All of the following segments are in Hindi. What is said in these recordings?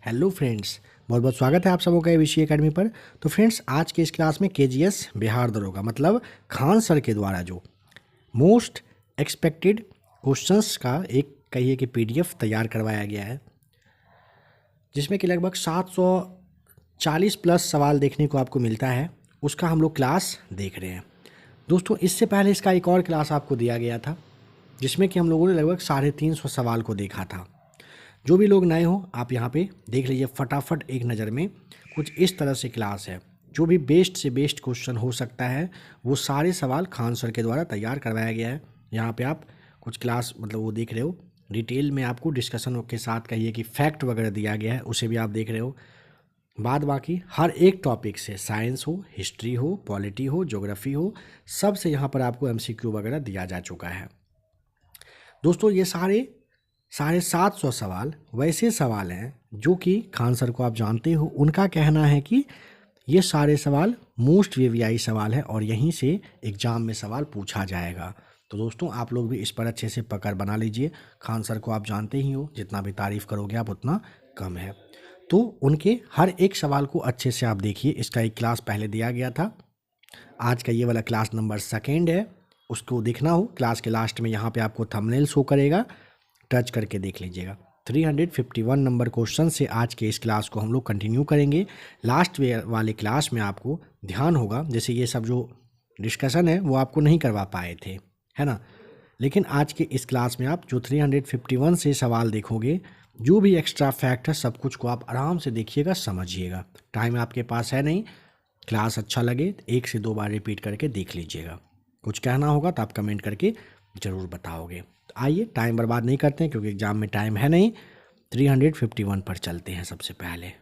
हेलो फ्रेंड्स, बहुत बहुत स्वागत है आप सबों का एबीसी एकेडमी पर। तो फ्रेंड्स, आज के इस क्लास में केजीएस बिहार दरोगा मतलब खान सर के द्वारा जो मोस्ट एक्सपेक्टेड क्वेश्चंस का एक कहिए कि पीडीएफ तैयार करवाया गया है, जिसमें कि लगभग 740 प्लस सवाल देखने को आपको मिलता है। उसका हम लोग क्लास देख रहे हैं। दोस्तों, इससे पहले इसका एक और क्लास आपको दिया गया था, जिसमें कि हम लोगों ने लगभग 350 सवाल को देखा था। जो भी लोग नए हो, आप यहाँ पे देख लीजिए फटाफट एक नज़र में। कुछ इस तरह से क्लास है, जो भी बेस्ट से बेस्ट क्वेश्चन हो सकता है वो सारे सवाल खान सर के द्वारा तैयार करवाया गया है। यहाँ पे आप कुछ क्लास मतलब वो देख रहे हो, डिटेल में आपको डिस्कशन के साथ कहिए कि फैक्ट वगैरह दिया गया है, उसे भी आप देख रहे हो। बाद बाकी हर एक टॉपिक से, साइंस हो, हिस्ट्री हो, पॉलिटी हो, ज्योग्राफी हो, सब से यहाँ पर आपको एमसीक्यू वगैरह दिया जा चुका है। दोस्तों, ये सारे 750 सवाल वैसे सवाल हैं जो कि खान सर को आप जानते हो। उनका कहना है कि ये सारे सवाल मोस्ट वीवीआई सवाल है और यहीं से एग्ज़ाम में सवाल पूछा जाएगा। तो दोस्तों, आप लोग भी इस पर अच्छे से पकड़ बना लीजिए। खान सर को आप जानते ही हो, जितना भी तारीफ़ करोगे आप उतना कम है। तो उनके हर एक सवाल को अच्छे से आप देखिए। इसका एक क्लास पहले दिया गया था, आज का ये वाला क्लास नंबर 2 है। उसको देखना हो, क्लास के लास्ट में यहाँ पे आपको थंबनेल शो करेगा, टच करके देख लीजिएगा। 351 नंबर क्वेश्चन से आज के इस क्लास को हम लोग कंटिन्यू करेंगे। लास्ट वाले क्लास में आपको ध्यान होगा, जैसे ये सब जो डिस्कशन है वो आपको नहीं करवा पाए थे, है ना। लेकिन आज के इस क्लास में आप जो 351 से सवाल देखोगे, जो भी एक्स्ट्रा फैक्ट है सब कुछ को आप आराम से देखिएगा, समझिएगा। टाइम आपके पास है नहीं, क्लास अच्छा लगे तो 1 से 2 बार रिपीट करके देख लीजिएगा। कुछ कहना होगा तो आप कमेंट करके ज़रूर बताओगे। तो आइए, टाइम बर्बाद नहीं करते हैं क्योंकि एग्ज़ाम में टाइम है नहीं। 351 पर चलते हैं सबसे पहले।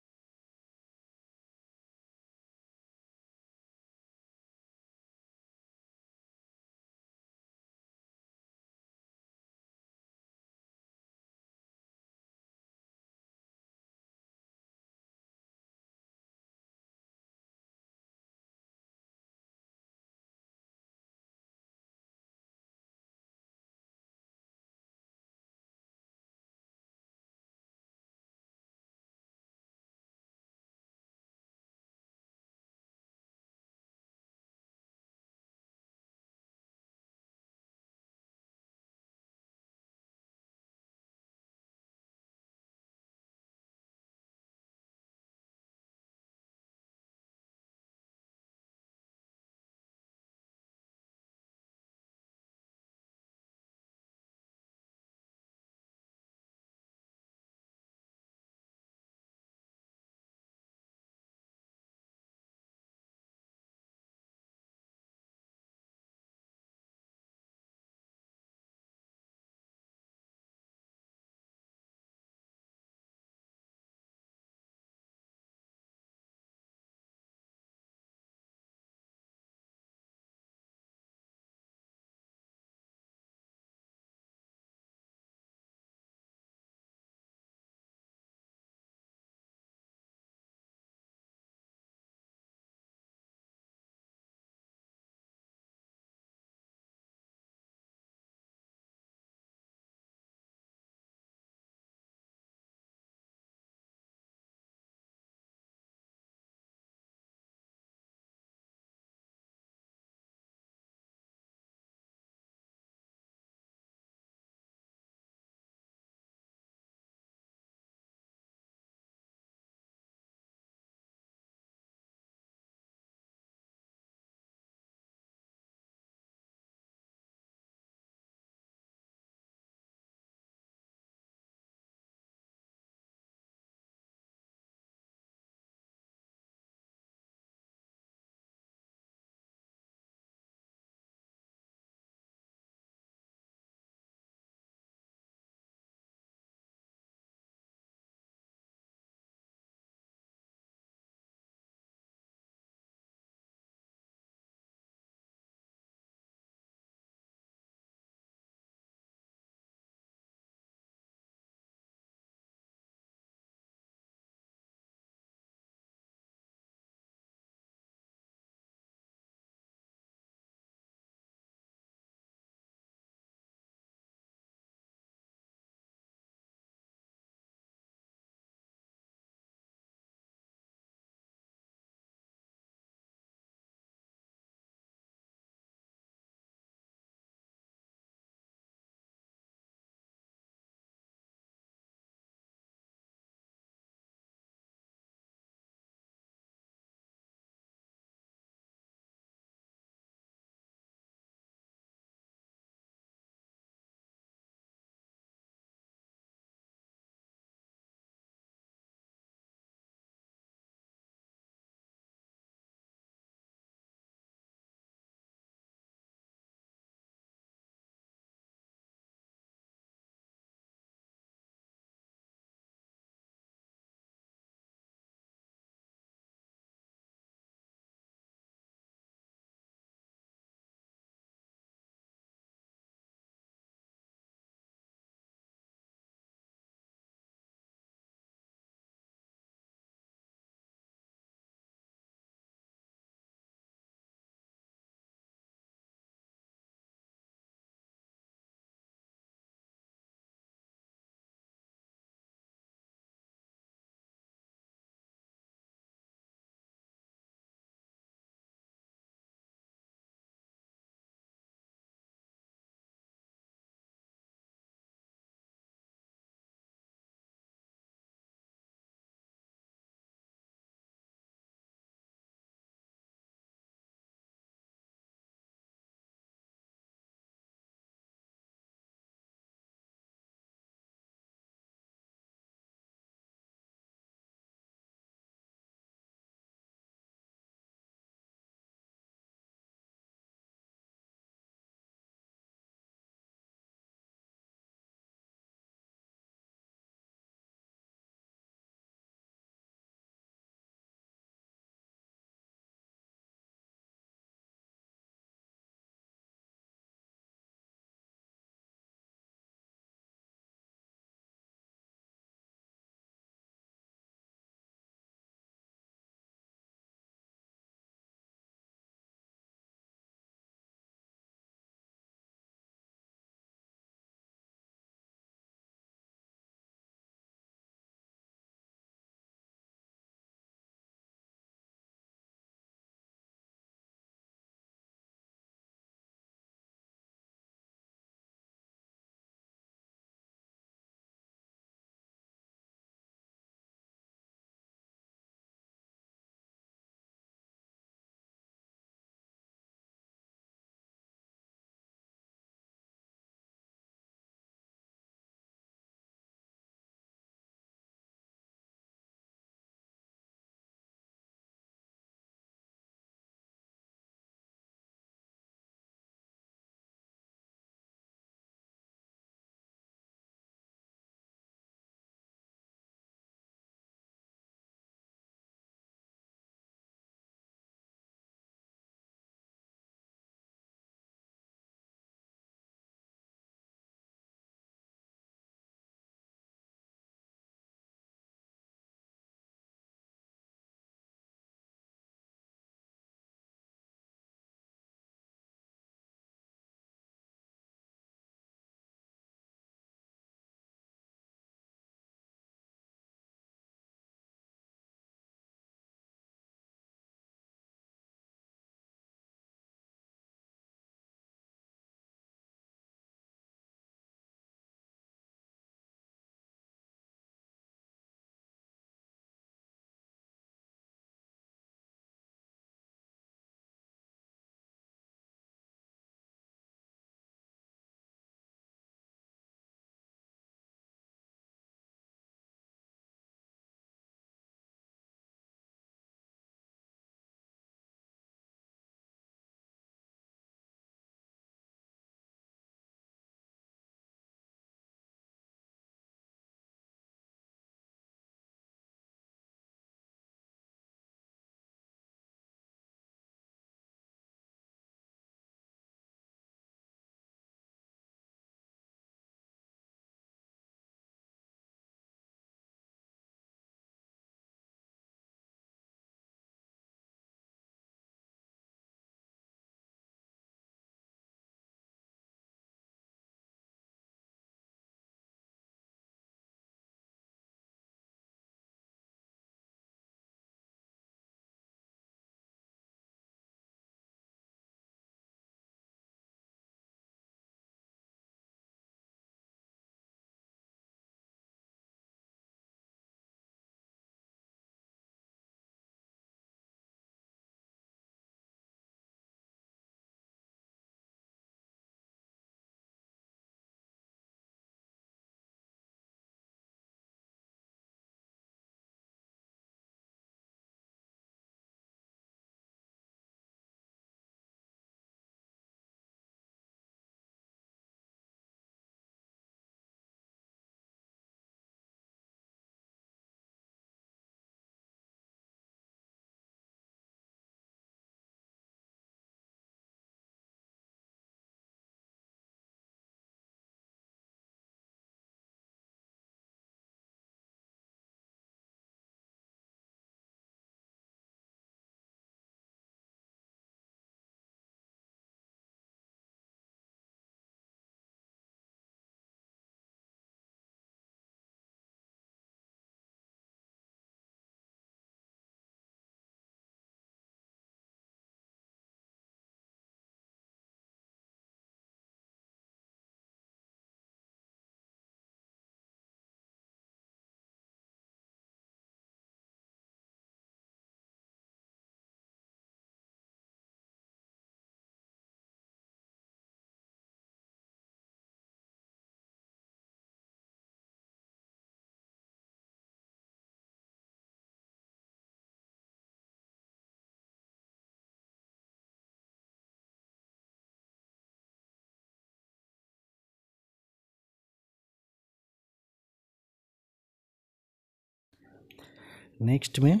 नेक्स्ट में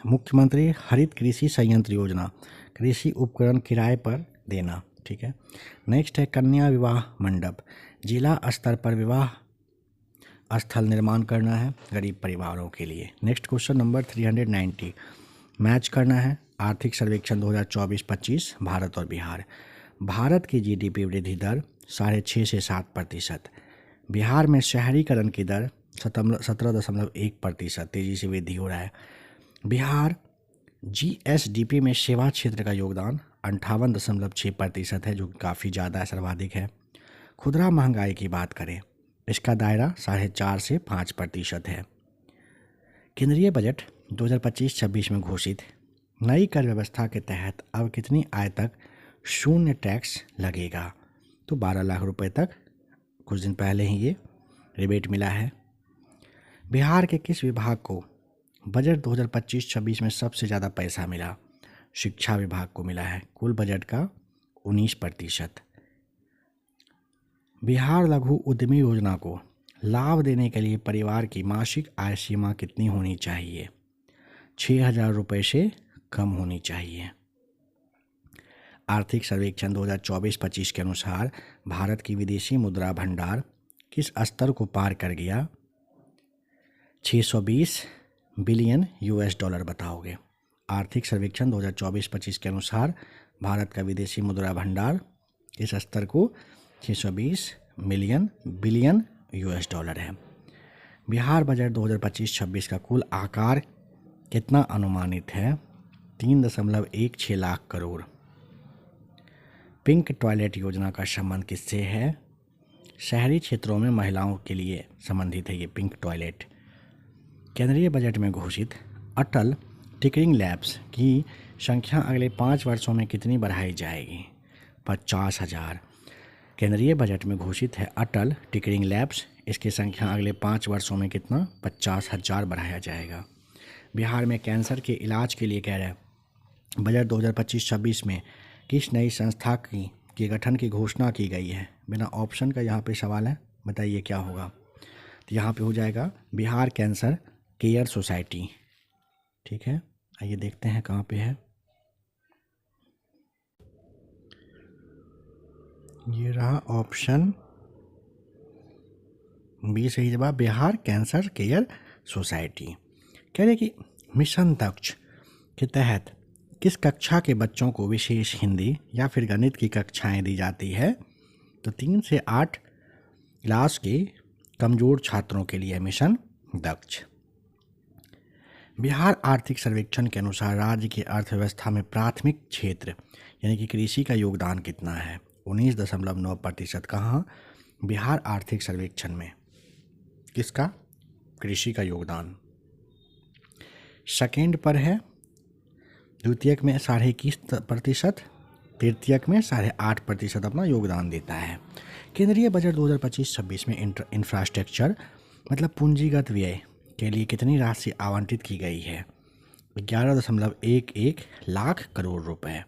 मुख्यमंत्री हरित कृषि संयंत्र योजना, कृषि उपकरण किराए पर देना, ठीक है। नेक्स्ट है कन्या विवाह मंडप, जिला स्तर पर विवाह स्थल निर्माण करना है गरीब परिवारों के लिए। नेक्स्ट क्वेश्चन नंबर 390 मैच करना है आर्थिक सर्वेक्षण 2024-25 भारत और बिहार। भारत की जीडीपी वृद्धि दर 6.5 से 7%। बिहार में शहरीकरण की दर 17.1% तेज़ी से वृद्धि हो रहा है। बिहार जीएसडीपी में सेवा क्षेत्र का योगदान 58.6% है, जो काफ़ी ज़्यादा है, सर्वाधिक है। खुदरा महंगाई की बात करें, इसका दायरा 4.5 से 5% है। केंद्रीय बजट 2025-26 में घोषित नई कर व्यवस्था के तहत अब कितनी आय तक शून्य टैक्स लगेगा? तो 12 लाख रुपए तक। कुछ दिन पहले ही ये रिबेट मिला है। बिहार के किस विभाग को बजट 2025-26 में सबसे ज़्यादा पैसा मिला? शिक्षा विभाग को मिला है, कुल बजट का 19%। बिहार लघु उद्यमी योजना को लाभ देने के लिए परिवार की मासिक आय सीमा कितनी होनी चाहिए? 6,000 रुपये से कम होनी चाहिए। आर्थिक सर्वेक्षण 2024-25 के अनुसार भारत की विदेशी मुद्रा भंडार किस स्तर को पार कर गया? 620 बिलियन यूएस डॉलर बताओगे। आर्थिक सर्वेक्षण 2024-25 के अनुसार भारत का विदेशी मुद्रा भंडार इस स्तर को 620 बिलियन यूएस डॉलर है। बिहार बजट 2025-26 का कुल आकार कितना अनुमानित है? 3.16 लाख करोड़। पिंक टॉयलेट योजना का संबंध किससे है? शहरी क्षेत्रों में महिलाओं के लिए संबंधित है ये पिंक टॉयलेट। केंद्रीय बजट में घोषित अटल टिकरिंग लैब्स की संख्या अगले 5 वर्षों में कितनी बढ़ाई जाएगी? 50,000। केंद्रीय बजट में घोषित है अटल टिकरिंग लैब्स, इसकी संख्या अगले 5 वर्षों में कितना? 50,000 बढ़ाया जाएगा। बिहार में कैंसर के इलाज के लिए कह रहे हैं बजट 2025-26 में किस नई संस्था के गठन की घोषणा की गई है? बिना ऑप्शन का यहाँ पे सवाल है, बताइए क्या होगा? तो यहाँ पे हो जाएगा बिहार कैंसर केयर सोसाइटी, ठीक है। आइए देखते हैं कहाँ पे है। ये रहा ऑप्शन बी सही जवाब, बिहार कैंसर केयर सोसाइटी। कह रहे कि मिशन दक्ष के तहत किस कक्षा के बच्चों को विशेष हिंदी या फिर गणित की कक्षाएं दी जाती है? तो 3 से 8 क्लास के कमज़ोर छात्रों के लिए मिशन दक्ष। बिहार आर्थिक सर्वेक्षण के अनुसार राज्य की अर्थव्यवस्था में प्राथमिक क्षेत्र यानी कि कृषि का योगदान कितना है? 19.9%। कहाँ? बिहार आर्थिक सर्वेक्षण में किसका? कृषि का योगदान। सेकेंड पर है, द्वितीयक में 21.5%, तृतीयक में 8.5% अपना योगदान देता है। केंद्रीय बजट 2025-26 में इंफ्रास्ट्रक्चर मतलब पूंजीगत व्यय के लिए कितनी राशि आवंटित की गई है? 11.11 लाख करोड़ रुपए।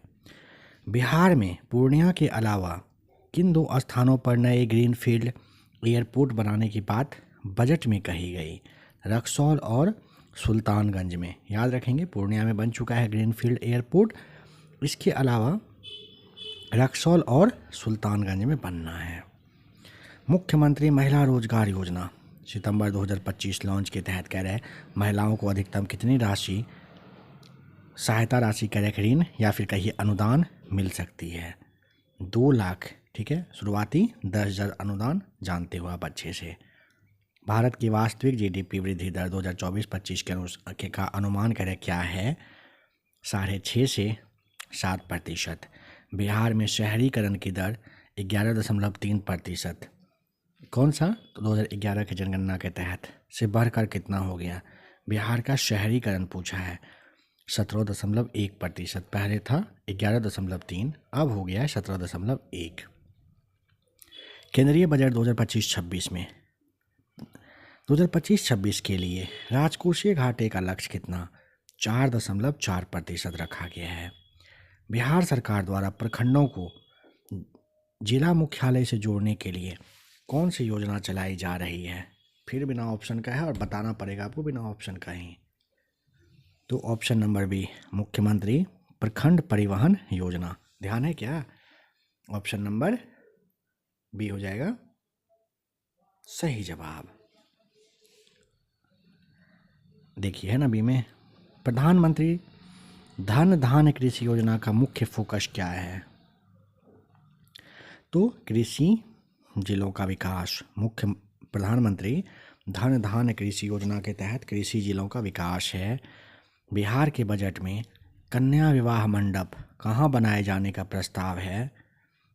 बिहार में पूर्णिया के अलावा किन 2 स्थानों पर नए ग्रीनफील्ड एयरपोर्ट बनाने की बात बजट में कही गई? रक्सौल और सुल्तानगंज में। याद रखेंगे पूर्णिया में बन चुका है ग्रीनफील्ड एयरपोर्ट, इसके अलावा रक्सौल और सुल्तानगंज में बनना है। मुख्यमंत्री महिला रोजगार योजना सितंबर 2025 लॉन्च के तहत कह रहे हैं महिलाओं को अधिकतम कितनी राशि सहायता राशि का ऋण या फिर कहिए अनुदान मिल सकती है? 2 लाख, ठीक है। शुरुआती 10,000 अनुदान जानते हो आप अच्छे से। भारत की वास्तविक जीडीपी वृद्धि दर 2024-25 के का अनुमान करें क्या है? 6.5 से 7%। बिहार में शहरीकरण की दर 11.3%। कौन सा? तो 2011 की जनगणना के तहत से बढ़कर कितना हो गया? बिहार का शहरीकरण पूछा है 17.1%। पहले था 11.3, अब हो गया है 17.1। केंद्रीय बजट 2025-26 में 2025-26 के लिए राजकोषीय घाटे का लक्ष्य कितना? 4.4% रखा गया है। बिहार सरकार द्वारा प्रखंडों को जिला मुख्यालय से जोड़ने के लिए कौन सी योजना चलाई जा रही है? फिर बिना ऑप्शन का है और बताना पड़ेगा आपको बिना ऑप्शन का ही। तो ऑप्शन नंबर बी मुख्यमंत्री प्रखंड परिवहन योजना। ध्यान है क्या? ऑप्शन नंबर बी हो जाएगा सही जवाब। देखिए है ना बी में, प्रधानमंत्री धन धान्य कृषि योजना का मुख्य फोकस क्या है? तो कृषि जिलों का विकास। मुख्य प्रधानमंत्री धन धान्य कृषि योजना के तहत कृषि जिलों का विकास है। बिहार के बजट में कन्या विवाह मंडप कहाँ बनाए जाने का प्रस्ताव है?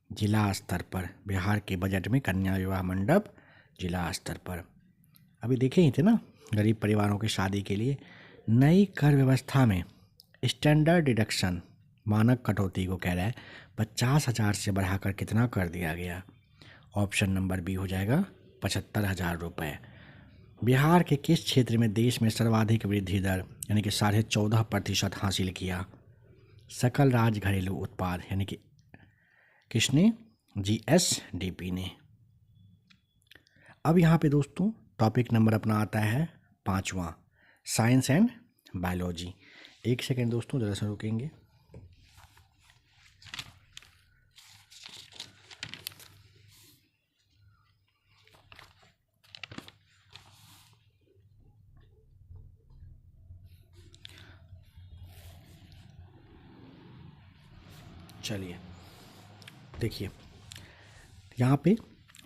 जिला स्तर पर। बिहार के बजट में कन्या विवाह मंडप जिला स्तर पर। अभी देखे ही थे ना, गरीब परिवारों की शादी के लिए नई कर व्यवस्था में स्टैंडर्ड डिडक्शन मानक कटौती को कह रहा है 50,000 से बढ़ाकर कितना कर दिया गया? ऑप्शन नंबर बी हो जाएगा 75,000 रुपये। बिहार के किस क्षेत्र में देश में सर्वाधिक वृद्धि दर यानी कि 14.5% हासिल किया? सकल राज्य घरेलू उत्पाद यानी कि किसने? GSDP ने। अब यहाँ पे दोस्तों टॉपिक नंबर अपना आता है 5वां, साइंस एंड बायोलॉजी। एक सेकेंड दोस्तों, ज़रा सा रुकेंगे। चलिए देखिए, यहाँ पे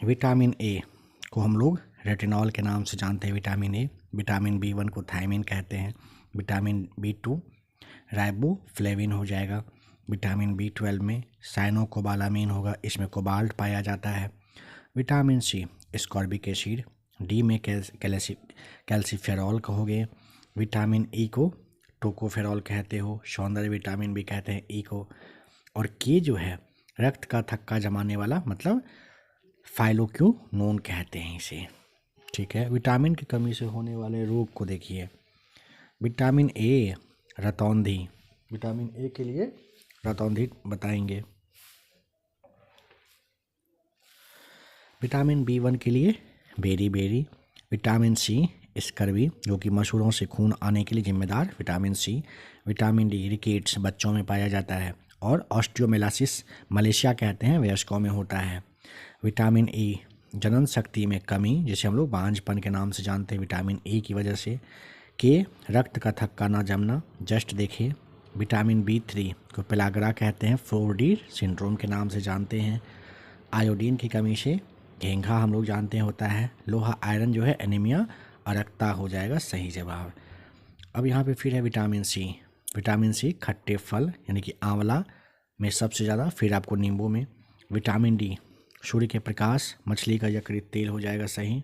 विटामिन ए को हम लोग रेटिनॉल के नाम से जानते हैं। विटामिन ए, विटामिन B1 को थायमिन कहते हैं, विटामिन B2 राइबोफ्लेविन हो जाएगा, विटामिन B12 में साइनोकोबालामीन होगा, इसमें कोबाल्ट पाया जाता है, vitamin C ascorbic acid, D में कैल्सीफेरॉल कहोगे, विटामिन ई को टोकोफेरॉल कहते हो, सौंदर्य विटामिन भी कहते हैं ई को, और के जो है रक्त का थक्का जमाने वाला मतलब फाइलोक्विनोन कहते हैं इसे। ठीक है, विटामिन की कमी से होने वाले रोग को देखिए। विटामिन ए रतौंधी, विटामिन ए के लिए रतौंधी बताएंगे। विटामिन B1 के लिए beriberi, vitamin C scurvy जो कि मसूड़ों से खून आने के लिए जिम्मेदार vitamin C, vitamin D rickets बच्चों में पाया जाता है, और ऑस्टियोमेलासिस मलेशिया कहते हैं वयस्कों में होता है। विटामिन ई जनन शक्ति में कमी जिसे हम लोग बांझपन के नाम से जानते हैं विटामिन ई की वजह से। के रक्त का थक्का ना जमना, जस्ट देखिए। विटामिन B3 को पेलाग्रा कहते हैं, फ्रोडी सिंड्रोम के नाम से जानते हैं। आयोडीन की कमी से घेंघा हम लोग जानते हैं होता है। लोहा आयरन जो है एनीमिया अरक्ता हो जाएगा सही जवाब। अब यहाँ पे फिर है विटामिन सी। विटामिन सी खट्टे फल यानी कि आंवला में सबसे ज़्यादा, फिर आपको नींबू में। विटामिन डी सूर्य के प्रकाश, मछली का यकृत तेल हो जाएगा सही।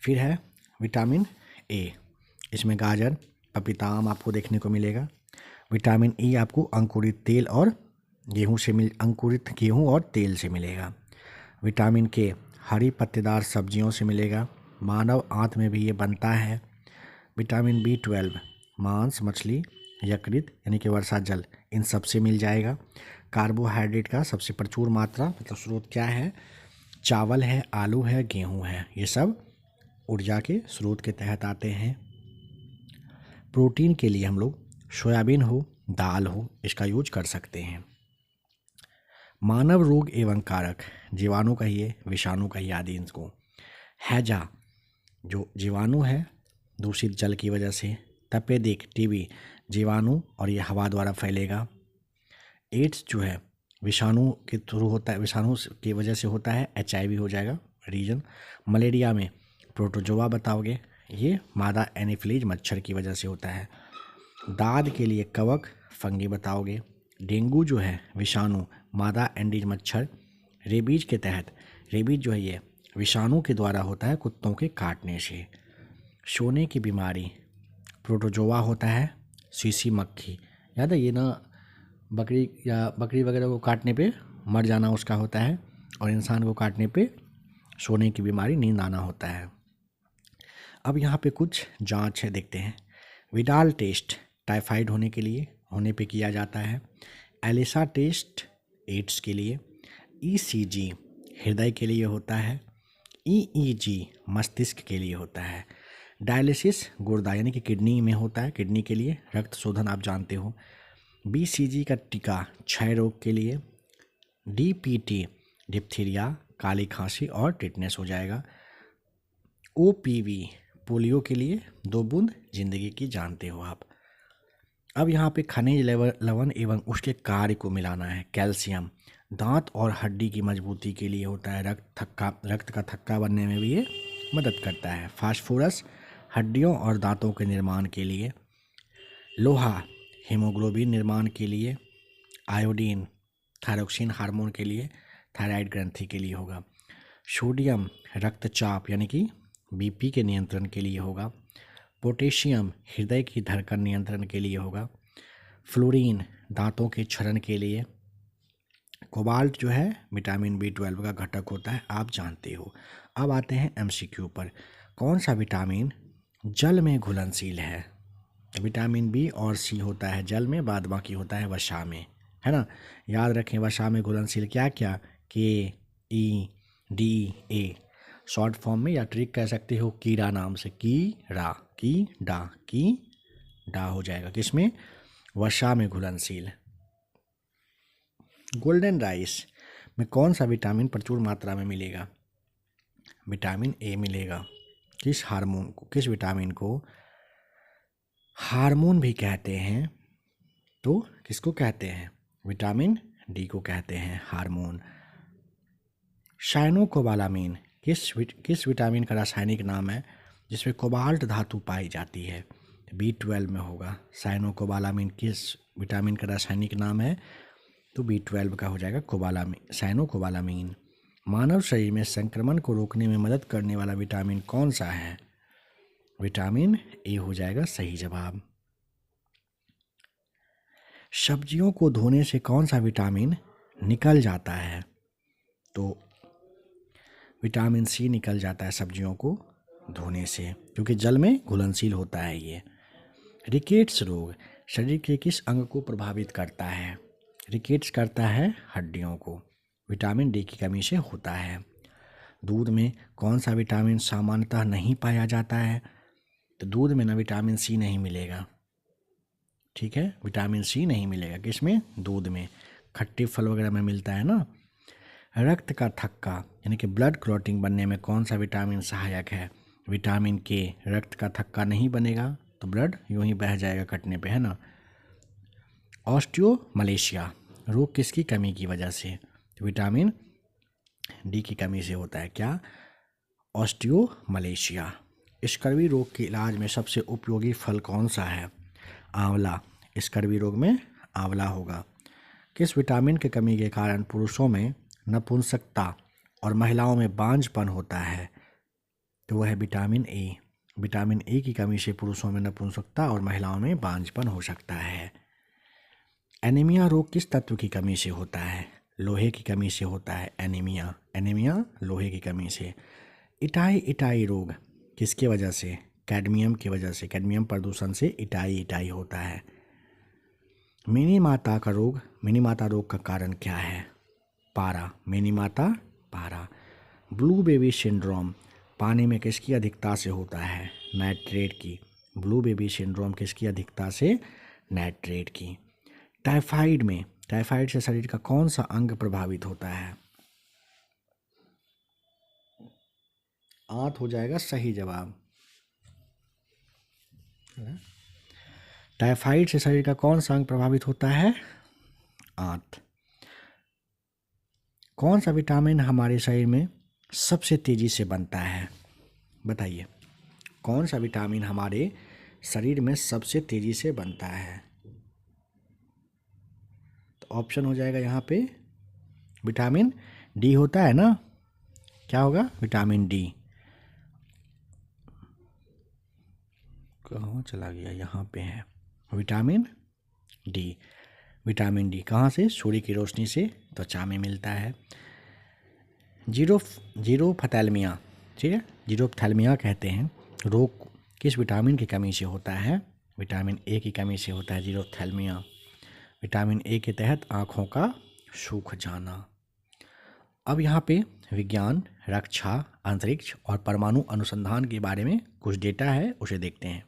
फिर है विटामिन ए, इसमें गाजर पपीता आम आपको देखने को मिलेगा। विटामिन ई आपको अंकुरित तेल और गेहूँ से अंकुरित गेहूँ और तेल से मिलेगा। विटामिन के हरी पत्तेदार सब्जियों से मिलेगा। मानव आंत में भी ये बनता है। विटामिन B12 मांस, मछली, यकृत यानी कि वर्षा जल, इन सब से मिल जाएगा। कार्बोहाइड्रेट का सबसे प्रचुर मात्रा मतलब स्रोत क्या है? चावल है, आलू है, गेहूँ है, ये सब ऊर्जा के स्रोत के तहत आते हैं। प्रोटीन के लिए हम लोग सोयाबीन हो, दाल हो, इसका यूज कर सकते हैं। मानव रोग एवं कारक, जीवाणु कहिए, विषाणु कहिए आदि इनको। हैजा जो जीवाणु है दूषित जल की वजह से। तपेदिक टीबी जीवाणु और ये हवा द्वारा फैलेगा। एड्स जो है विषाणु के थ्रू होता है, विषाणु की वजह से होता है, HIV हो जाएगा रीजन। मलेरिया में प्रोटोजोआ बताओगे, ये मादा एनीफिलीज मच्छर की वजह से होता है। दाद के लिए कवक फंगी बताओगे। डेंगू जो है विषाणु मादा एंडीज मच्छर। रेबीज के तहत, रेबीज जो है ये विषाणु के द्वारा होता है कुत्तों के काटने से। सोने की बीमारी प्रोटोजोआ होता है, सीसी मक्खी, याद है ये ना, बकरी वगैरह को काटने पे मर जाना उसका होता है, और इंसान को काटने पे सोने की बीमारी, नींद आना होता है। अब यहाँ पे कुछ जांच है, देखते हैं। विडाल टेस्ट टाइफाइड होने पे किया जाता है। एलिसा टेस्ट एड्स के लिए। ECG हृदय के लिए होता है। EEG मस्तिष्क के लिए होता है। डायलिसिस गुर्दा यानी कि किडनी में होता है, किडनी के लिए। रक्त शोधन आप जानते हो। BCG का टीका क्षय रोग के लिए। DPT डिप्थीरिया, काली खांसी और टिटनेस हो जाएगा। OPV पोलियो के लिए, 2 बूंद जिंदगी की, जानते हो आप। अब यहाँ पे खनिज लवण एवं उसके कार्य को मिलाना है। कैल्शियम दांत और हड्डी की मजबूती के लिए होता है। रक्त का थक्का बनने में भी ये मदद करता है। फास्फोरस हड्डियों और दांतों के निर्माण के लिए। लोहा हीमोग्लोबिन निर्माण के लिए। आयोडीन थायरोक्सिन हार्मोन के लिए, थायराइड ग्रंथि के लिए होगा। सोडियम रक्तचाप यानी कि BP के नियंत्रण के लिए होगा। पोटेशियम हृदय की धड़कन नियंत्रण के लिए होगा। फ्लोरीन दांतों के क्षरण के लिए। कोबाल्ट जो है विटामिन B12 का घटक होता है, आप जानते हो। अब आते हैं MCQ पर। कौन सा विटामिन जल में घुलनशील है? विटामिन B और C होता है जल में, बाद बाकी होता है वसा में, है ना। याद रखें वसा में घुलनशील क्या क्या, KE, DA, शॉर्ट फॉर्म में या ट्रिक कह सकते हो कीड़ा नाम से, की डा हो जाएगा किसमें, वसा में घुलनशील। गोल्डन राइस में कौन सा विटामिन प्रचुर मात्रा में मिलेगा? विटामिन A मिलेगा। किस विटामिन को हार्मोन भी कहते हैं? तो किसको कहते हैं? विटामिन D को कहते हैं हार्मोन। साइनोकोबालामीन किस विटामिन का रासायनिक नाम है जिसमें कोबाल्ट धातु पाई जाती है? B12 में होगा। साइनोकोबालामीन किस विटामिन का रासायनिक नाम है? तो B12 का हो जाएगा साइनोकोबालामीन। मानव शरीर में संक्रमण को रोकने में मदद करने वाला विटामिन कौन सा है? विटामिन A हो जाएगा सही जवाब। सब्जियों को धोने से कौन सा विटामिन निकल जाता है? तो विटामिन C निकल जाता है सब्जियों को धोने से, क्योंकि जल में घुलनशील होता है ये। रिकेट्स रोग शरीर के किस अंग को प्रभावित करता है? रिकेट्स करता है हड्डियों को। विटामिन D की कमी से होता है। दूध में कौन सा विटामिन सामान्यतः नहीं पाया जाता है? तो दूध में ना विटामिन C नहीं मिलेगा, ठीक है, विटामिन C नहीं मिलेगा। किसमें? दूध में। खट्टे फल वगैरह में मिलता है ना। रक्त का थक्का यानी कि ब्लड क्लॉटिंग बनने में कौन सा विटामिन सहायक है? Vitamin K। रक्त का थक्का नहीं बनेगा तो ब्लड यूं ही बह जाएगा कटने पे, है ना। ऑस्टियोमलेशिया रोग किसकी कमी की वजह से? तो विटामिन D की कमी से होता है। क्या? ऑस्टियोमलेशिया। स्कर्वी रोग के इलाज में सबसे उपयोगी फल कौन सा है? आंवला। स्कर्वी रोग में आंवला होगा। किस विटामिन की कमी के कारण पुरुषों में नपुंसकता और महिलाओं में बांझपन होता है? तो वह है विटामिन A। विटामिन A की कमी से पुरुषों में नपुंसकता और महिलाओं में बांझपन हो सकता है। एनीमिया रोग किस तत्व की कमी से होता है? लोहे की कमी से होता है एनीमिया लोहे की कमी से। इटाई रोग किसके वजह से? कैडमियम की वजह से। कैडमियम प्रदूषण से इटाई होता है। मिनी माता रोग का कारण क्या है? पारा। मिनी माता पारा। ब्लू बेबी सिंड्रोम पानी में किसकी अधिकता से होता है? नाइट्रेट की। ब्लू बेबी सिंड्रोम किसकी अधिकता से? नाइट्रेट की। टाइफाइड से शरीर का कौन सा अंग प्रभावित होता है? आंत हो जाएगा सही जवाब। टाइफाइड से शरीर का कौन सा अंग प्रभावित होता है? आंत। कौन सा विटामिन हमारे शरीर में सबसे तेजी से बनता है? बताइए, कौन सा विटामिन हमारे शरीर में सबसे तेजी से बनता है? तो ऑप्शन हो जाएगा यहाँ पे विटामिन D होता है ना। क्या होगा? Vitamin D। कहाँ चला गया? यहाँ पे है विटामिन D। विटामिन D कहाँ से? सूर्य की रोशनी से त्वचा में मिलता है। जीरोफ्थैल्मिया, ठीक है, जीरोफ्थैल्मिया कहते हैं रोग किस विटामिन की कमी से होता है? विटामिन A की कमी से होता है जीरोफ्थैल्मिया। विटामिन A के तहत आँखों का सूख जाना। अब यहाँ पे विज्ञान, रक्षा, अंतरिक्ष और परमाणु अनुसंधान के बारे में कुछ डेटा है, उसे देखते हैं।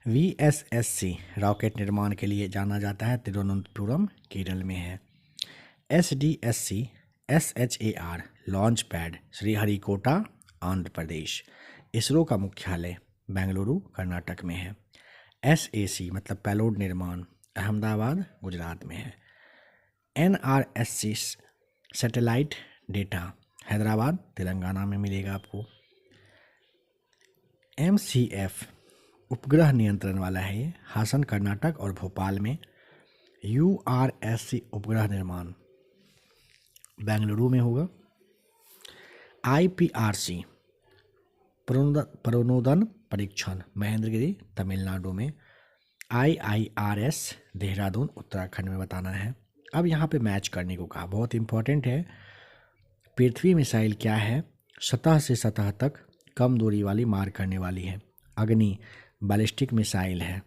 VSSC रॉकेट निर्माण के लिए जाना जाता है, तिरुवनंतपुरम केरल में है। SDSC SHAR launch pad Sriharikota Andhra Pradesh. ISRO का मुख्यालय बेंगलुरु कर्नाटक में है। SAC मतलब पेलोड निर्माण अहमदाबाद गुजरात में है। NRSC satellite data Hyderabad Telangana में मिलेगा आपको। MCF उपग्रह नियंत्रण वाला है ये, हासन कर्नाटक और भोपाल में। URSC उपग्रह निर्माण बेंगलुरु में होगा। IPRC प्रणोदन परीक्षण महेंद्रगिरी तमिलनाडु में। IIRS देहरादून उत्तराखंड में बताना है। अब यहाँ पे मैच करने को कहा, बहुत इंपॉर्टेंट है। पृथ्वी मिसाइल क्या है? सतह से सतह तक कम दूरी वाली मार करने वाली है। अग्नि बैलिस्टिक मिसाइल है,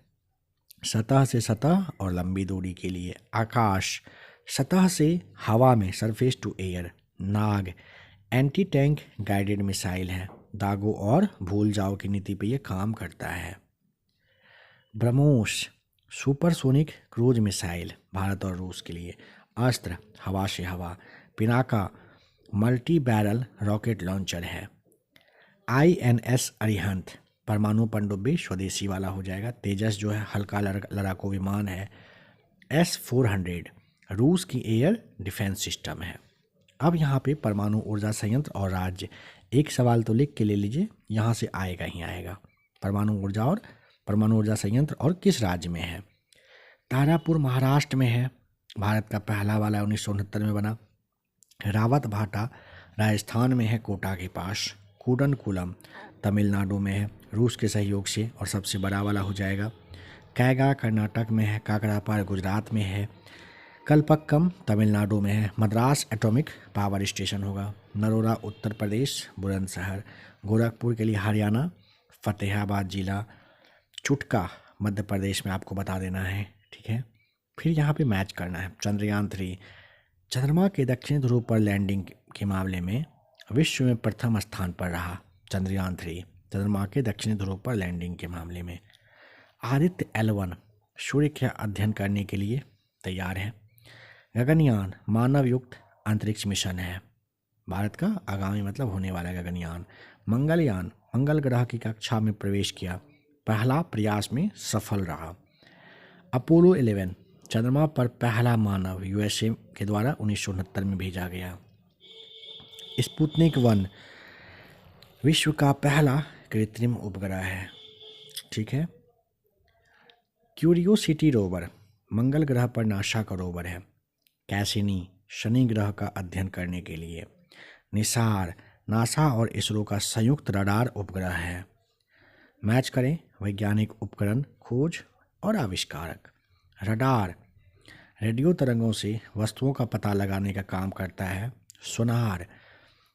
सतह से सतह और लंबी दूरी के लिए। आकाश सतह से हवा में, surface to air. Nag anti tank guided missile है, दागो और भूल जाओ की नीति पे ये काम करता है। BrahMos supersonic cruise missile Bharat और रूस के लिए। अस्त्र हवा से हवा। Pinaka multi barrel rocket launcher है। INS अरिहंत परमाणु पनडुब्बी स्वदेशी वाला हो जाएगा। तेजस जो है हल्का लड़ाकू विमान है। S-400 रूस की एयर डिफेंस सिस्टम है। अब यहाँ पे परमाणु ऊर्जा संयंत्र और राज्य, एक सवाल तो लिख के ले लीजिए, यहाँ से आएगा ही आएगा। परमाणु ऊर्जा संयंत्र और किस राज्य में है? तारापुर महाराष्ट्र में है, भारत का पहला वाला 1969 में बना। रावत भाटा राजस्थान में है, कोटा के पास। कूडनकुलम तमिलनाडु में है, रूस के सहयोग से, और सबसे बड़ा वाला हो जाएगा। कैगा कर्नाटक में है। काकरापार गुजरात में है। कलपक्कम तमिलनाडु में है। मद्रास एटॉमिक पावर स्टेशन होगा। नरोरा उत्तर प्रदेश बुलंदशहर। गोरखपुर के लिए हरियाणा, फतेहाबाद जिला। चुटका मध्य प्रदेश में आपको बता देना है, ठीक है। फिर यहाँ पे मैच करना है। चंद्रयान 3 चंद्रमा के दक्षिणी ध्रुव पर लैंडिंग के मामले में विश्व में प्रथम स्थान पर रहा। चंद्रयान 3 चंद्रमा के दक्षिणी ध्रुव पर लैंडिंग के मामले में। आदित्य L1 सूर्य का अध्ययन करने के लिए तैयार है। गगनयान मानव युक्त अंतरिक्ष मिशन है, भारत का आगामी मतलब होने वाला गगनयान। मंगलयान मंगल ग्रह की कक्षा में प्रवेश किया, पहला प्रयास में सफल रहा। अपोलो 11 चंद्रमा पर पहला मानव USA के द्वारा 1969 में भेजा गया। स्पुतनिक 1 विश्व का पहला कृत्रिम उपग्रह है, ठीक है। क्यूरियोसिटी रोवर मंगल ग्रह पर नासा का रोवर है। कैसिनी शनि ग्रह का अध्ययन करने के लिए। निसार नासा और इसरो का संयुक्त रडार उपग्रह है। मैच करें वैज्ञानिक उपकरण, खोज और आविष्कारक। रडार रेडियो तरंगों से वस्तुओं का पता लगाने का काम करता है। सोनार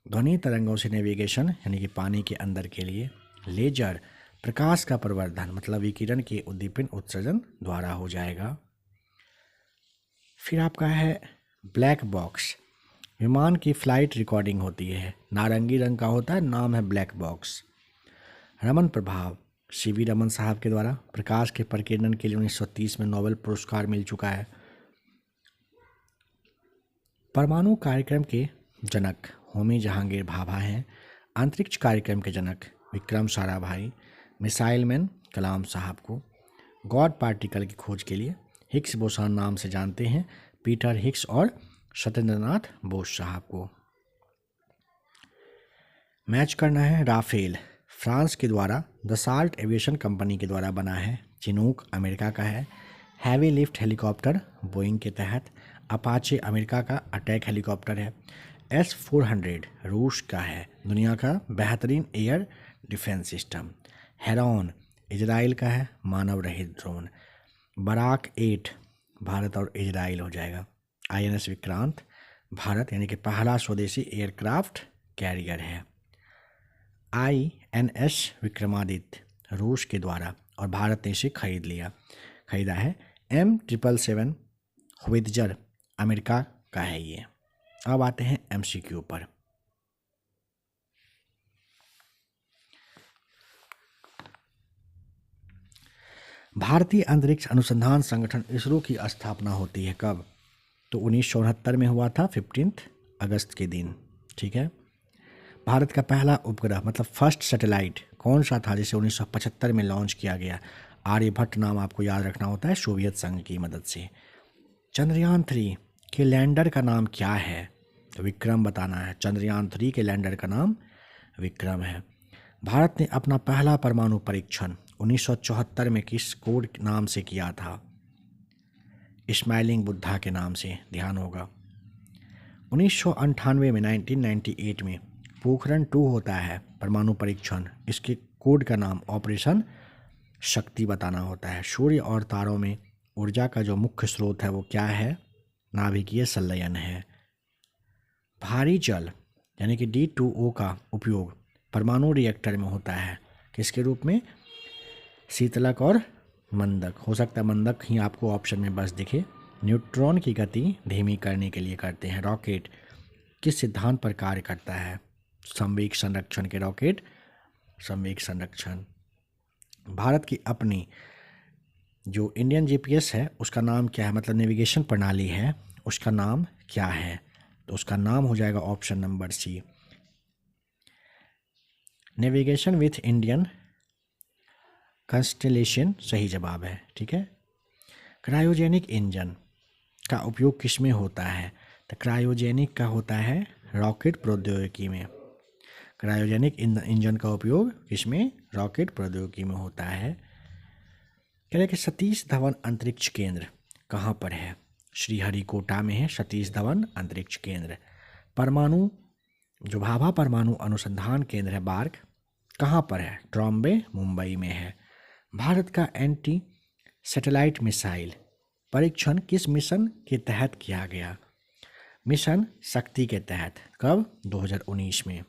ध्वनि तरंगों से नेविगेशन यानी कि पानी के अंदर के लिए। लेजर प्रकाश का प्रवर्धन मतलब विकिरण के उद्दीपन उत्सर्जन द्वारा हो जाएगा। फिर आपका है ब्लैक बॉक्स, विमान की फ्लाइट रिकॉर्डिंग होती है, नारंगी रंग का होता है, नाम है ब्लैक बॉक्स। रमन प्रभाव CV रमन साहब के द्वारा प्रकाश के प्रकीर्णन के लिए 1930 में नोबेल पुरस्कार मिल चुका है। परमाणु कार्यक्रम के जनक होमी जहांगीर भाभा हैं। अंतरिक्ष कार्यक्रम के जनक विक्रम साराभाई। मिसाइल मैन कलाम साहब को। गॉड पार्टिकल की खोज के लिए हिग्स बोसॉन नाम से जानते हैं पीटर हिग्स और सत्येंद्रनाथ बोस साहब को। मैच करना है राफेल फ्रांस के द्वारा दसाल्ट एविएशन कंपनी के द्वारा बना है। चिनूक अमेरिका का है। हैवी लिफ्ट हेलीकॉप्टर बोइंग के तहत। अपाचे अमेरिका का अटैक हेलीकॉप्टर है। S-400 रूस का है, दुनिया का बेहतरीन air defence system. Heron Israel का है, मानव रहित ड्रोन। बराक 8 भारत और इजराइल हो जाएगा। INS विक्रांत भारत यानी कि पहला स्वदेशी एयरक्राफ्ट कैरियर है। INS विक्रमादित्य रूस के द्वारा और भारत ने इसे खरीदा है। M777 ह्वित्ज़र अमेरिका का है ये। अब आते हैं एमसीक्यू पर। भारतीय अंतरिक्ष अनुसंधान संगठन इसरो की स्थापना होती है कब? तो 1969 में हुआ था 15 अगस्त के दिन। ठीक है। भारत का पहला उपग्रह मतलब फर्स्ट सैटेलाइट कौन सा था जिसे 1975 में लॉन्च किया गया? आर्यभट्ट नाम आपको याद रखना होता है, सोवियत संघ की मदद से। चंद्रयान 3 के लैंडर का नाम क्या है? तो विक्रम बताना है। चंद्रयान 3 के लैंडर का नाम विक्रम है। भारत ने अपना पहला परमाणु परीक्षण 1974 में किस कोड नाम से किया था? स्माइलिंग बुद्धा के नाम से, ध्यान होगा। 1998 में 1998 में पोखरण 2 होता है परमाणु परीक्षण, इसके कोड का नाम ऑपरेशन शक्ति बताना होता है। सूर्य और तारों में ऊर्जा का जो मुख्य स्रोत है वो क्या है? नाभिकीय संलयन है। भारी जल यानी कि D2O का उपयोग परमाणु रिएक्टर में होता है किसके रूप में? शीतलक और मंदक। हो सकता है मंदक ही आपको ऑप्शन में बस दिखे। न्यूट्रॉन की गति धीमी करने के लिए करते हैं। रॉकेट किस सिद्धांत पर कार्य करता है? संवेग संरक्षण के रॉकेट संवेग संरक्षण। भारत की अपनी जो इंडियन जीपीएस है उसका नाम क्या है, मतलब नेविगेशन प्रणाली है उसका नाम क्या है? तो उसका नाम हो जाएगा option number C, navigation with Indian constellation सही जवाब है। ठीक है। क्रायोजेनिक इंजन का उपयोग किस में होता है? तो क्रायोजेनिक का होता है रॉकेट प्रौद्योगिकी में। क्रायोजेनिक इंजन का उपयोग किसमें? रॉकेट प्रौद्योगिकी में होता है। कह रहे कि सतीश धवन अंतरिक्ष केंद्र कहाँ पर है? श्रीहरिकोटा में है सतीश धवन अंतरिक्ष केंद्र। परमाणु जो भाभा परमाणु अनुसंधान केंद्र है बार्क कहाँ पर है? ट्रॉम्बे मुंबई में है। भारत का एंटी सैटेलाइट मिसाइल परीक्षण किस मिशन के तहत किया गया? मिशन शक्ति के तहत। कब? 2019 में।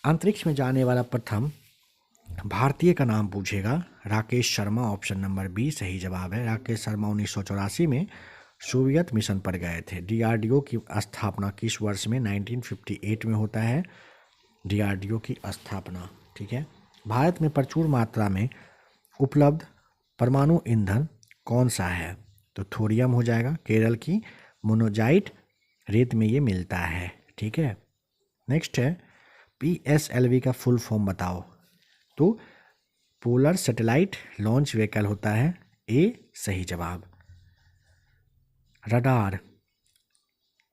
अंतरिक्ष में जाने वाला प्रथम भारतीय का नाम पूछेगा, Rakesh Sharma option number B सही जवाब है। राकेश शर्मा 1984 में सोवियत मिशन पर गए थे। डीआरडीओ की स्थापना किस वर्ष में? 1958 में होता है डीआरडीओ की स्थापना। ठीक है। भारत में प्रचुर मात्रा में उपलब्ध परमाणु ईंधन कौन सा है? तो थोरियम हो जाएगा। केरल की मोनोजाइट रेत में ये मिलता है। ठीक है। नेक्स्ट है पीएसएलवी का फुल फॉर्म बताओ। तो पोलर सैटेलाइट लॉन्च व्हीकल होता है, ए सही जवाब। रडार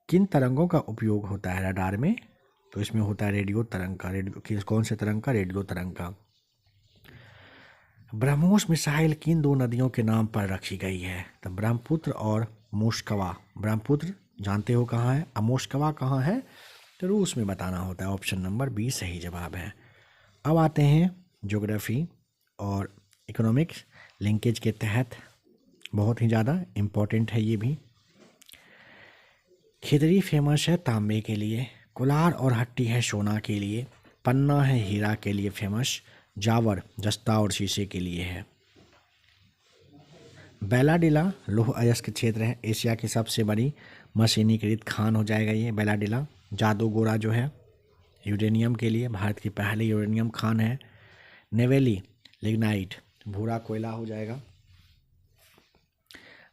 किन तरंगों का उपयोग होता है रडार में? तो इसमें होता है रेडियो तरंग का। रेडियो कौन से तरंग का? रेडियो तरंग का। ब्रह्मोस मिसाइल किन दो नदियों के नाम पर रखी गई है? तो ब्रह्मपुत्र और मोस्कवा। ब्रह्मपुत्र जानते हो कहाँ है, मोस्कवा कहाँ है? तो रूस में बताना होता है। ऑप्शन नंबर बी सही जवाब है। अब आते हैं ज्योग्राफी और इकोनॉमिक्स लिंकेज के तहत बहुत ही ज़्यादा इम्पोर्टेंट है ये भी। खिदरी फेमस है तांबे के लिए, कोलार और हट्टी है सोना के लिए, पन्ना है हीरा के लिए फेमस, जावर जस्ता और शीशे के लिए है। बैलाडिला लौह अयस्क क्षेत्र है, एशिया की सबसे बड़ी मशीनीकृत खान हो जाएगा ये बैलाडिला। जादूगोरा जो है यूरेनियम के लिए, भारत की पहली यूरेनियम खान है। नेवेली लिग्नाइट भूरा कोयला हो जाएगा।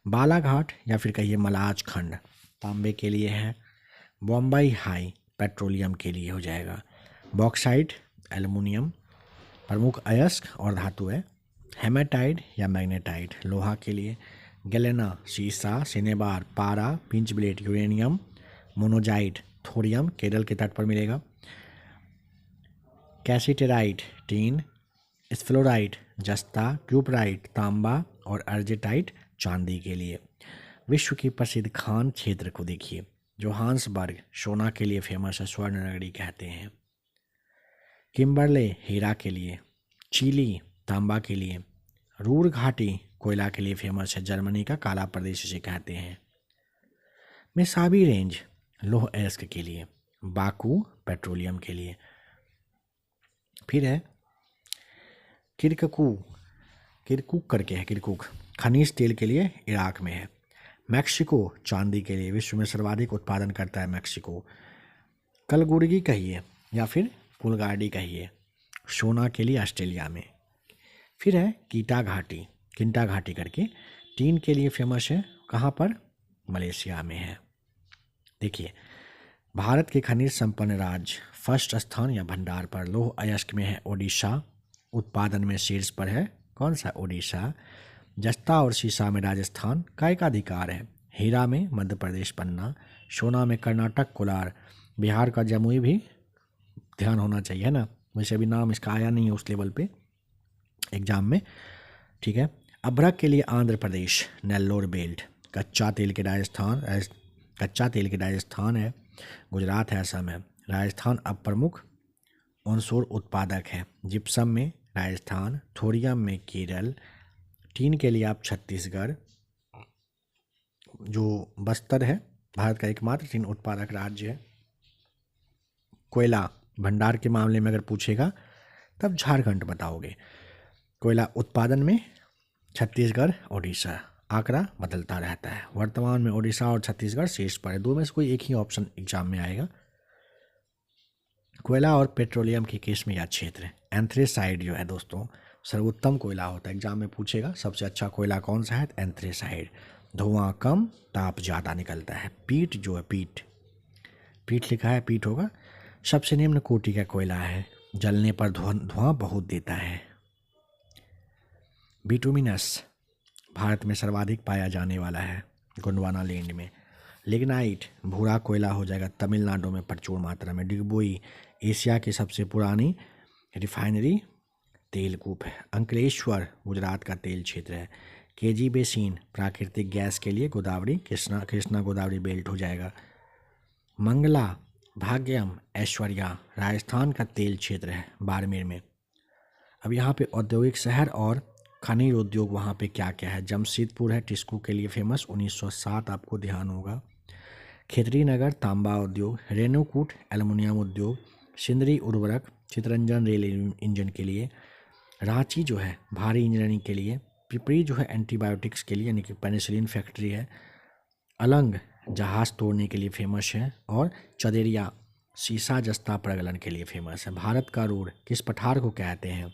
बालाघाट या फिर कहिए मलाज खंड तांबे के लिए है। बॉम्बई हाई पेट्रोलियम के लिए हो जाएगा। बॉक्साइट एल्युमिनियम प्रमुख अयस्क और धातु है। हेमेटाइट या मैग्नेटाइट लोहा के लिए। गैलेना सीसा, सिनेबार पारा, pinch blade uranium, monazite thorium Kerala के तट पर मिलेगा। कैसिटेराइट टीन, स्फ्लोराइट जस्ता, क्यूपराइट तांबा और अर्जेटाइट चांदी के लिए। विश्व की प्रसिद्ध खान क्षेत्र को देखिए। जोहान्सबर्ग सोना के लिए फेमस है, स्वर्ण नगरी कहते हैं। किम्बरले हीरा के लिए, चिली तांबा के लिए, रूर घाटी कोयला के लिए फेमस है, जर्मनी का काला प्रदेश इसे कहते हैं। मेसाबी रेंज लौह अयस्क के लिए, बाकू पेट्रोलियम के लिए। फिर है किरकुक करके है, किरकुक खनिज तेल के लिए इराक में है। मैक्सिको चांदी के लिए विश्व में सर्वाधिक उत्पादन करता है मैक्सिको। कलबुर्गी कहिए या फिर कुलगाड़ी कहिए, सोना के लिए ऑस्ट्रेलिया में। फिर है किंटा घाटी करके, टीन के लिए फेमस है, कहाँ पर? मलेशिया में है। देखिए, भारत के खनिज संपन्न राज्य फर्स्ट स्थान या भंडार पर लौह अयस्क में है ओडिशा, उत्पादन में शीर्ष पर है कौन सा? ओडिशा। जस्ता और सीसा में राजस्थान का एकाधिकार है, हीरा में मध्य प्रदेश पन्ना, सोना में कर्नाटक कोलार, बिहार का जमुई भी ध्यान होना चाहिए ना, वैसे भी नाम इसका आया नहीं है उस लेवल पे एग्जाम में, ठीक है। अभ्रक के लिए आंध्र प्रदेश, नेल्लोर बेल्ट। कच्चा तेल के राजस्थान है, गुजरात है, असम है। राजस्थान अब प्रमुख ऑनशोर उत्पादक है। जिप्सम में राजस्थान, थोरियम में केरल, टीन के लिए आप छत्तीसगढ़, जो बस्तर है भारत का एकमात्र टीन उत्पादक राज्य है। कोयला भंडार के मामले में अगर पूछेगा तब झारखंड बताओगे। कोयला उत्पादन में छत्तीसगढ़, ओडिशा, आंकड़ा बदलता रहता है। वर्तमान में ओडिशा और छत्तीसगढ़ शीर्ष पर है, दो में से कोई एक ही ऑप्शन एग्जाम में आएगा। कोयला और पेट्रोलियम की किस्म या क्षेत्र, एंथ्रेसाइड जो है दोस्तों सर्वोत्तम कोयला होता है, एग्जाम में पूछेगा सबसे अच्छा कोयला कौन सा है? एंथ्रेसाइड। धुआं कम, ताप ज़्यादा निकलता है। पीट जो है पीट लिखा है, पीट होगा। सबसे निम्न कोटि का कोयला है, जलने पर धुआं बहुत देता है। बिटुमिनस भारत में सर्वाधिक पाया जाने वाला है, गोंडवाना लैंड में। लिग्नाइट भूरा कोयला हो जाएगा, तमिलनाडु में प्रचुर मात्रा में। डिगबोई एशिया की सबसे पुरानी रिफाइनरी तेल कूप है। अंकलेश्वर गुजरात का तेल क्षेत्र है। केजी बेसिन प्राकृतिक गैस के लिए गोदावरी, कृष्णा गोदावरी बेल्ट हो जाएगा। मंगला, भाग्यम, ऐश्वर्या राजस्थान का तेल क्षेत्र है, बाड़मेर में। अब यहाँ पे औद्योगिक शहर और खनिज उद्योग वहाँ पे क्या क्या है? जमशेदपुर है टिस्को के लिए फेमस, 1907 आपको ध्यान होगा। खेतरी नगर तांबा उद्योग, रेणुकूट एल्युमिनियम उद्योग, सिंदरी उर्वरक, चितरंजन रेल इंजन के लिए, रांची जो है भारी इंजीनियरिंग के लिए, पिपरी जो है एंटीबायोटिक्स के लिए यानी कि पेनिसिलिन फैक्ट्री है, अलंग जहाज तोड़ने के लिए फेमस है, और चदेरिया सीसा जस्ता प्रगलन के लिए फेमस है। भारत का रूढ़ किस पठार को कहते हैं?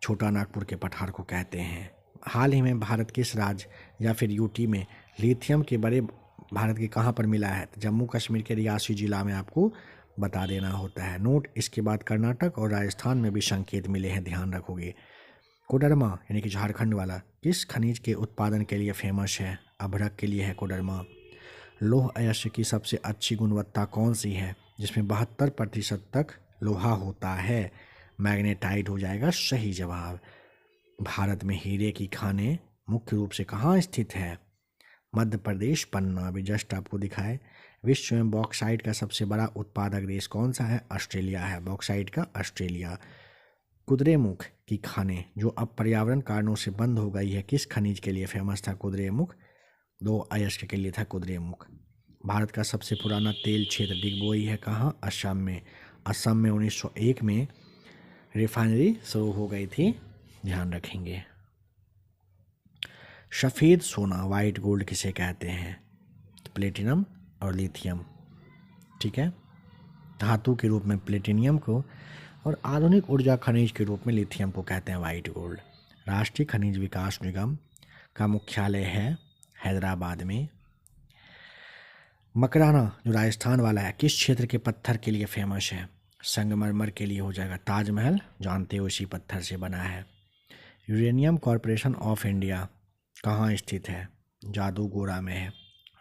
छोटा नागपुर के पठार को कहते हैं। हाल ही में भारत किस राज्य या फिर यूटी में लिथियम के बड़े भारत के कहाँ पर मिला है? तो जम्मू कश्मीर के रियासी जिला में आपको बता देना होता है। नोट, इसके बाद कर्नाटक और राजस्थान में भी संकेत मिले हैं, ध्यान रखोगे। कोडरमा यानी कि झारखंड वाला किस खनिज के उत्पादन के लिए फेमस है? अभ्रक के लिए है कोडरमा। लौह अयस्क की सबसे अच्छी गुणवत्ता कौन सी है जिसमें 72% तक लोहा होता है? मैग्नेटाइट हो जाएगा सही जवाब। भारत में हीरे की खानें मुख्य रूप से कहाँ स्थित है? मध्य प्रदेश पन्ना, अभी जस्ट आपको दिखाए। विश्व में बॉक्साइट का सबसे बड़ा उत्पादक देश कौन सा है? ऑस्ट्रेलिया है, बॉक्साइट का ऑस्ट्रेलिया। कुद्रेमुख की खानें जो अब पर्यावरण कारणों से बंद हो गई है, किस खनिज के लिए फेमस था कुद्रेमुख? लौह अयस्क के लिए था कुद्रेमुख। भारत का सबसे पुराना तेल क्षेत्र डिगबोई है, कहाँ? असम में। असम में 1901 में रिफाइनरी शुरू हो गई थी, ध्यान रखेंगे। सफ़ेद सोना वाइट गोल्ड किसे कहते हैं? प्लेटिनम और लिथियम, ठीक है। धातु के रूप में प्लेटिनियम को और आधुनिक ऊर्जा खनिज के रूप में लिथियम को कहते हैं वाइट गोल्ड। राष्ट्रीय खनिज विकास निगम का मुख्यालय है हैदराबाद में। मकराना जो राजस्थान वाला है किस क्षेत्र के पत्थर के लिए फेमस है? संगमरमर के लिए हो जाएगा। ताजमहल जानते हो इसी पत्थर से बना है। यूरेनियम कॉरपोरेशन ऑफ इंडिया कहाँ स्थित है? जादूगोड़ा में है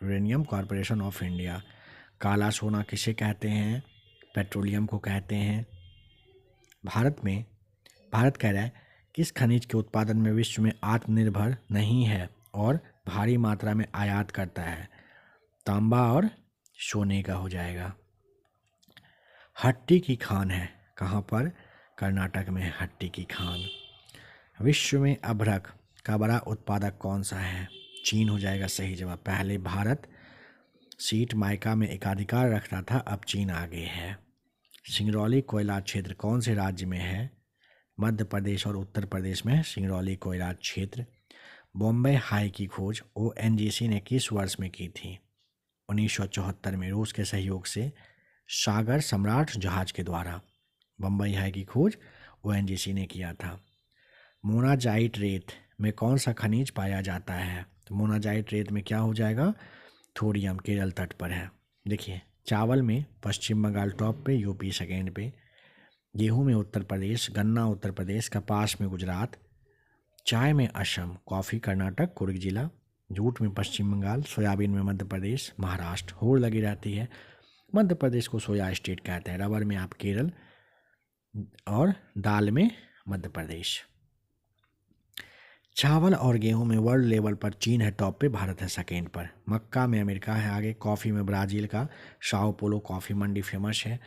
यूरेनियम कॉरपोरेशन ऑफ इंडिया। काला सोना किसे कहते हैं? पेट्रोलियम को कहते हैं। भारत कह रहा है किस खनिज के उत्पादन में विश्व में आत्मनिर्भर नहीं है और भारी मात्रा में आयात करता है? तांबा और सोने का हो जाएगा। हट्टी की खान है, कहाँ पर? कर्नाटक में हट्टी की खान। विश्व में अभ्रक का बड़ा उत्पादक कौन सा है? चीन हो जाएगा सही जवाब। पहले भारत सीट माइका में एकाधिकार रखता था, अब चीन आगे है। सिंगरौली कोयला क्षेत्र कौन से राज्य में है? मध्य प्रदेश और उत्तर प्रदेश में है सिंगरौली कोयला क्षेत्र। बॉम्बे हाई की खोज ओएनजीसी ने किस वर्ष में की थी? 1974 में रूस के सहयोग से सागर सम्राट जहाज के द्वारा बम्बई हाई की खोज ओएनजीसी ने किया था। मोनाजाइट रेत में कौन सा खनिज पाया जाता है? तो मोनाजाइट रेत में क्या हो जाएगा? थोरियम, केरल तट पर है। देखिए, चावल में पश्चिम बंगाल टॉप पे, यूपी सेकेंड पे, गेहूं में उत्तर प्रदेश, गन्ना उत्तर प्रदेश, कपास में गुजरात, चाय में असम, कॉफ़ी कर्नाटक, कुर्ग जिला, जूट में पश्चिम बंगाल, सोयाबीन में मध्य प्रदेश, महाराष्ट्र। होड़ लगी रहती है, मध्य प्रदेश को सोया स्टेट कहते हैं। रबर में आप केरल और दाल में मध्य प्रदेश। चावल और गेहूं में वर्ल्ड लेवल पर चीन है टॉप पे, भारत है सेकेंड पर। मक्का में अमेरिका है आगे, कॉफ़ी में ब्राज़ील का साओ पोलो कॉफ़ी मंडी फेमस है।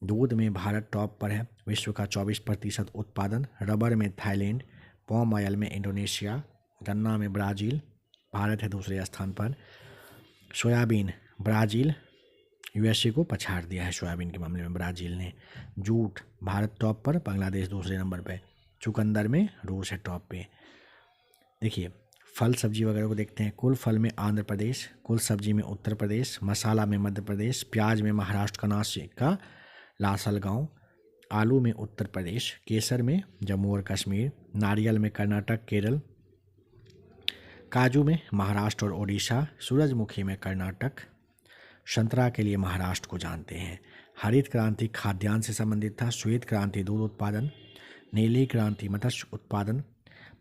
दूध में भारत टॉप पर है, विश्व का 24% उत्पादन। रबर में थाईलैंड, पॉम ऑयल में इंडोनेशिया, गन्ना में ब्राज़ील, भारत है दूसरे स्थान पर। सोयाबीन, ब्राज़ील यूएसए को पछाड़ दिया है सोयाबीन के मामले में ब्राज़ील ने। जूट, भारत टॉप पर, बांग्लादेश दूसरे नंबर पे। चुकंदर में रूस है टॉप पे। देखिए, फल सब्जी वगैरह को देखते हैं। कुल फल में आंध्र प्रदेश, कुल सब्जी में उत्तर प्रदेश, मसाला में मध्य प्रदेश, प्याज में महाराष्ट्र का नासिक का लासलगांव, आलू में उत्तर प्रदेश, केसर में जम्मू और कश्मीर, नारियल में कर्नाटक केरल, काजू में महाराष्ट्र और ओडिशा, सूरजमुखी में कर्नाटक, संतरा के लिए महाराष्ट्र को जानते हैं। हरित क्रांति खाद्यान्न से संबंधित था, श्वेत क्रांति दूध उत्पादन, नीली क्रांति मत्स्य उत्पादन,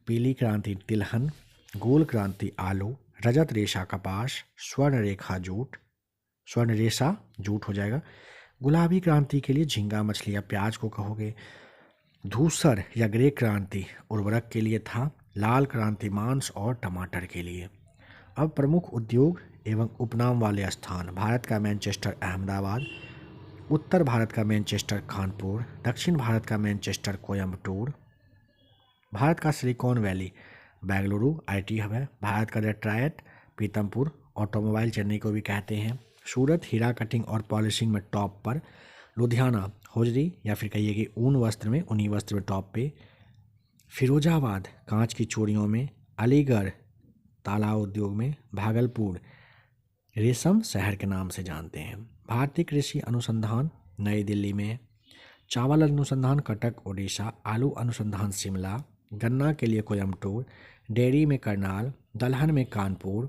पीली क्रांति तिलहन, गोल क्रांति आलू, रजत रेशा कपास, स्वर्ण रेशा जूट हो जाएगा। गुलाबी क्रांति के लिए झींगा मछली या प्याज को कहोगे। धूसर या ग्रे क्रांति उर्वरक के लिए था। लाल क्रांति मांस और टमाटर के लिए। अब प्रमुख उद्योग एवं उपनाम वाले स्थान। भारत का मैनचेस्टर अहमदाबाद, उत्तर भारत का मैनचेस्टर कानपुर, दक्षिण भारत का मैनचेस्टर कोयम्बटूर, भारत का silicon valley Bengaluru IT hub है, भारत का डेट्रॉयट पीतमपुर ऑटोमोबाइल चेन्नई को भी कहते हैं, सूरत हीरा कटिंग और पॉलिशिंग में टॉप पर, लुधियाना होजरी या फिर कहिए कि ऊनी वस्त्र में टॉप पे, फिरोजाबाद कांच की चूड़ियों में, अलीगढ़ ताला उद्योग में, भागलपुर रेशम शहर के नाम से जानते हैं। भारतीय कृषि अनुसंधान नई दिल्ली में, चावल अनुसंधान कटक ओडिशा, आलू अनुसंधान शिमला, गन्ना के लिए कोयम्बटूर, डेयरी में करनाल, दलहन में कानपुर,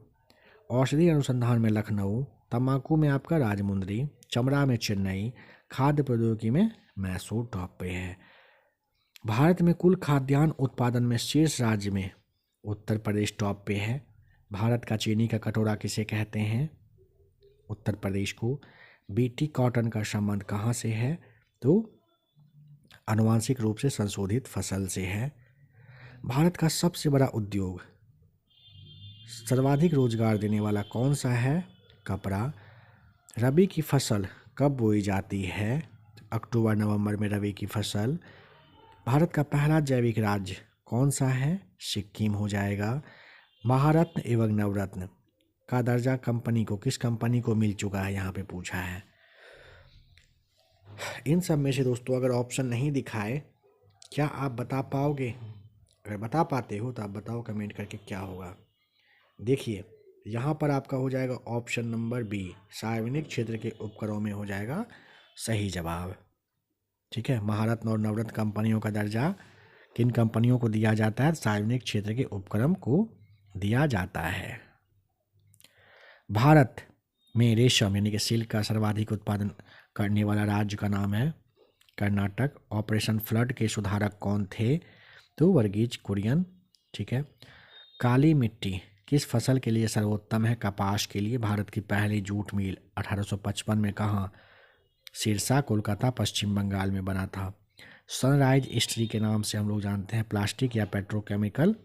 औषधि अनुसंधान में लखनऊ, तंबाकू में आपका राजमुंदरी, चमड़ा में चेन्नई, खाद्य प्रौद्योगिकी में मैसूर टॉप पे है। भारत में कुल खाद्यान्न उत्पादन में शीर्ष राज्य में उत्तर प्रदेश टॉप पे है। भारत का चीनी का कटोरा किसे कहते हैं? उत्तर प्रदेश को। बीटी कॉटन का संबंध कहाँ से है? तो आनुवांशिक रूप से संशोधित फसल से है। भारत का सबसे बड़ा उद्योग सर्वाधिक रोजगार देने वाला कौन सा है? कपड़ा। रबी की फसल कब बोई जाती है? अक्टूबर नवंबर में रबी की फसल। भारत का पहला जैविक राज्य कौन सा है? सिक्किम हो जाएगा। महारत्न एवं नवरत्न का दर्जा कंपनी को किस कंपनी को मिल चुका है? यहाँ पे पूछा है। इन सब में से दोस्तों अगर ऑप्शन नहीं दिखाए, क्या आप बता पाओगे? अगर बता पाते हो तो आप बताओ कमेंट करके क्या होगा। देखिए, यहाँ पर आपका हो जाएगा ऑप्शन नंबर बी, सार्वजनिक क्षेत्र के उपक्रमों में हो जाएगा सही जवाब। ठीक है, महारत्न और नवरत्न कंपनियों का दर्जा किन कंपनियों को दिया जाता है? सार्वजनिक क्षेत्र के उपक्रम को दिया जाता है। भारत में रेशम यानी कि सिल्क का सर्वाधिक उत्पादन करने वाला राज्य का नाम है कर्नाटक। ऑपरेशन फ्लड के सुधारक कौन थे? तो वर्गीज कुरियन। ठीक है। काली मिट्टी किस फसल के लिए सर्वोत्तम है? कपास के लिए। भारत की पहली जूट मिल 1855 में कहाँ? सिरसा, कोलकाता, पश्चिम बंगाल में बना था। सनराइज स्ट्री के नाम से हम लोग जानते हैं प्लास्टिक या पेट्रोकेमिकल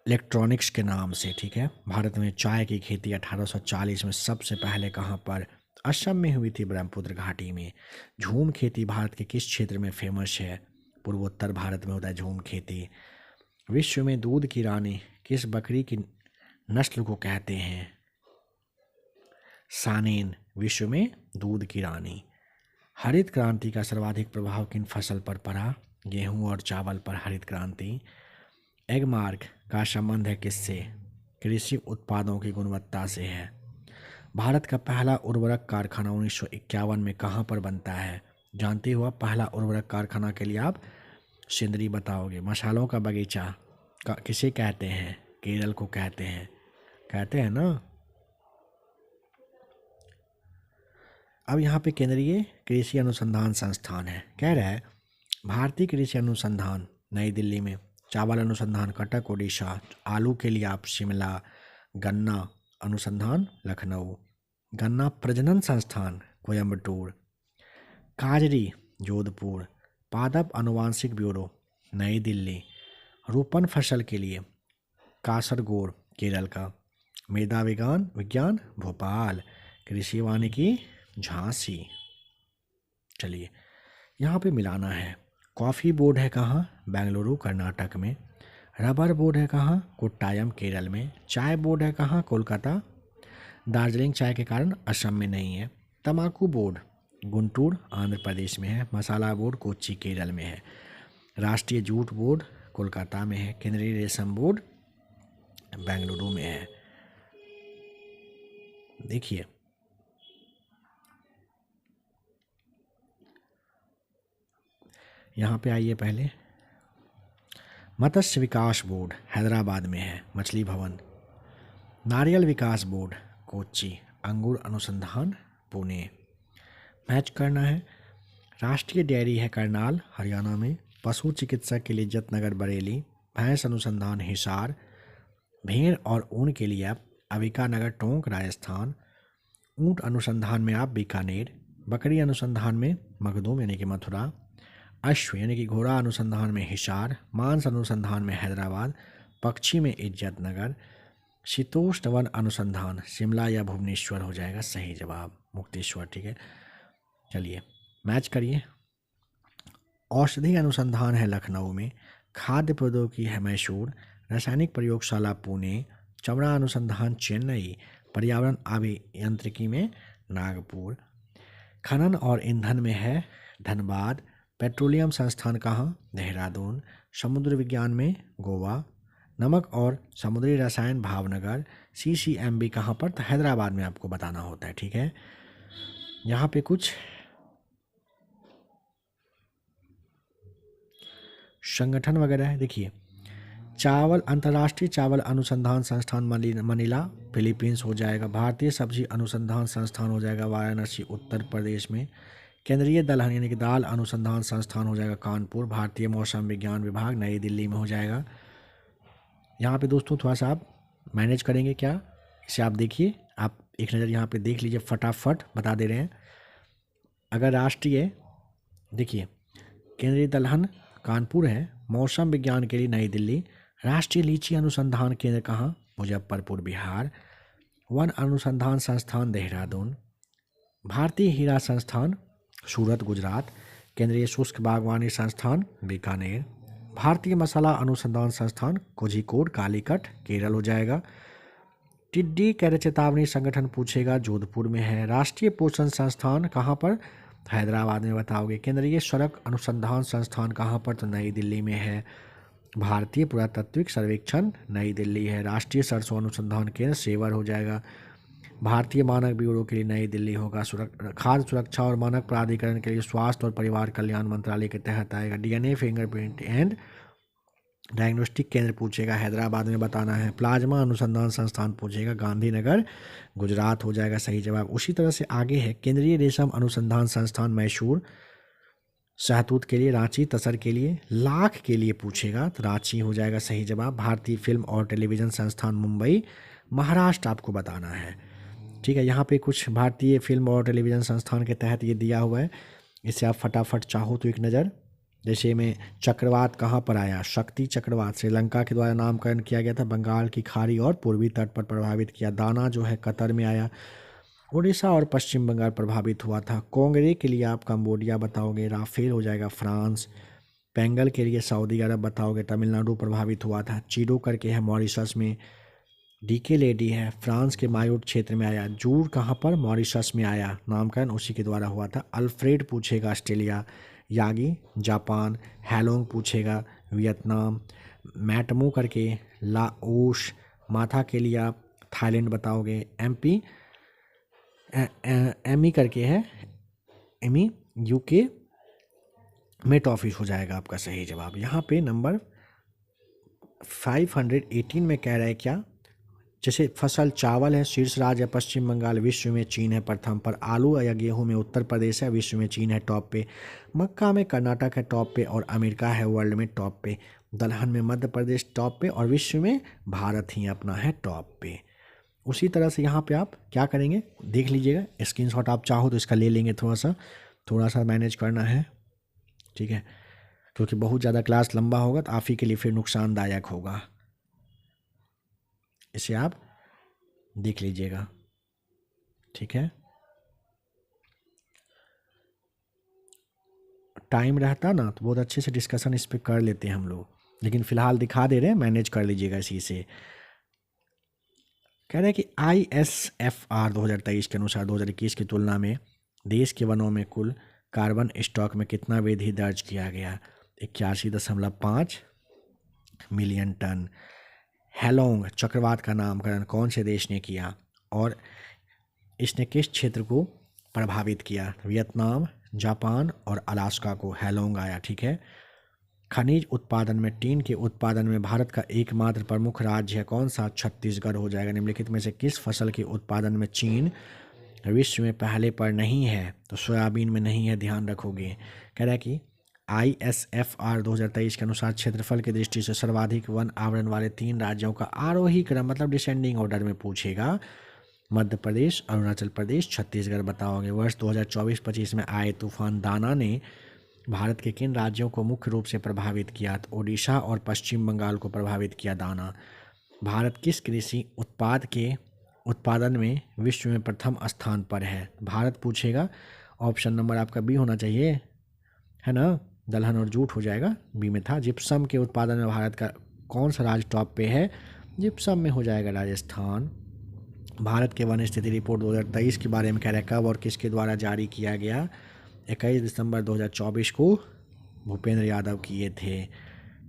इलेक्ट्रॉनिक्स के नाम से। ठीक है। भारत में चाय की खेती 1840 में सबसे पहले कहाँ पर? असम में हुई थी, ब्रह्मपुत्र घाटी में। झूम खेती भारत के किस क्षेत्र में फेमस है? पूर्वोत्तर भारत में होता है झूम खेती। विश्व में दूध की रानी किस बकरी की नस्ल को कहते हैं? सानेन, विश्व में दूध की रानी। हरित क्रांति का सर्वाधिक प्रभाव किन फसल पर पड़ा? गेहूं और चावल पर हरित क्रांति। एगमार्क का संबंध है किससे? कृषि उत्पादों की गुणवत्ता से है। भारत का पहला उर्वरक कारखाना 1951 में कहाँ पर बनता है? जानते हो आप पहला उर्वरक कारखाना के लिए आप सिंदरी बताओगे। मसालों का बगीचा किसे कहते हैं? केरल को कहते हैं ना। अब यहाँ पे केंद्रीय कृषि अनुसंधान संस्थान है। कह रहा है भारतीय कृषि अनुसंधान नई दिल्ली में, चावल अनुसंधान कटक उड़ीसा, आलू के लिए आप शिमला, गन्ना अनुसंधान लखनऊ, गन्ना प्रजनन संस्थान कोयम्बटूर, काजरी जोधपुर, पादप अनुवांशिक ब्यूरो नई दिल्ली, रोपण फसल के लिए कासरगोड केरल का, मृदा विज्ञान भोपाल, कृषि वानिकी झांसी। चलिए यहाँ पे मिलाना है। कॉफ़ी बोर्ड है कहाँ? बेंगलुरु कर्नाटक में। रबर बोर्ड है कहाँ? कोट्टायम केरल में। चाय बोर्ड है कहाँ? कोलकाता। दार्जिलिंग चाय के कारण असम में नहीं है। तंबाकू बोर्ड गुंटूर आंध्र प्रदेश में है। मसाला बोर्ड कोच्चि केरल में है। राष्ट्रीय जूट बोर्ड कोलकाता में है। केंद्रीय रेशम बोर्ड बेंगलुरु में है। देखिए यहाँ पे आइए पहले। मत्स्य विकास बोर्ड हैदराबाद में है, मछली भवन। नारियल विकास बोर्ड कोच्चि, अंगूर अनुसंधान पुणे। मैच करना है। राष्ट्रीय डेयरी है करनाल हरियाणा में। पशु चिकित्सक के लिए इज्जतनगर बरेली। भैंस अनुसंधान हिसार। भेड़ और ऊन के लिए आप अविका नगर टोंक राजस्थान। ऊंट अनुसंधान में आप बीकानेर। बकरी अनुसंधान में मखदूम यानी कि मथुरा। अश्व यानी कि घोड़ा अनुसंधान में हिसार। मांस अनुसंधान में हैदराबाद। पक्षी में इज्जतनगर। शीतोष्ण वन अनुसंधान शिमला या भुवनेश्वर हो जाएगा सही जवाब, मुक्तेश्वर। ठीक है, चलिए मैच करिए। औषधि अनुसंधान है लखनऊ में। खाद्य प्रौद्योगिकी है मैसूर। रासायनिक प्रयोगशाला पुणे। चमड़ा अनुसंधान चेन्नई। पर्यावरण अभियांत्रिकी में नागपुर। खनन और ईंधन में है धनबाद। पेट्रोलियम संस्थान कहाँ? देहरादून। समुद्र विज्ञान में गोवा। नमक और समुद्री रसायन भावनगर। CCMB कहाँ पर? तो हैदराबाद में आपको बताना होता है। ठीक है, यहाँ पे कुछ संगठन वगैरह है। देखिए चावल अंतर्राष्ट्रीय चावल अनुसंधान संस्थान मनीला फिलीपींस हो जाएगा। भारतीय सब्जी अनुसंधान संस्थान हो जाएगा वाराणसी उत्तर प्रदेश में। केंद्रीय दलहन यानी कि दाल अनुसंधान संस्थान हो जाएगा कानपुर। भारतीय मौसम विज्ञान विभाग नई दिल्ली में हो जाएगा। यहाँ पे दोस्तों थोड़ा सा आप मैनेज करेंगे क्या, इसे आप देखिए। आप एक नज़र यहाँ पे देख लीजिए, फटाफट बता दे रहे हैं। अगर राष्ट्रीय देखिए केंद्रीय दलहन कानपुर है। मौसम विज्ञान के लिए नई दिल्ली। राष्ट्रीय लीची अनुसंधान केंद्र कहाँ? मुजफ्फरपुर बिहार। वन अनुसंधान संस्थान देहरादून। भारतीय हीरा संस्थान सूरत गुजरात। केंद्रीय शुष्क बागवानी संस्थान बीकानेर। भारतीय मसाला अनुसंधान संस्थान कोझिकोड कालीकट केरल हो जाएगा। टिड्डी कैर चेतावनी संगठन पूछेगा जोधपुर में है। राष्ट्रीय पोषण संस्थान कहाँ पर? हैदराबाद में बताओगे। केंद्रीय सड़क अनुसंधान संस्थान कहाँ पर? तो नई दिल्ली में है। भारतीय पुरातात्विक सर्वेक्षण नई दिल्ली है। राष्ट्रीय सरसों अनुसंधान केंद्र सेवर हो जाएगा। भारतीय मानक ब्यूरो के लिए नई दिल्ली होगा। खाद्य सुरक्षा और मानक प्राधिकरण के लिए स्वास्थ्य और परिवार कल्याण मंत्रालय के तहत आएगा। DNA फिंगरप्रिंट एंड डायग्नोस्टिक केंद्र पूछेगा, हैदराबाद में बताना है। प्लाज्मा अनुसंधान संस्थान पूछेगा, गांधीनगर गुजरात हो जाएगा सही जवाब। उसी तरह से आगे है केंद्रीय रेशम अनुसंधान संस्थान मैसूर। शहतूत के लिए रांची। तसर के लिए लाख के लिए पूछेगा तो रांची हो जाएगा सही जवाब। भारतीय फिल्म और टेलीविज़न संस्थान मुंबई महाराष्ट्र आपको बताना है। ठीक है, यहाँ पे कुछ भारतीय फिल्म और टेलीविज़न संस्थान के तहत ये दिया हुआ है, इसे आप फटाफट चाहो तो एक नज़र। जैसे में चक्रवात कहाँ पर आया? शक्ति चक्रवात श्रीलंका के द्वारा नामकरण किया गया था। बंगाल की खाड़ी और पूर्वी तट पर प्रभावित किया। दाना जो है कतर में आया। उड़ीसा और पश्चिम बंगाल प्रभावित हुआ था। कोंगरे के लिए आप कंबोडिया बताओगे। राफेल हो जाएगा फ्रांस। पेंगल के लिए सऊदी अरब बताओगे। तमिलनाडु प्रभावित हुआ था। चीडो करके है मॉरिशस में। डीके लेडी है फ्रांस के मायोट क्षेत्र में आया। जूर कहाँ पर? मॉरिशस में आया, नामकरण उसी के द्वारा हुआ था। अल्फ्रेड पूछेगा ऑस्ट्रेलिया। Yagi Japan. हैलोंग पूछेगा वियतनाम। मैटमो करके, लाओस, माथा के लिए आप थाईलैंड बताओगे, एमपी एमी करके है, एमी यूके में टॉफिस हो जाएगा आपका सही जवाब। यहाँ पे नंबर 518 में कह रहा है क्या, जैसे फसल चावल है शीर्ष राज्य है पश्चिम बंगाल, विश्व में चीन है प्रथम पर, आलू या गेहूं में उत्तर प्रदेश है, विश्व में चीन है टॉप पे, मक्का में कर्नाटक है टॉप पे और अमेरिका है वर्ल्ड में टॉप पे, दलहन में मध्य प्रदेश टॉप पे और विश्व में भारत ही अपना है टॉप पे। उसी तरह से यहाँ पे आप क्या करेंगे देख लीजिएगा, स्क्रीनशॉट आप चाहो तो इसका ले लेंगे, थोड़ा सा मैनेज करना है, ठीक है, क्योंकि बहुत ज़्यादा क्लास लंबा होगा तो आप ही के लिए फिर नुकसानदायक होगा। इसे आप देख लीजिएगा, ठीक है। टाइम रहता ना तो बहुत अच्छे से डिस्कशन इस पर कर लेते हैं हम लोग, लेकिन फ़िलहाल दिखा दे रहे हैं, मैनेज कर लीजिएगा इसी से। कह रहे हैं कि ISFR 2023 के अनुसार 2021 की तुलना में देश के वनों में कुल कार्बन स्टॉक में कितना वृद्धि दर्ज किया गया, 81.5 मिलियन टन। हेलोंग चक्रवात का नामकरण कौन से देश ने किया और इसने किस क्षेत्र को प्रभावित किया, वियतनाम, जापान और अलास्का को हेलोंग आया, ठीक है। खनिज उत्पादन में टीन के उत्पादन में भारत का एकमात्र प्रमुख राज्य है कौन सा, छत्तीसगढ़ हो जाएगा। निम्नलिखित में से किस फसल के उत्पादन में चीन विश्व में पहले पर नहीं है, तो सोयाबीन में नहीं है, ध्यान रखोगे। कह रहा है कि ISFR 2023 के अनुसार क्षेत्रफल की दृष्टि से सर्वाधिक वन आवरण वाले 3 राज्यों का आरोही क्रम, मतलब डिसेंडिंग ऑर्डर में पूछेगा, मध्य प्रदेश, अरुणाचल प्रदेश, छत्तीसगढ़ बताओगे। वर्ष 2024-25 में आए तूफान दाना ने भारत के किन राज्यों को मुख्य रूप से प्रभावित किया, तो ओडिशा और पश्चिम बंगाल को प्रभावित किया दाना। भारत किस कृषि उत्पाद के उत्पादन में विश्व में प्रथम स्थान पर है, भारत पूछेगा। ऑप्शन नंबर आपका बी होना चाहिए, है ना, दलहन और जूट हो जाएगा, बी में था। जिप्सम के उत्पादन में भारत का कौन सा राज्य टॉप पे है, जिप्सम में हो जाएगा राजस्थान। भारत के वन स्थिति रिपोर्ट 2023 के बारे में कह रहा है कब और किसके द्वारा जारी किया गया, 21 दिसंबर 2024 को भूपेंद्र यादव किए थे,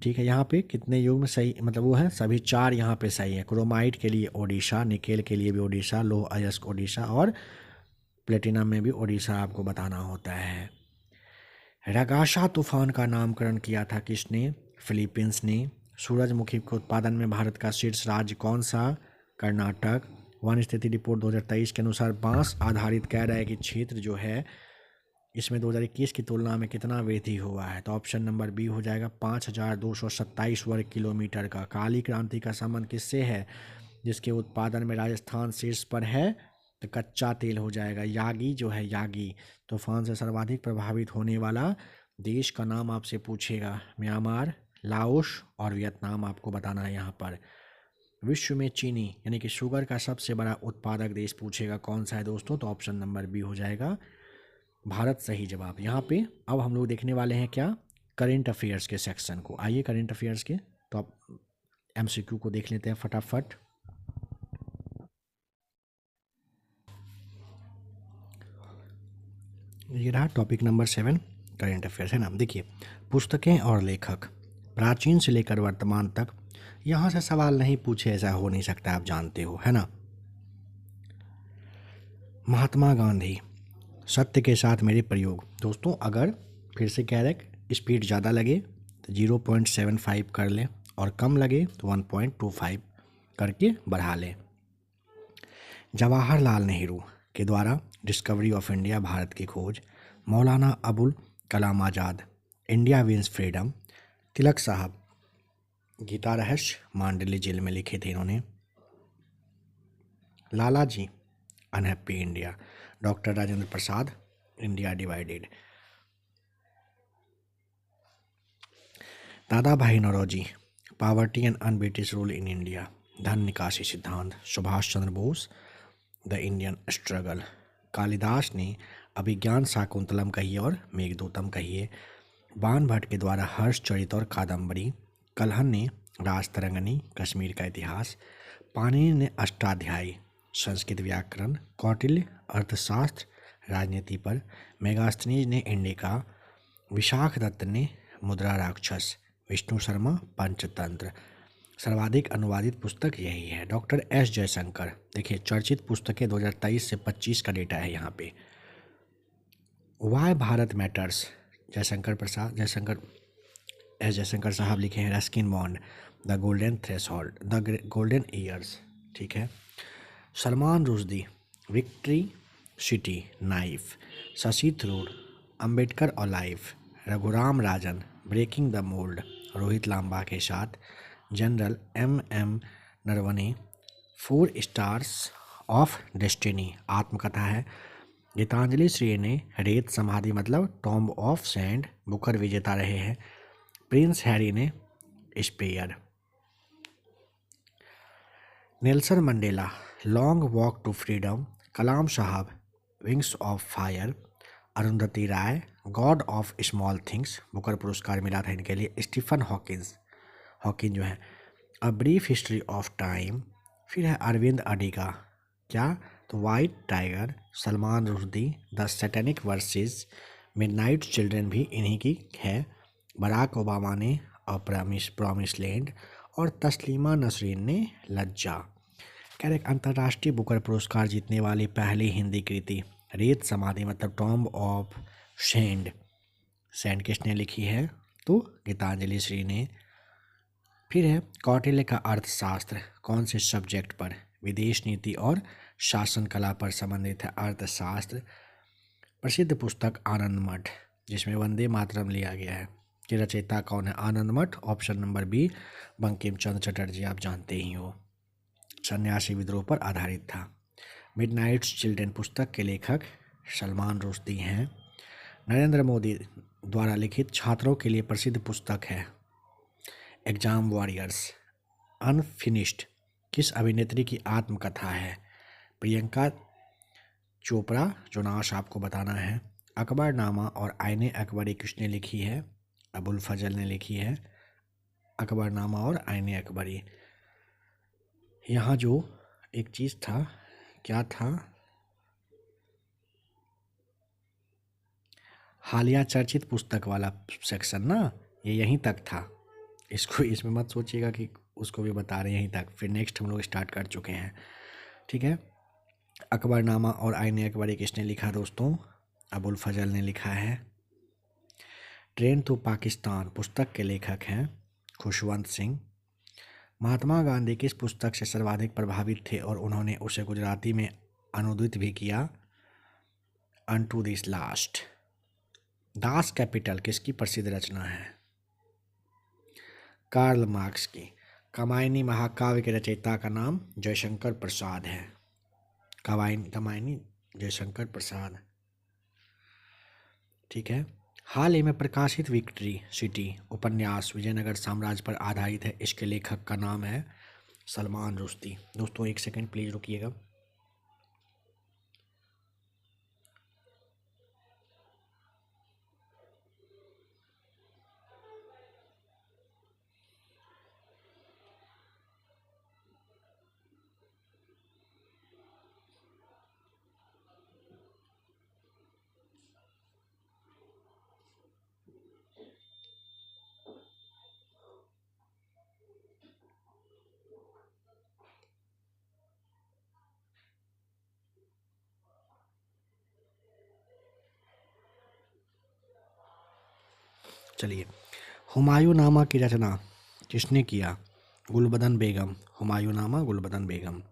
ठीक है। यहाँ पे कितने युग में सही, मतलब वो है सभी 4 यहाँ पे सही है। क्रोमाइट के लिए ओडिशा, निकेल के लिए भी ओडिशा, लोह अयस्क ओडिशा और प्लेटिनम में भी ओडिशा आपको बताना होता है। रगाशा तूफान का नामकरण किया था किसने, फिलीपींस ने। सूरजमुखी के उत्पादन में भारत का शीर्ष राज्य कौन सा, कर्नाटक। वन स्थिति रिपोर्ट 2023 के अनुसार बांस आधारित कह रहा है कि क्षेत्र जो है इसमें 2021 की तुलना में कितना वृद्धि हुआ है, तो ऑप्शन नंबर बी हो जाएगा 5227 वर्ग किलोमीटर का। काली क्रांति का संबंध किससे है, जिसके उत्पादन में राजस्थान शीर्ष पर है, तो कच्चा तेल हो जाएगा। यागी जो है, यागी तूफान से सर्वाधिक प्रभावित होने वाला देश का नाम आपसे पूछेगा, म्यांमार, लाओस और वियतनाम आपको बताना है यहाँ पर। विश्व में चीनी यानी कि शुगर का सबसे बड़ा उत्पादक देश पूछेगा कौन सा है दोस्तों, तो ऑप्शन नंबर बी हो जाएगा भारत सही जवाब। यहाँ पे अब हम लोग देखने वाले हैं क्या, करेंट अफेयर्स के सेक्शन को। आइए करेंट अफेयर्स के, तो आप MCQ को देख लेते हैं फटाफट। ये रहा टॉपिक नंबर 7 करेंट अफेयर्स, है ना। देखिए, पुस्तकें और लेखक प्राचीन से लेकर वर्तमान तक, यहाँ से सवाल नहीं पूछे ऐसा हो नहीं सकता, आप जानते हो, है ना। महात्मा गांधी, सत्य के साथ मेरे प्रयोग। दोस्तों अगर फिर से कह रहे स्पीड ज़्यादा लगे तो 0.75 कर लें और कम लगे तो 1.25 करके बढ़ा लें। जवाहरलाल नेहरू के द्वारा डिस्कवरी ऑफ इंडिया, भारत की खोज। मौलाना Abul Kalam Azad, India wins freedom. Tilak साहब, गीता रहस्य, मांडली जेल में लिखे थे इन्होंने। Lala ji, unhappy India. Doctor Rajendra Prasad, India divided. Dada Bhai Naoroji, poverty and unBritish rule in India. धन निकासी सिद्धांत। Subhash Chandra Bose, the Indian struggle. Kalidas ने अभिज्ञान शाकुंतलम कहिए और मेघदूतम कहिए। बाण भट्ट के द्वारा हर्षचरित और कादम्बरी। कल्हण ने राजतरंगिणी, कश्मीर का इतिहास। पाणिनि ने अष्टाध्यायी, संस्कृत व्याकरण। कौटिल्य अर्थशास्त्र, राजनीति पर। मेगास्थनीज ने इंडिका। विशाख दत्त ने मुद्रा राक्षस। विष्णु शर्मा पंचतंत्र। सर्वाधिक अनुवादित पुस्तक यही है, डॉक्टर एस जयशंकर। देखिए चर्चित पुस्तकें 2023 से 25 का डेटा है यहाँ पे। Why Bharat matters, Jaishankar S Jaishankar साहब लिखे हैं। Ruskin Bond, the golden threshold, the golden years, ठीक है। Salman Rushdie, victory city, knife. Shashi Tharoor, Ambedkar और life. Raghuram Rajan, breaking the mold, Rohit Lamba के साथ। General M Naravane, 4 stars of destiny, आत्मकथा है। गीतांजलि श्री ने रेत समाधि मतलब टॉम्ब ऑफ सैंड, बुकर विजेता रहे हैं। प्रिंस हैरी ने Spare. Nelson Mandela, long walk to freedom. Kalam साहब, wings of fire. Arundhati Roy, god of small things, Booker पुरस्कार मिला था इनके लिए। स्टीफन हॉकिंस जो है a brief history of time. फिर है अरविंद अडिगा, क्या तो white tiger. Salman Rushdie, the satanic verses. Midnight children भी इन्हीं की है। बराक ओबामा ने अ प्रॉमिस लैंड। और तस्लीमा नसरीन ने लज्जा। कह रहे अंतर्राष्ट्रीय बुकर पुरस्कार जीतने वाली पहली हिंदी कृति रेत समाधि मतलब टॉम्ब ऑफ सैंड किसने लिखी है, तो गीतांजलि श्री ने। फिर है कौटिल्य का अर्थशास्त्र, कौन से सब्जेक्ट पर, विदेश नीति और शासन कला पर संबंधित है अर्थशास्त्र। प्रसिद्ध पुस्तक आनंद मठ, जिसमें वंदे मातरम लिया गया है, कि रचयिता कौन है, आनंद मठ। Option number B Bankim Chandra Chatterjee, आप जानते ही हो, सन्यासी विद्रोह पर आधारित था। मिडनाइट चिल्ड्रन पुस्तक के लेखक सलमान रुश्दी हैं। नरेंद्र मोदी द्वारा लिखित छात्रों के लिए प्रसिद्ध पुस्तक है एग्जाम वॉरियर्स। अनफिनिश्ड किस अभिनेत्री की आत्मकथा है, प्रियंका चोपड़ा, जो नाश आपको बताना है। अकबरनामा और आईने अकबरी किसने लिखी है, अबुल फजल ने लिखी है अकबरनामा और आईने अकबरी। यहाँ जो एक चीज़ था, क्या था, हालिया चर्चित पुस्तक वाला सेक्शन ना, ये यहीं तक था। इसको इसमें मत सोचिएगा कि उसको भी बता रहे हैं, यहीं तक। फिर नेक्स्ट हम लोग स्टार्ट कर चुके हैं, ठीक है। अकबरनामा और आईने अकबरी किसने लिखा दोस्तों, अबुल फजल ने लिखा है। ट्रेन टू पाकिस्तान पुस्तक के लेखक हैं खुशवंत सिंह। महात्मा गांधी किस पुस्तक से सर्वाधिक प्रभावित थे और उन्होंने उसे गुजराती में अनुदित भी किया, unto this last. Das Kapital किसकी प्रसिद्ध रचना है, कार्ल मार्क्स की। कमायनी महाकाव्य के रचयिता का नाम जयशंकर प्रसाद है, कमायनी जयशंकर प्रसाद, ठीक है। हाल ही में प्रकाशित विक्ट्री सिटी उपन्यास विजयनगर साम्राज्य पर आधारित है, इसके लेखक का नाम है सलमान रुश्दी। दोस्तों एक सेकंड प्लीज रुकिएगा। चलिए, हुमायूंनामा की रचना किसने किया, गुलबदन बेगम। हुमायूंनामा गुलबदन बेगम।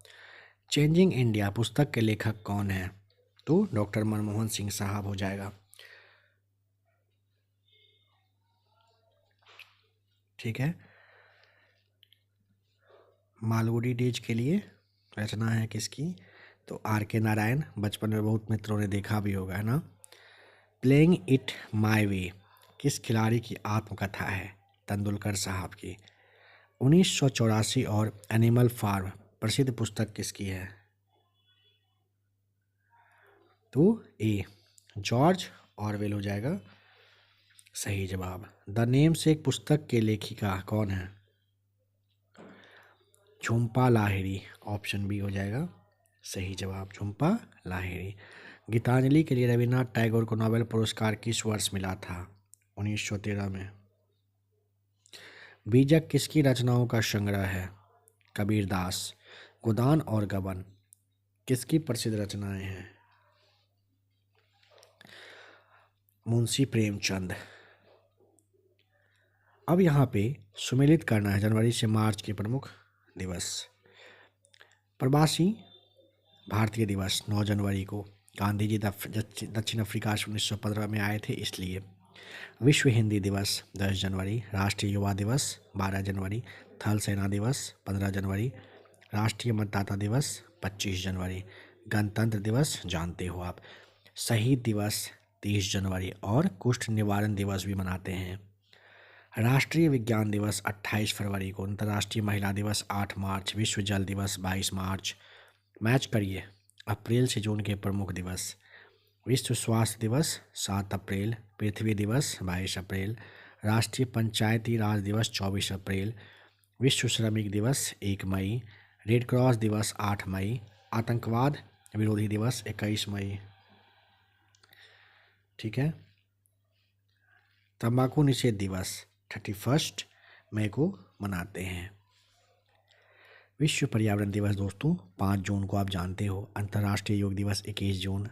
चेंजिंग इंडिया पुस्तक के लेखक कौन है, तो डॉक्टर मनमोहन सिंह साहब हो जाएगा, ठीक है। मालगुडी डेज के लिए रचना है किसकी, तो R.K. नारायण। बचपन में बहुत मित्रों ने देखा भी होगा, है ना। प्लेइंग इट माई वे किस खिलाड़ी की आत्मकथा है, तेंदुलकर साहब की। 1984 और एनिमल फार्म प्रसिद्ध पुस्तक किसकी है, तो ए जॉर्ज ऑरवेल हो जाएगा सही जवाब। द नेम से एक पुस्तक के लेखिका कौन है, झुम्पा लाहिड़ी। ऑप्शन बी हो जाएगा सही जवाब, झुम्पा लाहिड़ी। गीतांजलि के लिए रविन्द्रनाथ टैगोर को नोबेल पुरस्कार किस वर्ष मिला था, 1913 में। बीजक किसकी रचनाओं का संग्रह है? कबीरदास। गोदान और गबन किसकी प्रसिद्ध रचनाएं हैं? मुंशी प्रेमचंद। अब यहाँ पे सुमेलित करना है जनवरी से मार्च के प्रमुख दिवस। प्रवासी भारतीय दिवस 9 जनवरी को, गांधी जी दक्षिण अफ्रीका से 1915 में आए थे इसलिए। विश्व हिंदी दिवस 10 जनवरी, राष्ट्रीय युवा दिवस 12 जनवरी, थल सेना दिवस 15 जनवरी, राष्ट्रीय मतदाता दिवस 25 जनवरी, गणतंत्र दिवस जानते हो आप, शहीद दिवस 30 जनवरी और कुष्ठ निवारण दिवस भी मनाते हैं। राष्ट्रीय विज्ञान दिवस 28 फरवरी को, अंतर्राष्ट्रीय महिला दिवस 8 मार्च, विश्व जल दिवस 22 मार्च। मैच करिए अप्रैल से जून के प्रमुख दिवस। विश्व स्वास्थ्य दिवस 7 अप्रैल, पृथ्वी दिवस 22 अप्रैल, राष्ट्रीय पंचायती राज दिवस 24 अप्रैल, विश्व श्रमिक दिवस 1 मई, रेड क्रॉस दिवस 8 मई, आतंकवाद विरोधी दिवस 21 मई। ठीक है। तंबाकू निषेध दिवस 31 मई को मनाते हैं। विश्व पर्यावरण दिवस दोस्तों 5 जून को आप जानते हो। अंतर्राष्ट्रीय योग दिवस 21 जून।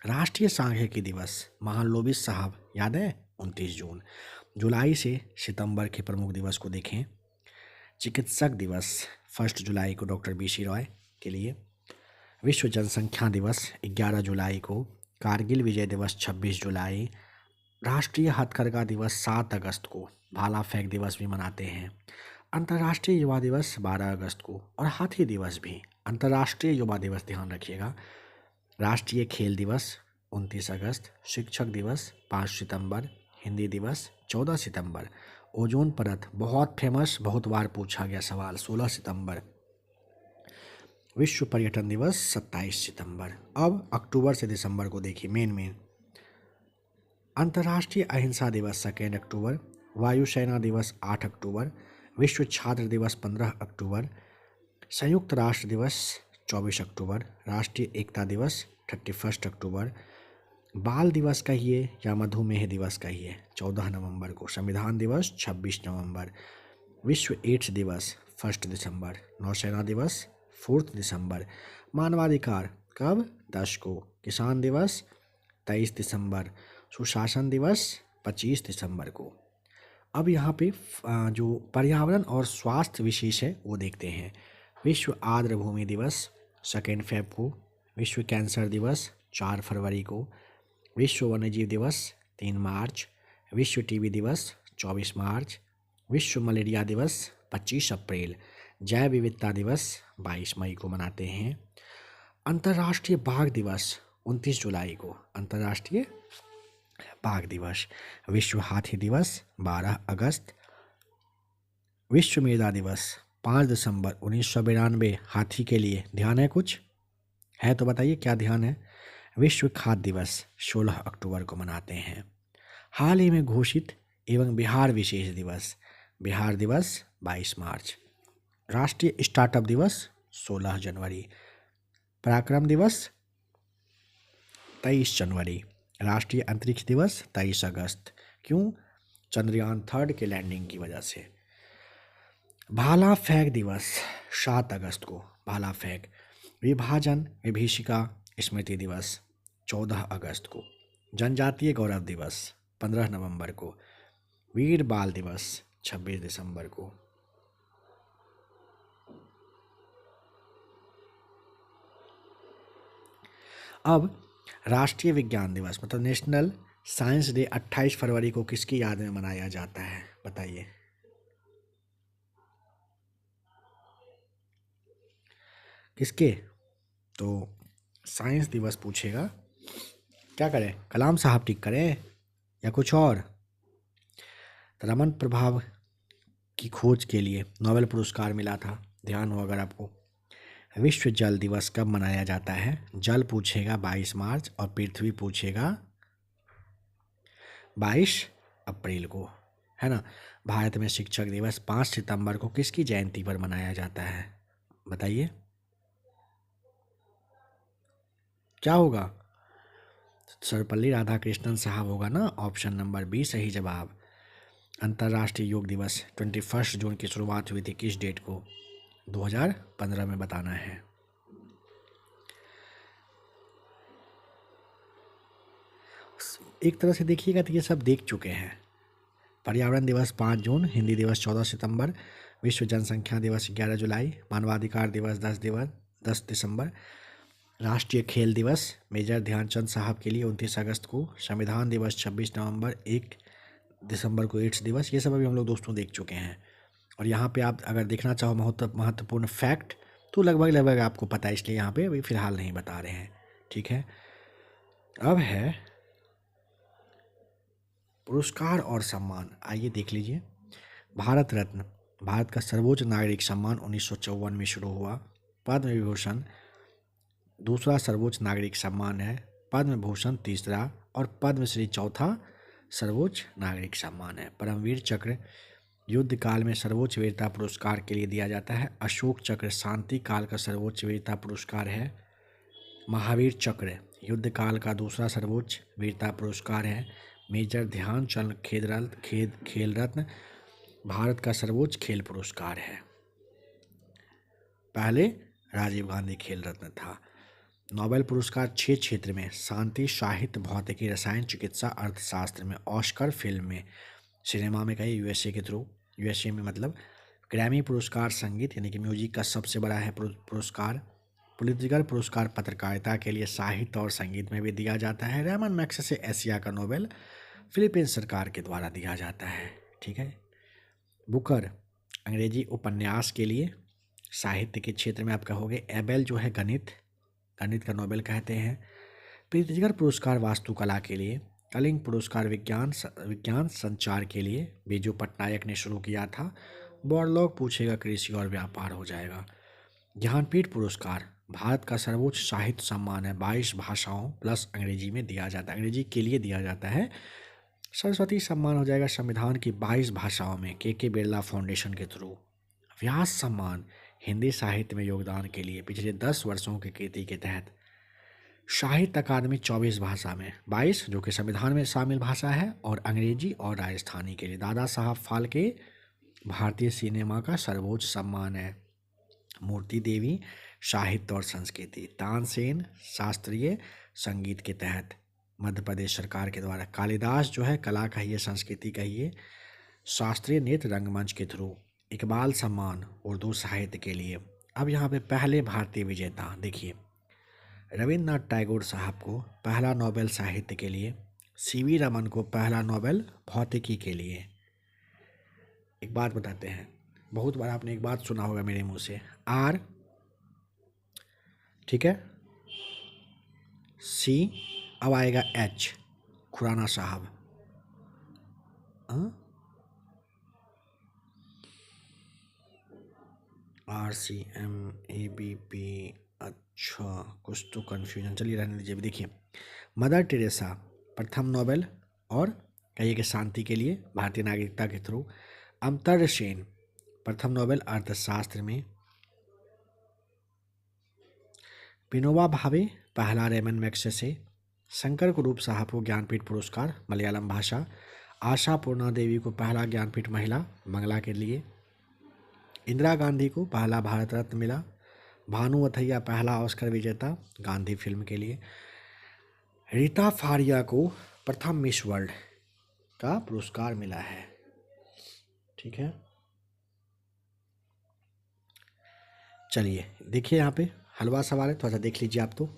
राष्ट्रीय सांख्यिकी दिवस महालनोबिस साहब याद है 29 जून। जुलाई से सितंबर के प्रमुख दिवस को देखें। चिकित्सक दिवस 1 जुलाई को डॉक्टर BC रॉय के लिए। विश्व जनसंख्या दिवस 11 जुलाई को। कारगिल विजय दिवस 26 जुलाई। राष्ट्रीय हथकरघा दिवस 7 अगस्त को। भाला फेंक दिवस भी मनाते हैं। अंतर्राष्ट्रीय युवा दिवस 12 अगस्त को और हाथी दिवस भी। अंतर्राष्ट्रीय युवा दिवस ध्यान रखिएगा। राष्ट्रीय खेल दिवस 29 अगस्त। शिक्षक दिवस 5 सितंबर। हिंदी दिवस 14 सितंबर। ओजोन परत बहुत फेमस, बहुत बार पूछा गया सवाल, 16 सितंबर। विश्व पर्यटन दिवस 27 सितंबर। अब अक्टूबर से दिसंबर को देखिए मेन। अंतर्राष्ट्रीय अहिंसा दिवस 2 अक्टूबर। वायुसेना दिवस 8 अक्टूबर। विश्व छात्र दिवस 15 अक्टूबर। संयुक्त राष्ट्र दिवस 24 अक्टूबर। राष्ट्रीय एकता दिवस 31 अक्टूबर। बाल दिवस कहिए या मधुमेह दिवस कहिए 14 नवंबर को। संविधान दिवस 26 नवंबर। विश्व एड्स दिवस 1 दिसंबर। नौसेना दिवस 4 दिसंबर। मानवाधिकार कब 10 को। किसान दिवस 23 दिसंबर। सुशासन दिवस 25 दिसंबर को। अब यहाँ पे जो पर्यावरण और स्वास्थ्य विशेष है वो देखते हैं। विश्व आर्द्र भूमि दिवस 2 फेब को। विश्व कैंसर दिवस 4 फरवरी को। विश्व वन्यजीव दिवस 3 मार्च। विश्व टीबी दिवस 24 मार्च। विश्व मलेरिया दिवस 25 अप्रैल। जैव विविधता दिवस 22 मई को मनाते हैं। अंतर्राष्ट्रीय बाघ दिवस 29 जुलाई को। अंतर्राष्ट्रीय बाघ दिवस। विश्व हाथी दिवस 12 अगस्त। विश्व मृदा दिवस 5 दिसंबर 1992। हाथी के लिए ध्यान है, कुछ है तो बताइए क्या ध्यान है। विश्व खाद्य दिवस 16 अक्टूबर को मनाते हैं। हाल ही में घोषित एवं बिहार विशेष दिवस। बिहार दिवस 22 मार्च। राष्ट्रीय स्टार्टअप दिवस 16 जनवरी। पराक्रम दिवस 23 जनवरी। राष्ट्रीय अंतरिक्ष दिवस 23 अगस्त। क्यों? चंद्रयान 3 के लैंडिंग की वजह से। भाला फेंक दिवस 7 अगस्त को। भाला फेंक। विभाजन विभीषिका स्मृति दिवस 14 अगस्त को। जनजातीय गौरव दिवस 15 नवंबर को। वीर बाल दिवस 26 दिसंबर को। अब राष्ट्रीय विज्ञान दिवस मतलब नेशनल साइंस डे 28 फरवरी को किसकी याद में मनाया जाता है बताइए। किसके? तो साइंस दिवस पूछेगा। क्या करें, कलाम साहब टिक करें या कुछ और? रमन प्रभाव की खोज के लिए नोबेल पुरस्कार मिला था, ध्यान हो अगर आपको। विश्व जल दिवस कब मनाया जाता है? जल पूछेगा 22 मार्च और पृथ्वी पूछेगा 22 अप्रैल को, है ना। भारत में शिक्षक दिवस 5 सितंबर को किसकी जयंती पर मनाया जाता है बताइए। क्या होगा? सर्वपल्ली राधाकृष्णन साहब होगा ना, ऑप्शन नंबर बी सही जवाब। अंतर्राष्ट्रीय योग दिवस 21 जून की शुरुआत हुई थी किस डेट को? 2015 में बताना है। एक तरह से देखिएगा तो ये सब देख चुके हैं। पर्यावरण दिवस 5 जून, हिंदी दिवस 14 सितंबर, विश्व जनसंख्या दिवस 11 जुलाई, मानवाधिकार दिवस 10 दिसंबर, राष्ट्रीय खेल दिवस मेजर ध्यानचंद साहब के लिए 29 अगस्त को, संविधान दिवस 26 नवंबर, 1 दिसंबर को एड्स दिवस। ये सब अभी हम लोग दोस्तों देख चुके हैं। और यहाँ पे आप अगर देखना चाहो महत्वपूर्ण फैक्ट तो लगभग आपको पता है, इसलिए यहाँ पे अभी फ़िलहाल नहीं बता रहे हैं। ठीक है, अब है पुरस्कार और सम्मान। आइए देख लीजिए। भारत रत्न भारत का सर्वोच्च नागरिक सम्मान 1954 में शुरू हुआ। पद्म विभूषण दूसरा सर्वोच्च नागरिक सम्मान है, पद्म भूषण तीसरा और पद्मश्री चौथा सर्वोच्च नागरिक सम्मान है। परमवीर चक्र युद्ध काल में सर्वोच्च वीरता पुरस्कार के लिए दिया जाता है। अशोक चक्र शांति काल का सर्वोच्च वीरता पुरस्कार है। महावीर चक्र युद्ध काल का दूसरा सर्वोच्च वीरता पुरस्कार है। मेजर ध्यानचंद खेल रत्न भारत का सर्वोच्च खेल पुरस्कार है। पहले राजीव गांधी खेल रत्न था। नोबेल पुरस्कार 6 क्षेत्र में, शांति, साहित्य, भौतिकी, रसायन, चिकित्सा, अर्थशास्त्र में, ऑस्कर फिल्म में, सिनेमा में कहीं यूएसए में मतलब ग्रैमी पुरस्कार संगीत यानी कि म्यूजिक का सबसे बड़ा है पुरस्कार। पुलित्जर पुरस्कार पत्रकारिता के लिए, साहित्य और संगीत में भी दिया जाता है। रेमन मैग्सेसे एशिया का नोबेल फिलीपींस सरकार के द्वारा दिया जाता है। ठीक है, बुकर अंग्रेजी उपन्यास के लिए। साहित्य के क्षेत्र में आप कहोगे एबेल जो है गणित का नोबेल कहते हैं। प्रित्जकर पुरस्कार वास्तुकला के लिए। कलिंग पुरस्कार विज्ञान संचार के लिए, बीजू पटनायक ने शुरू किया था। बॉरलॉग पूछेगा कृषि और व्यापार हो जाएगा। ज्ञानपीठ पुरस्कार भारत का सर्वोच्च साहित्य सम्मान है, 22 भाषाओं प्लस अंग्रेजी में दिया जाता है, अंग्रेजी के लिए दिया जाता है। सरस्वती सम्मान हो जाएगा संविधान की 22 भाषाओं में, के बिरला फाउंडेशन के थ्रू। व्यास सम्मान हिंदी साहित्य में योगदान के लिए पिछले 10 वर्षों की कृति के तहत। साहित्य अकादमी 24 भाषा में, 22 जो कि संविधान में शामिल भाषा है और अंग्रेजी और राजस्थानी के लिए। दादा साहब फाल्के भारतीय सिनेमा का सर्वोच्च सम्मान है। मूर्ति देवी साहित्य और संस्कृति। तानसेन शास्त्रीय संगीत के तहत मध्य प्रदेश सरकार के द्वारा। कालिदास जो है कला कहिए संस्कृति कहिए, शास्त्रीय नृत्य रंगमंच के थ्रू। इकबाल सम्मान उर्दू साहित्य के लिए। अब यहाँ पे पहले भारतीय विजेता देखिए, रविन्द्रनाथ टैगोर साहब को पहला नोबेल साहित्य के लिए, सीवी रमन को पहला नोबेल भौतिकी के लिए। एक बात बताते हैं, बहुत बार आपने एक बात सुना होगा मेरे मुंह से, आर ठीक है, सी अब आएगा एच, खुराना साहब। RCMABP, अच्छा कुछ तो कन्फ्यूजन, चलिए रहने दीजिए। देखिए मदर टेरेसा प्रथम नोबेल और कहिए कि शांति के लिए भारतीय नागरिकता के थ्रू। अमर्त्य सेन प्रथम नोबेल अर्थशास्त्र में। विनोबा भावे पहला रेमन मैग्सेसे। शंकर कुरूप साहब को ज्ञानपीठ पुरस्कार मलयालम भाषा। आशा पूर्णा देवी को पहला ज्ञानपीठ महिला बांग्ला के लिए। इंदिरा गांधी को पहला भारत रत्न मिला। भानु अथैया पहला ऑस्कर विजेता गांधी फिल्म के लिए। रीता फारिया को प्रथम मिस वर्ल्ड का पुरस्कार मिला है। ठीक है, चलिए देखिए यहाँ पे हलवा सवाल है, थोड़ा सा देख लीजिए आप तो।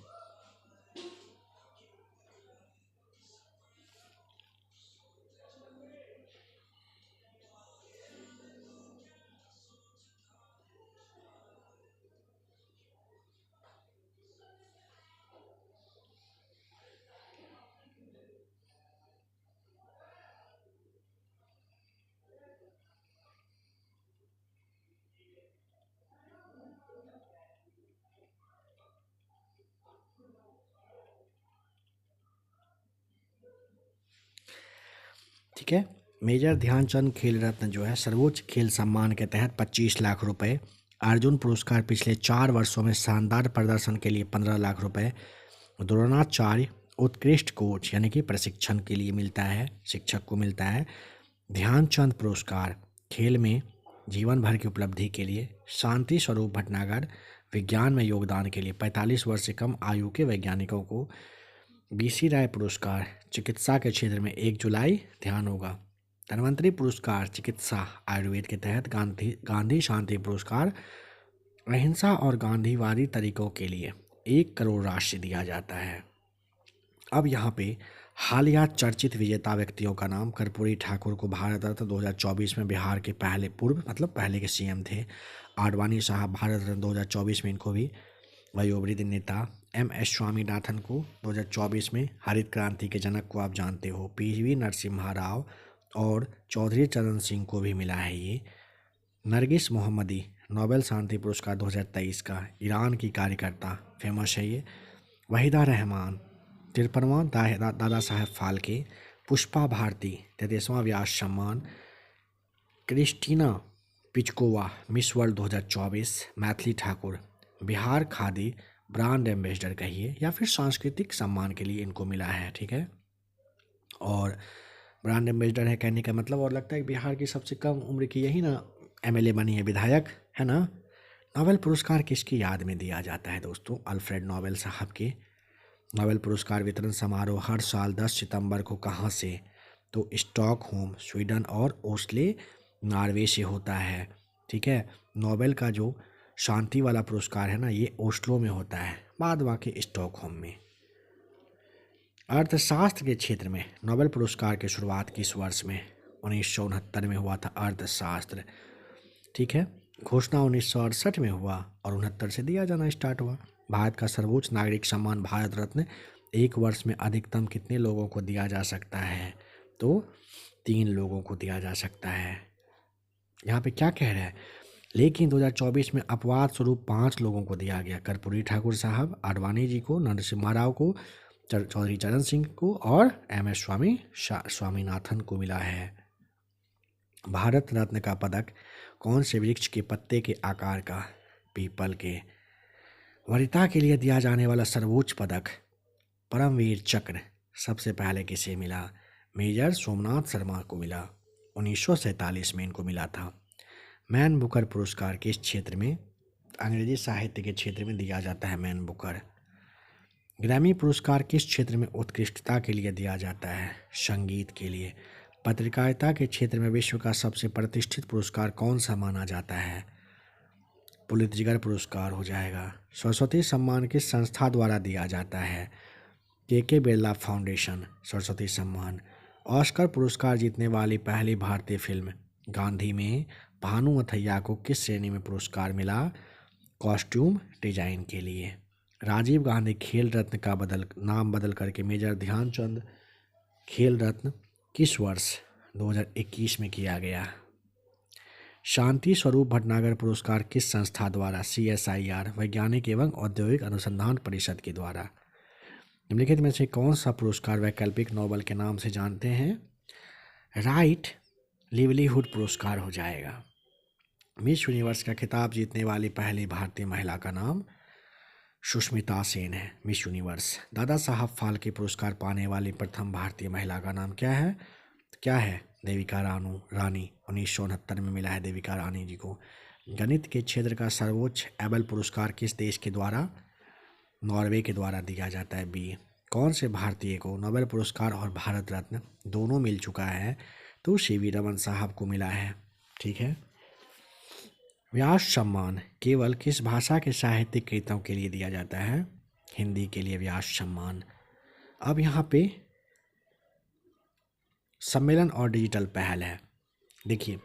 ठीक है, मेजर ध्यानचंद खेल रत्न जो है सर्वोच्च खेल सम्मान के तहत 25 लाख रुपए। अर्जुन पुरस्कार पिछले 4 वर्षों में शानदार प्रदर्शन के लिए 15 लाख रुपए। द्रोणाचार्य उत्कृष्ट कोच यानी कि प्रशिक्षण के लिए मिलता है, शिक्षक को मिलता है ध्यानचंद पुरस्कार खेल में जीवन भर की उपलब्धि के लिए। शांति स्वरूप भटनागर विज्ञान में योगदान के लिए 45 वर्ष से कम आयु के वैज्ञानिकों को। बीसी राय पुरस्कार चिकित्सा के क्षेत्र में 1 जुलाई ध्यान होगा। धन्वंतरि पुरस्कार चिकित्सा आयुर्वेद के तहत। गांधी शांति पुरस्कार अहिंसा और गांधीवादी तरीकों के लिए 1 करोड़ राशि दिया जाता है। अब यहाँ पे हालिया चर्चित विजेता व्यक्तियों का नाम। कर्पूरी ठाकुर को भारत रत्न 2024 में बिहार के पहले के सीएम थे। आडवाणी साहब भारत रत्न 2024 में इनको भी। वयोवृद्ध नेता MS स्वामीनाथन को 2024 में हरित क्रांति के जनक को आप जानते हो। PV नरसिम्हा राव और चौधरी चरण सिंह को भी मिला है ये। नरगिस मोहम्मदी नोबेल शांति पुरस्कार 2023 का। ईरान की कार्यकर्ता फेमस है ये। वहीदा रहमान 53वां दादा साहेब फाल्के। पुष्पा भारती 33वां व्यास सम्मान। Krystyna Pyszkova Miss World 2024। Maithili Thakur Bihar khadi brand ambassador कहिए या फिर सांस्कृतिक सम्मान के लिए इनको मिला है, ठीक है। और ब्रांड एम्बेसडर है कहने का मतलब और लगता है कि बिहार की सबसे कम उम्र की यही ना MLA बनी है, विधायक है ना। नोबेल पुरस्कार किसकी याद में दिया जाता है दोस्तों? अल्फ्रेड नोबेल साहब के। नोबेल पुरस्कार वितरण समारोह हर साल 10 सितंबर को कहाँ से? तो स्टॉकहोम स्वीडन और ओस्ले नॉर्वे से होता है, ठीक है। नोबेल का जो शांति वाला पुरस्कार है ना ये ओस्लो में होता है, बाद बाकी स्टॉकहोम में। अर्थशास्त्र के क्षेत्र में नोबेल पुरस्कार की शुरुआत किस वर्ष में? 1969 में हुआ था अर्थशास्त्र, ठीक है। घोषणा 1968 में हुआ और 69 से दिया जाना स्टार्ट हुआ। भारत का सर्वोच्च नागरिक सम्मान भारत रत्न 1 वर्ष में अधिकतम कितने लोगों को दिया जा सकता है? तो 3 लोगों को दिया जा सकता है। यहाँ पे क्या कह रहा है? लेकिन 2024 में अपवाद स्वरूप 5 लोगों को दिया गया। कर्पूरी ठाकुर साहब, आडवाणी जी को, नरसिम्हा राव को, चौधरी चरण सिंह को और MS स्वामीनाथन को मिला है। भारत रत्न का पदक कौन से वृक्ष के पत्ते के आकार का? पीपल के। वरीयता के लिए दिया जाने वाला सर्वोच्च पदक परमवीर चक्र सबसे पहले किसे मिला? मेजर सोमनाथ शर्मा को मिला। 1947 में इनको मिला था। मैन बुकर पुरस्कार किस क्षेत्र में? अंग्रेजी साहित्य के क्षेत्र में दिया जाता है मैन बुकर। ग्रैमी पुरस्कार किस क्षेत्र में उत्कृष्टता के लिए दिया जाता है? संगीत के लिए। पत्रकारिता के क्षेत्र में विश्व का सबसे प्रतिष्ठित पुरस्कार कौन सा माना जाता है? पुलित्जर पुरस्कार हो जाएगा। सरस्वती सम्मान किस संस्था द्वारा दिया जाता है? KK बिरला फाउंडेशन सरस्वती सम्मान। ऑस्कर पुरस्कार जीतने वाली पहली भारतीय फिल्म गांधी में भानु मथैया को किस श्रेणी में पुरस्कार मिला? कॉस्ट्यूम डिजाइन के लिए। राजीव गांधी खेल रत्न का नाम बदल करके मेजर ध्यानचंद खेल रत्न किस वर्ष? 2021 में किया गया। शांति स्वरूप भटनागर पुरस्कार किस संस्था द्वारा? CSIR वैज्ञानिक एवं औद्योगिक अनुसंधान परिषद के द्वारा। निम्नलिखित में से कौन सा पुरस्कार वैकल्पिक नोबेल के नाम से जानते हैं? राइट लिवलीहुड पुरस्कार हो जाएगा। मिस यूनिवर्स का खिताब जीतने वाली पहली भारतीय महिला का नाम सुष्मिता सेन है। Miss universe. दादा साहब फाल्के पुरस्कार पाने वाली प्रथम भारतीय महिला का नाम क्या है? देविका रानी 1969 में मिला है देविका रानी जी को। गणित के क्षेत्र का सर्वोच्च एबल पुरस्कार किस देश के द्वारा? नॉर्वे के द्वारा दिया जाता है। B कौन से भारतीय को नोबेल पुरस्कार और भारत रत्न दोनों मिल चुका है? तो CV रमन साहब को मिला है, ठीक है। व्यास सम्मान केवल किस भाषा के साहित्यिक कृतियों के लिए दिया जाता है? हिंदी के लिए व्यास सम्मान। अब यहाँ पे सम्मेलन और डिजिटल पहल है। देखिए,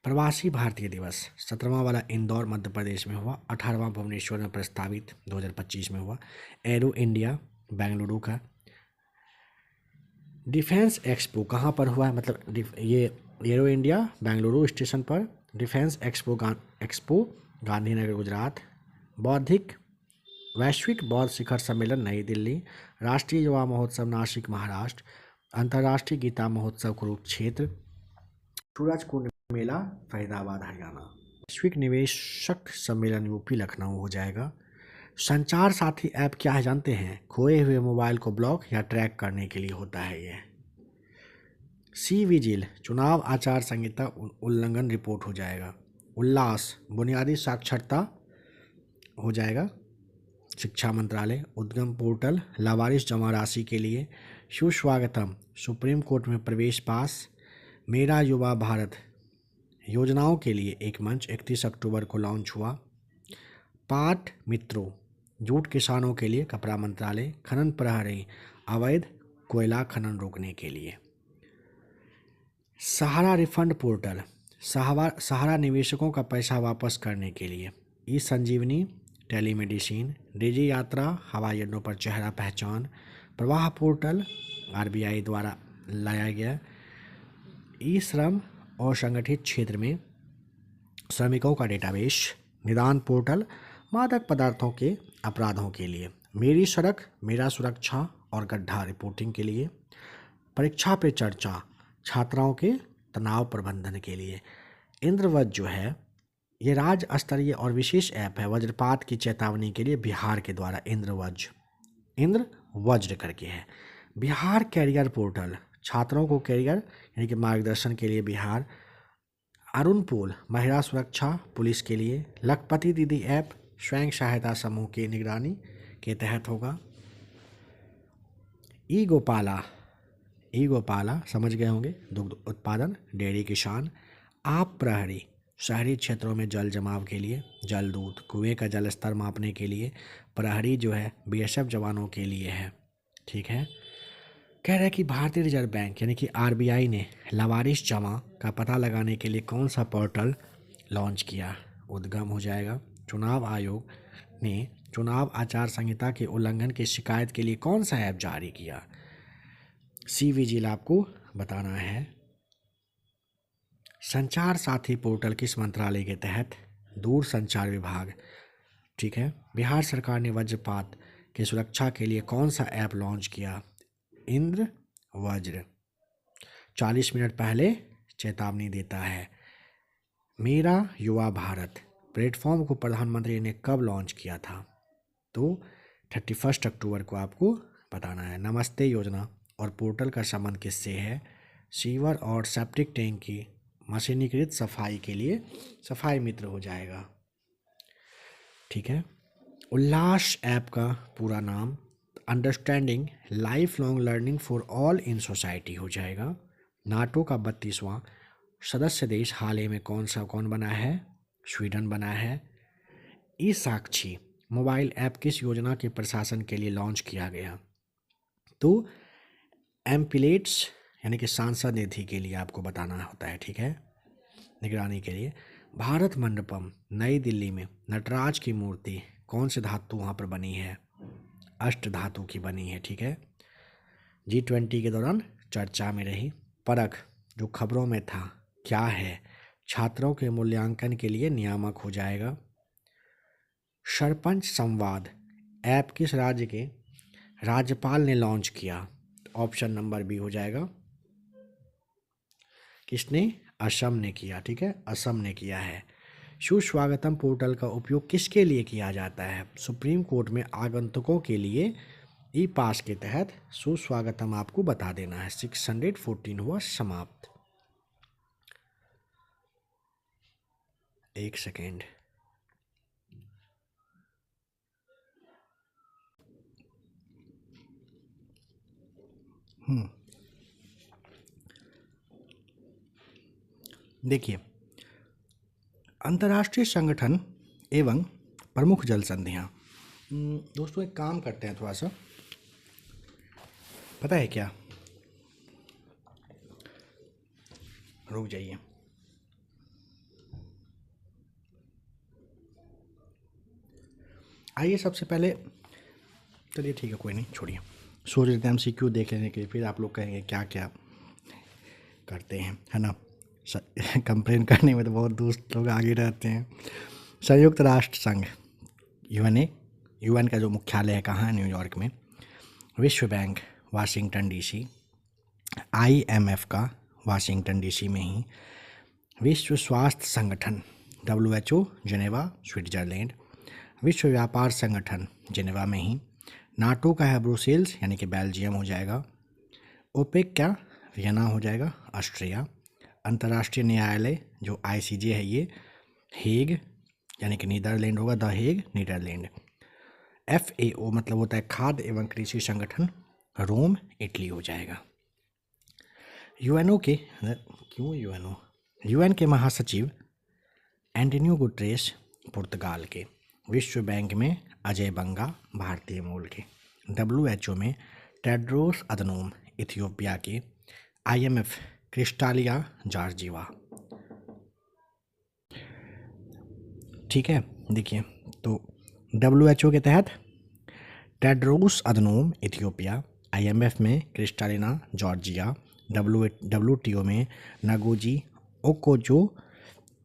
प्रवासी भारतीय दिवस 17वां वाला इंदौर मध्य प्रदेश में हुआ। 18वां भुवनेश्वर में प्रस्तावित 2025 में हुआ। एरो इंडिया बेंगलुरु का। डिफेंस एक्सपो कहाँ पर हुआ है? मतलब ये एरो इंडिया बेंगलुरु स्टेशन पर। Defence expo Gandhinagar Gujarat. वैश्विक बौद्ध शिखर सम्मेलन नई दिल्ली। राष्ट्रीय युवा महोत्सव नासिक महाराष्ट्र। अंतर्राष्ट्रीय गीता महोत्सव कुरुक्षेत्र। सूरज कुंड मेला फरीदाबाद हरियाणा। वैश्विक निवेशक सम्मेलन UP लखनऊ हो जाएगा। संचार साथी ऐप क्या है जानते हैं? खोए हुए मोबाइल को ब्लॉक या ट्रैक करने के लिए होता है ये। सी विजिल चुनाव आचार संहिता उल्लंघन रिपोर्ट हो जाएगा। उल्लास बुनियादी साक्षरता हो जाएगा, शिक्षा मंत्रालय। उद्गम पोर्टल लावारिस जमा राशि के लिए। सुस्वागतम सुप्रीम कोर्ट में प्रवेश पास। मेरा युवा भारत योजनाओं के लिए एक मंच 31 अक्टूबर को लॉन्च हुआ। पाट मित्रों जूट किसानों के लिए कपड़ा मंत्रालय। खनन प्रहरी अवैध कोयला खनन रोकने के लिए। सहारा रिफंड पोर्टल सहारा निवेशकों का पैसा वापस करने के लिए। ई संजीवनी टेलीमेडिसिन। डिजी यात्रा हवाई अड्डों पर चेहरा पहचान। प्रवाह पोर्टल आरबीआई द्वारा लाया गया। ई श्रम और संगठित क्षेत्र में श्रमिकों का डेटाबेस। निदान पोर्टल मादक पदार्थों के अपराधों के लिए। मेरी सड़क मेरा सुरक्षा और गड्ढा रिपोर्टिंग के लिए। परीक्षा पे चर्चा छात्राओं के तनाव प्रबंधन के लिए। इंद्रवज्र जो है ये राज्य स्तरीय और विशेष ऐप है वज्रपात की चेतावनी के लिए बिहार के द्वारा। इंद्रवज्र करके है। बिहार कैरियर पोर्टल छात्रों को कैरियर यानी कि मार्गदर्शन के लिए बिहार। अरुण पोल महिला सुरक्षा पुलिस के लिए। लखपति दीदी ऐप स्वयं सहायता समूह की निगरानी के तहत होगा। ई गोपाला समझ गए होंगे, दुग्ध उत्पादन डेयरी किसान। आप प्रहरी शहरी क्षेत्रों में जल जमाव के लिए। जल दूत कुएं का जल स्तर मापने के लिए। प्रहरी जो है बीएसएफ जवानों के लिए है, ठीक है। कह रहा है कि भारतीय रिजर्व बैंक यानी कि आरबीआई ने लावारिस जमा का पता लगाने के लिए कौन सा पोर्टल लॉन्च किया। उद्गम हो जाएगा। चुनाव आयोग ने चुनाव आचार संहिता के उल्लंघन की शिकायत के लिए कौन सा ऐप जारी किया। सी विजिल आपको बताना है। संचार साथी पोर्टल किस मंत्रालय के तहत। दूर संचार विभाग, ठीक है। बिहार सरकार ने वज्रपात की सुरक्षा के लिए कौन सा ऐप लॉन्च किया। इंद्रवज्र 40 मिनट पहले चेतावनी देता है। मेरा युवा भारत प्लेटफॉर्म को प्रधानमंत्री ने कब लॉन्च किया था, तो 31 अक्टूबर को आपको बताना है। नमस्ते योजना और पोर्टल का संबंध किससे है। सीवर और सेप्टिक टैंक की मशीनीकृत सफाई के लिए सफाई मित्र हो जाएगा, ठीक है। उल्लास ऐप का पूरा नाम understanding life long learning for all in society हो जाएगा। नाटो का 32वां सदस्य देश हाल ही में कौन बना है, स्वीडन बना है। ई साक्षी मोबाइल ऐप किस योजना के प्रशासन के लिए लॉन्च किया गया, तो एम्पिलेट्स यानी कि सांसद निधि के लिए आपको बताना होता है, ठीक है, निगरानी के लिए। भारत मंडपम नई दिल्ली में नटराज की मूर्ति कौन से धातु वहाँ पर बनी है, अष्ट धातु की बनी है, ठीक है। G20 के दौरान चर्चा में रही। परख जो खबरों में था क्या है, छात्रों के मूल्यांकन के लिए नियामक हो जाएगा। सरपंच संवाद ऐप किस राज्य के राज्यपाल ने लॉन्च किया, ऑप्शन नंबर बी हो जाएगा। किसने, असम ने किया, ठीक है, असम ने किया है। सुस्वागतम पोर्टल का उपयोग किसके लिए किया जाता है, सुप्रीम कोर्ट में आगंतुकों के लिए। ई पास के तहत सुस्वागतम आपको बता देना है। 614 हुआ समाप्त। एक सेकेंड। देखिए, अंतर्राष्ट्रीय संगठन एवं प्रमुख जल संधियाँ। दोस्तों एक काम करते हैं, थोड़ा सा पता है क्या, रुक जाइए। आइए सबसे पहले, चलिए ठीक है कोई नहीं, छोड़िए। सोच रहे थे हम सीक्यू देख लेने के लिए, फिर आप लोग कहेंगे क्या क्या करते हैं, है ना। कंप्लेन करने में तो बहुत दोस्त लोग आगे रहते हैं। संयुक्त राष्ट्र संघ यूएन का जो मुख्यालय है कहाँ है, न्यूयॉर्क में। विश्व बैंक वाशिंगटन डीसी। IMF का वाशिंगटन डीसी में ही। विश्व स्वास्थ्य संगठन WHO जेनेवा स्विट्जरलैंड। विश्व व्यापार संगठन जेनेवा में ही। नाटो का है ब्रुसेल्स यानी कि बेल्जियम हो जाएगा। ओपेक क्या, वियना हो जाएगा ऑस्ट्रिया। अंतर्राष्ट्रीय न्यायालय जो ICJ है ये हेग यानी कि नीदरलैंड होगा, द हेग नीदरलैंड। FAO मतलब होता है खाद्य एवं कृषि संगठन, रोम इटली हो जाएगा। UN के महासचिव एंटोनियो गुटेरेस पुर्तगाल के। विश्व बैंक में अजय बंगा भारतीय मूल के। WHO में टेड्रोस अदनोम इथियोपिया के। IMF Kristalina Georgieva. ठीक है, देखिए तो WHO के तहत टेड्रोस अदनोम इथियोपिया, IMF में क्रिस्टालिना जॉर्जिया, WTO में नगोजी ओकोजो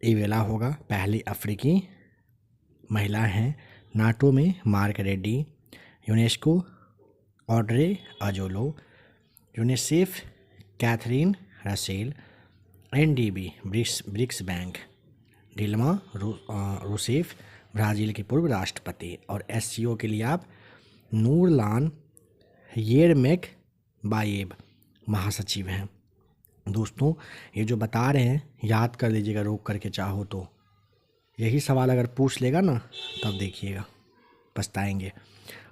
इवेला होगा, पहली अफ्रीकी महिला हैं। नाटो में Mark Rutte, UNESCO Audrey Azoulay, UNICEF Catherine Russell, NDB BRICS bank Dilma Rousseff Brazil के पूर्व राष्ट्रपति, और SCO के लिए आप नूरलान येरमेक बायेब महासचिव हैं। दोस्तों ये जो बता रहे हैं याद कर लीजिएगा रोक करके चाहो तो, यही सवाल अगर पूछ लेगा ना तब देखिएगा पछताएंगे।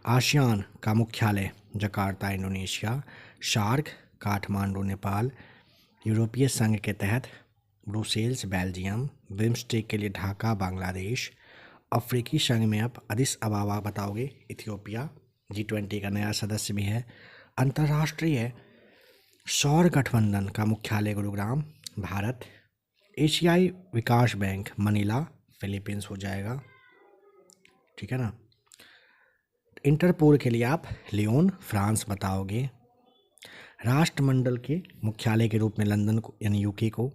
आसियान का मुख्यालय Jakarta Indonesia, shark Kathmandu Nepal, यूरोपीय संघ के तहत ब्रुसेल्स बेल्जियम, बिम्स्टेक के लिए ढाका बांग्लादेश, अफ्रीकी संघ में आप अदिस अबाबा बताओगे इथियोपिया, G20 का नया सदस्य भी है। अंतर्राष्ट्रीय सौर गठबंधन का मुख्यालय गुरुग्राम भारत, एशियाई विकास बैंक मनीला फिलीपींस हो जाएगा, ठीक है ना। इंटरपोल के लिए आप लियोन फ्रांस बताओगे। राष्ट्रमंडल के मुख्यालय के रूप में लंदन को यानी UK को।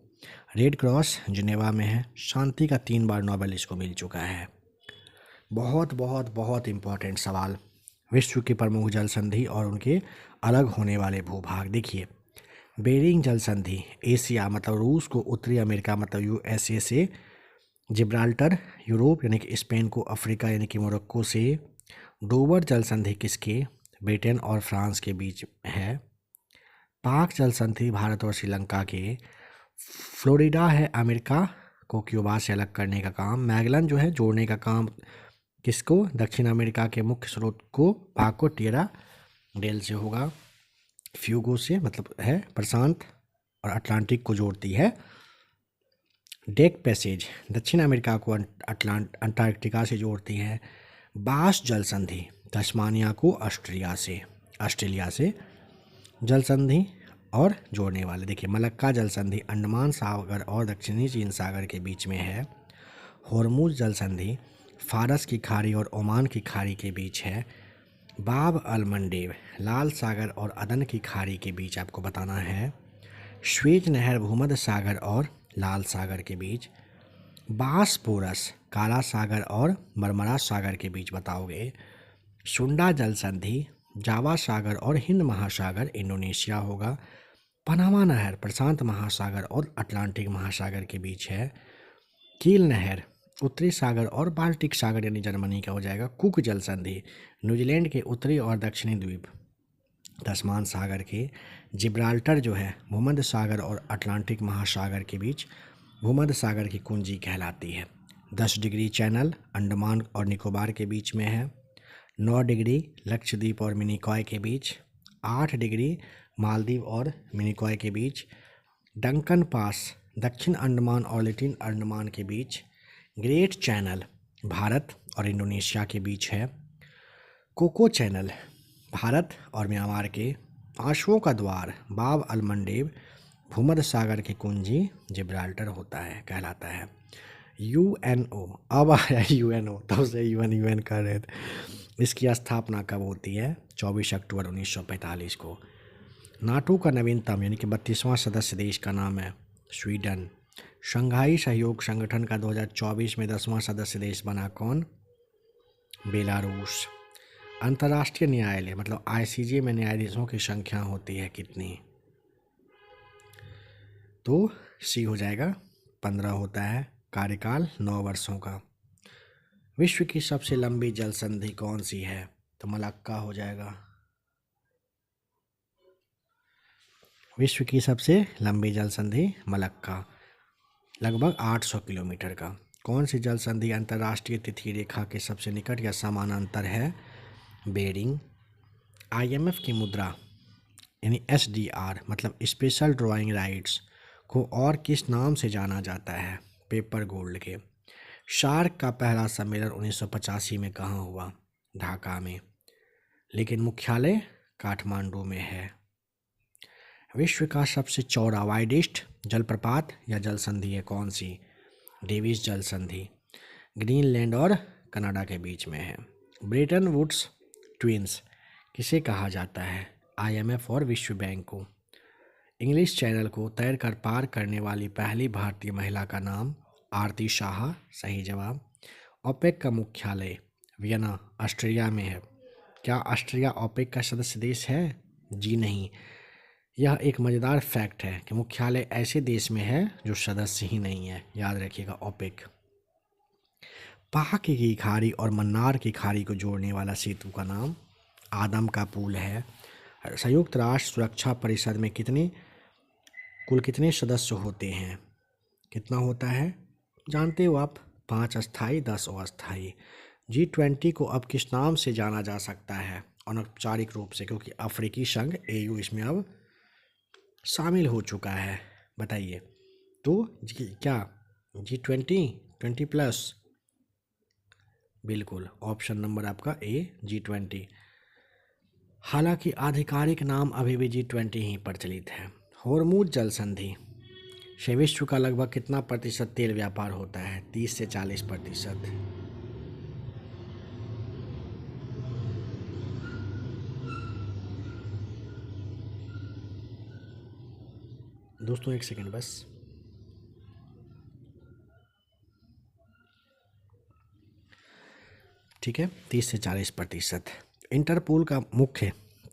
रेड क्रॉस जिनेवा में है। शांति का 3 बार नोबेल इसको मिल चुका है। बहुत बहुत बहुत इम्पोर्टेंट सवाल। विश्व की प्रमुख जल संधि और उनके अलग होने वाले भूभाग। देखिए बेरिंग जल संधि एशिया मतलब रूस को, उत्तरी अमेरिका मतलब USA से, जिब्राल्टर यूरोप यानी कि स्पेन को, अफ्रीका यानी कि मोरक्को से। डोवर जल संधि किसके? ब्रिटेन और फ्रांस के बीच है। पाक जल संधि भारत और श्रीलंका के। फ्लोरिडा है अमेरिका को क्यूबा से अलग करने का काम। मैगलन जो है जोड़ने का काम किसको? दक्षिण अमेरिका के मुख्य स्रोत को, पाक को टिएरा डेल से होगा। फ्यूगो से मतलब है प्रशांत और अटलांटिक को जोड़ती है। डेक पैसेज दक्षिण अमेरिका को अंटार्कटिका से जोड़ती है। बास जल संधि तस्मानिया को ऑस्ट्रेलिया से जल संधि और जोड़ने वाले। देखिए मलक्का जल संधि अंडमान सागर और दक्षिणी चीन सागर के बीच में है। होर्मुज जल संधि फारस की खाड़ी और ओमान की खाड़ी के बीच है। बाब अल मंडेब लाल सागर और अदन की खाड़ी के बीच आपको बताना है। श्वेत नहर भूमध्य सागर और लाल सागर के बीच। बासपोरस काला सागर और मरमरा सागर के बीच बताओगे। सुंडा जल संधि जावा सागर और हिंद महासागर इंडोनेशिया होगा। पनामा नहर प्रशांत महासागर और अटलांटिक महासागर के बीच है। कील नहर उत्तरी सागर और बाल्टिक सागर यानी जर्मनी का हो जाएगा। कुक जल संधि न्यूजीलैंड के उत्तरी और दक्षिणी द्वीप तस्मान सागर के। जिब्राल्टर जो है भूमध्य सागर और अटलांटिक महासागर के बीच भूमध्य सागर की कुंजी कहलाती है। 10 डिग्री चैनल अंडमान और निकोबार के बीच में है। 9 डिग्री लक्षद्वीप और मिनिकॉय के बीच। 8 डिग्री मालदीव और मिनिकॉय के बीच। डंकन पास दक्षिण अंडमान और लिटिल अंडमान के बीच। ग्रेट चैनल भारत और इंडोनेशिया के बीच है। कोको चैनल भारत और म्यांमार के। आंसुओं का द्वार बाब अल मंडेब भूमध्य सागर की कुंजी जिब्राल्टर होता है कहलाता है। UNO अब आया UNO, तब से UN कर रहे थे। इसकी स्थापना कब होती है? 24 अक्टूबर 1945 को। नाटो का नवीनतम यानी कि 32वां सदस्य देश का नाम है स्वीडन। शंघाई सहयोग संगठन का 2024 में 10वां सदस्य देश बना कौन? बेलारूस। अंतर्राष्ट्रीय न्यायालय मतलब ICJ में न्यायाधीशों की संख्या होती है कितनी? तो C हो जाएगा 15 होता है। कार्यकाल 9 वर्षों का। विश्व की सबसे लंबी जल संधि कौन सी है? तो मलक्का हो जाएगा। विश्व की सबसे लंबी जल संधि मलक्का, लगभग 800 किलोमीटर का। कौन सी जल संधि अंतर्राष्ट्रीय तिथि रेखा के सबसे निकट या समानांतर है? बेरिंग। आईएमएफ की मुद्रा यानी एसडीआर मतलब स्पेशल ड्राइंग राइट्स को और किस नाम से जाना जाता है? पेपर गोल्ड के। सार्क का पहला सम्मेलन 1985 में कहाँ हुआ? ढाका में, लेकिन मुख्यालय काठमांडू में है। विश्व का सबसे चौड़ा वाइडेस्ट जलप्रपात या जल संधि है कौन सी? डेविस जल संधि, ग्रीनलैंड और कनाडा के बीच में है। ब्रेटन वुड्स ट्विंस किसे कहा जाता है? आईएमएफ और विश्व बैंक को। इंग्लिश चैनल को तैरकर पार करने वाली पहली भारतीय महिला का नाम? आरती शाह, सही जवाब। ओपेक का मुख्यालय वियना, ऑस्ट्रिया में है। क्या ऑस्ट्रिया ओपेक का सदस्य देश है? जी नहीं। यह एक मज़ेदार फैक्ट है कि मुख्यालय ऐसे देश में है जो सदस्य ही नहीं है, याद रखिएगा ओपेक। पाक की खाड़ी और मन्नार की खाड़ी को जोड़ने वाला सेतु का नाम? आदम का पुल है। संयुक्त राष्ट्र सुरक्षा परिषद में कुल कितने सदस्य होते हैं? कितना होता है जानते हो आप? 5 अस्थायी 10 अस्थायी। G20 को अब किस नाम से जाना जा सकता है अनौपचारिक रूप से, क्योंकि अफ्रीकी संघ AU इसमें अब शामिल हो चुका है? बताइए तो क्या G20 20+? बिल्कुल, ऑप्शन नंबर आपका ए G20। हालांकि आधिकारिक नाम अभी भी G20 ही प्रचलित है। होर्मुज जल संधि से विश्व का लगभग कितना प्रतिशत तेल व्यापार होता है? 30 से 40%। दोस्तों एक सेकंड बस। ठीक है, 30 से 40%। इंटरपोल का मुख्य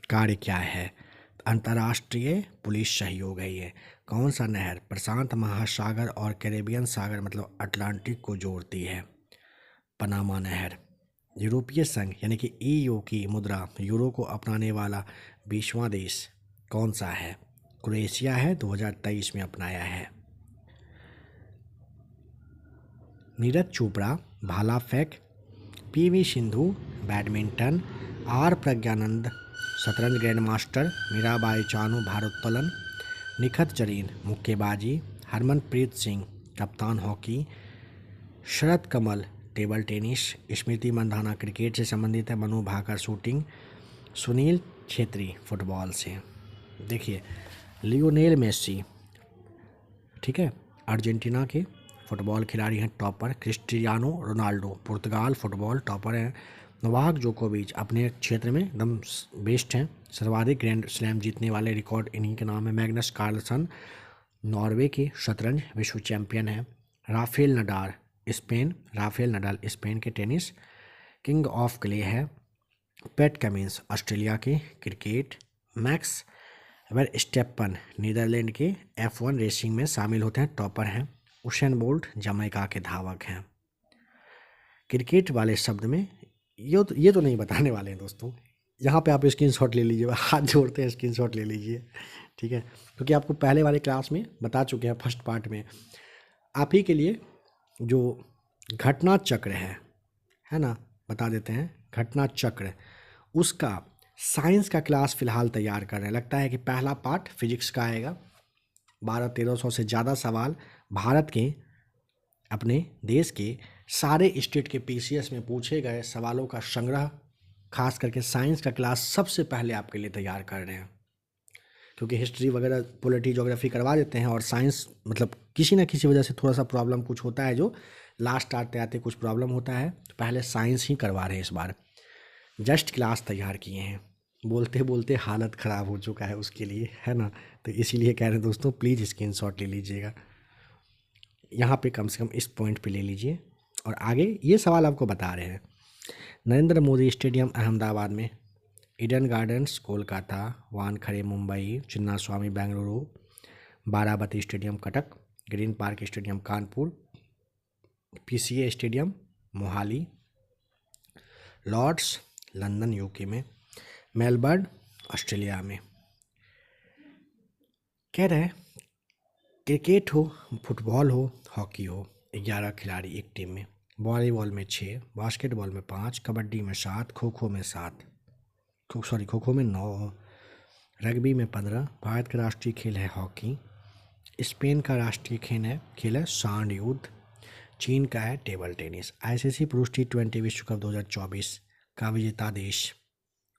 कार्य क्या है? अंतर्राष्ट्रीय पुलिस सहयोग है ये। कौन सा नहर प्रशांत महासागर और कैरेबियन सागर मतलब अटलांटिक को जोड़ती है? पनामा नहर। यूरोपीय संघ यानी कि EU की मुद्रा यूरो को अपनाने वाला 20वां देश कौन सा है? क्रोएशिया है, 2023 में अपनाया है। नीरज चोपड़ा भाला फेंक, PV Sindhu badminton, R Praggnanandhaa शतरंज ग्रैंड मास्टर, मीराबाई चानू भारोत्तोलन, निखत जरीन मुक्केबाजी, हरमनप्रीत सिंह कप्तान हॉकी, शरद कमल table tennis, Smriti Mandhana cricket से संबंधित है, मनु भाकर शूटिंग, सुनील छेत्री फुटबॉल से। देखिए लियोनेल मेसी, ठीक है, अर्जेंटीना के फुटबॉल खिलाड़ी हैं टॉपर। क्रिस्टियानो रोनाल्डो पुर्तगाल फुटबॉल टॉपर हैं। नोवाक जोकोविच अपने क्षेत्र में एकदम बेस्ट हैं, सर्वाधिक ग्रैंड स्लैम जीतने वाले रिकॉर्ड इन्हीं के नाम है। मैग्नस कार्लसन नॉर्वे के शतरंज विश्व चैंपियन हैं। राफेल नडाल स्पेन के टेनिस किंग ऑफ क्ले है। पैट कमिंस ऑस्ट्रेलिया के क्रिकेट। मैक्स वर्स्टेपन नीदरलैंड के F1 रेसिंग में शामिल होते हैं, टॉपर हैं। उसेन बोल्ट जमैका के धावक हैं। क्रिकेट वाले शब्द में ये तो नहीं बताने वाले हैं दोस्तों, यहाँ पे आप स्क्रीनशॉट ले लीजिए, हाथ जोड़ते हैं स्क्रीनशॉट ले लीजिए, ठीक है, क्योंकि आपको पहले वाले क्लास में बता चुके हैं फर्स्ट पार्ट में। आप ही के लिए जो घटना चक्र है ना, बता देते हैं। घटना चक्र उसका साइंस का क्लास फ़िलहाल तैयार कर रहे हैं। लगता है कि पहला पार्ट फिजिक्स का आएगा। 1200-1300 से ज़्यादा सवाल भारत के अपने देश के सारे स्टेट के PCS में पूछे गए सवालों का संग्रह, खास करके साइंस का क्लास सबसे पहले आपके लिए तैयार कर रहे हैं, क्योंकि हिस्ट्री वगैरह पॉलिटी ज्योग्राफी करवा देते हैं और साइंस मतलब किसी न किसी वजह से थोड़ा सा प्रॉब्लम कुछ होता है, जो लास्ट आते आते कुछ प्रॉब्लम होता है, तो पहले साइंस ही करवा रहे हैं इस बार। जस्ट क्लास तैयार किए हैं, बोलते बोलते हालत ख़राब हो चुका है उसके लिए, है ना, तो इसीलिए कह रहे हैं दोस्तों प्लीज़ स्क्रीनशॉट ले लीजिएगा, यहाँ पे कम से कम इस पॉइंट पे ले लीजिए। और आगे ये सवाल आपको बता रहे हैं। नरेंद्र मोदी स्टेडियम अहमदाबाद में, Eden Gardens Kolkata, Wankhede Mumbai, Chinna Swamy Bengaluru, Barabati stadium Cuttack, green park stadium Kanpur, PCA stadium Mohali, Lord's London UK में, मेलबर्न ऑस्ट्रेलिया में। कह रहे हैं क्रिकेट हो, फुटबॉल हो, हॉकी हो, 11 खिलाड़ी एक टीम में, वॉलीबॉल में 6, बास्केटबॉल में 5, कबड्डी में 7, खो खो में 7, खो खो में 9, रग्बी में 15। भारत का राष्ट्रीय खेल है हॉकी। स्पेन का राष्ट्रीय खेल है सांड युद्ध। चीन का है टेबल टेनिस। आईसीसी पुरुष T20 विश्व कप 2024 का विजेता देश,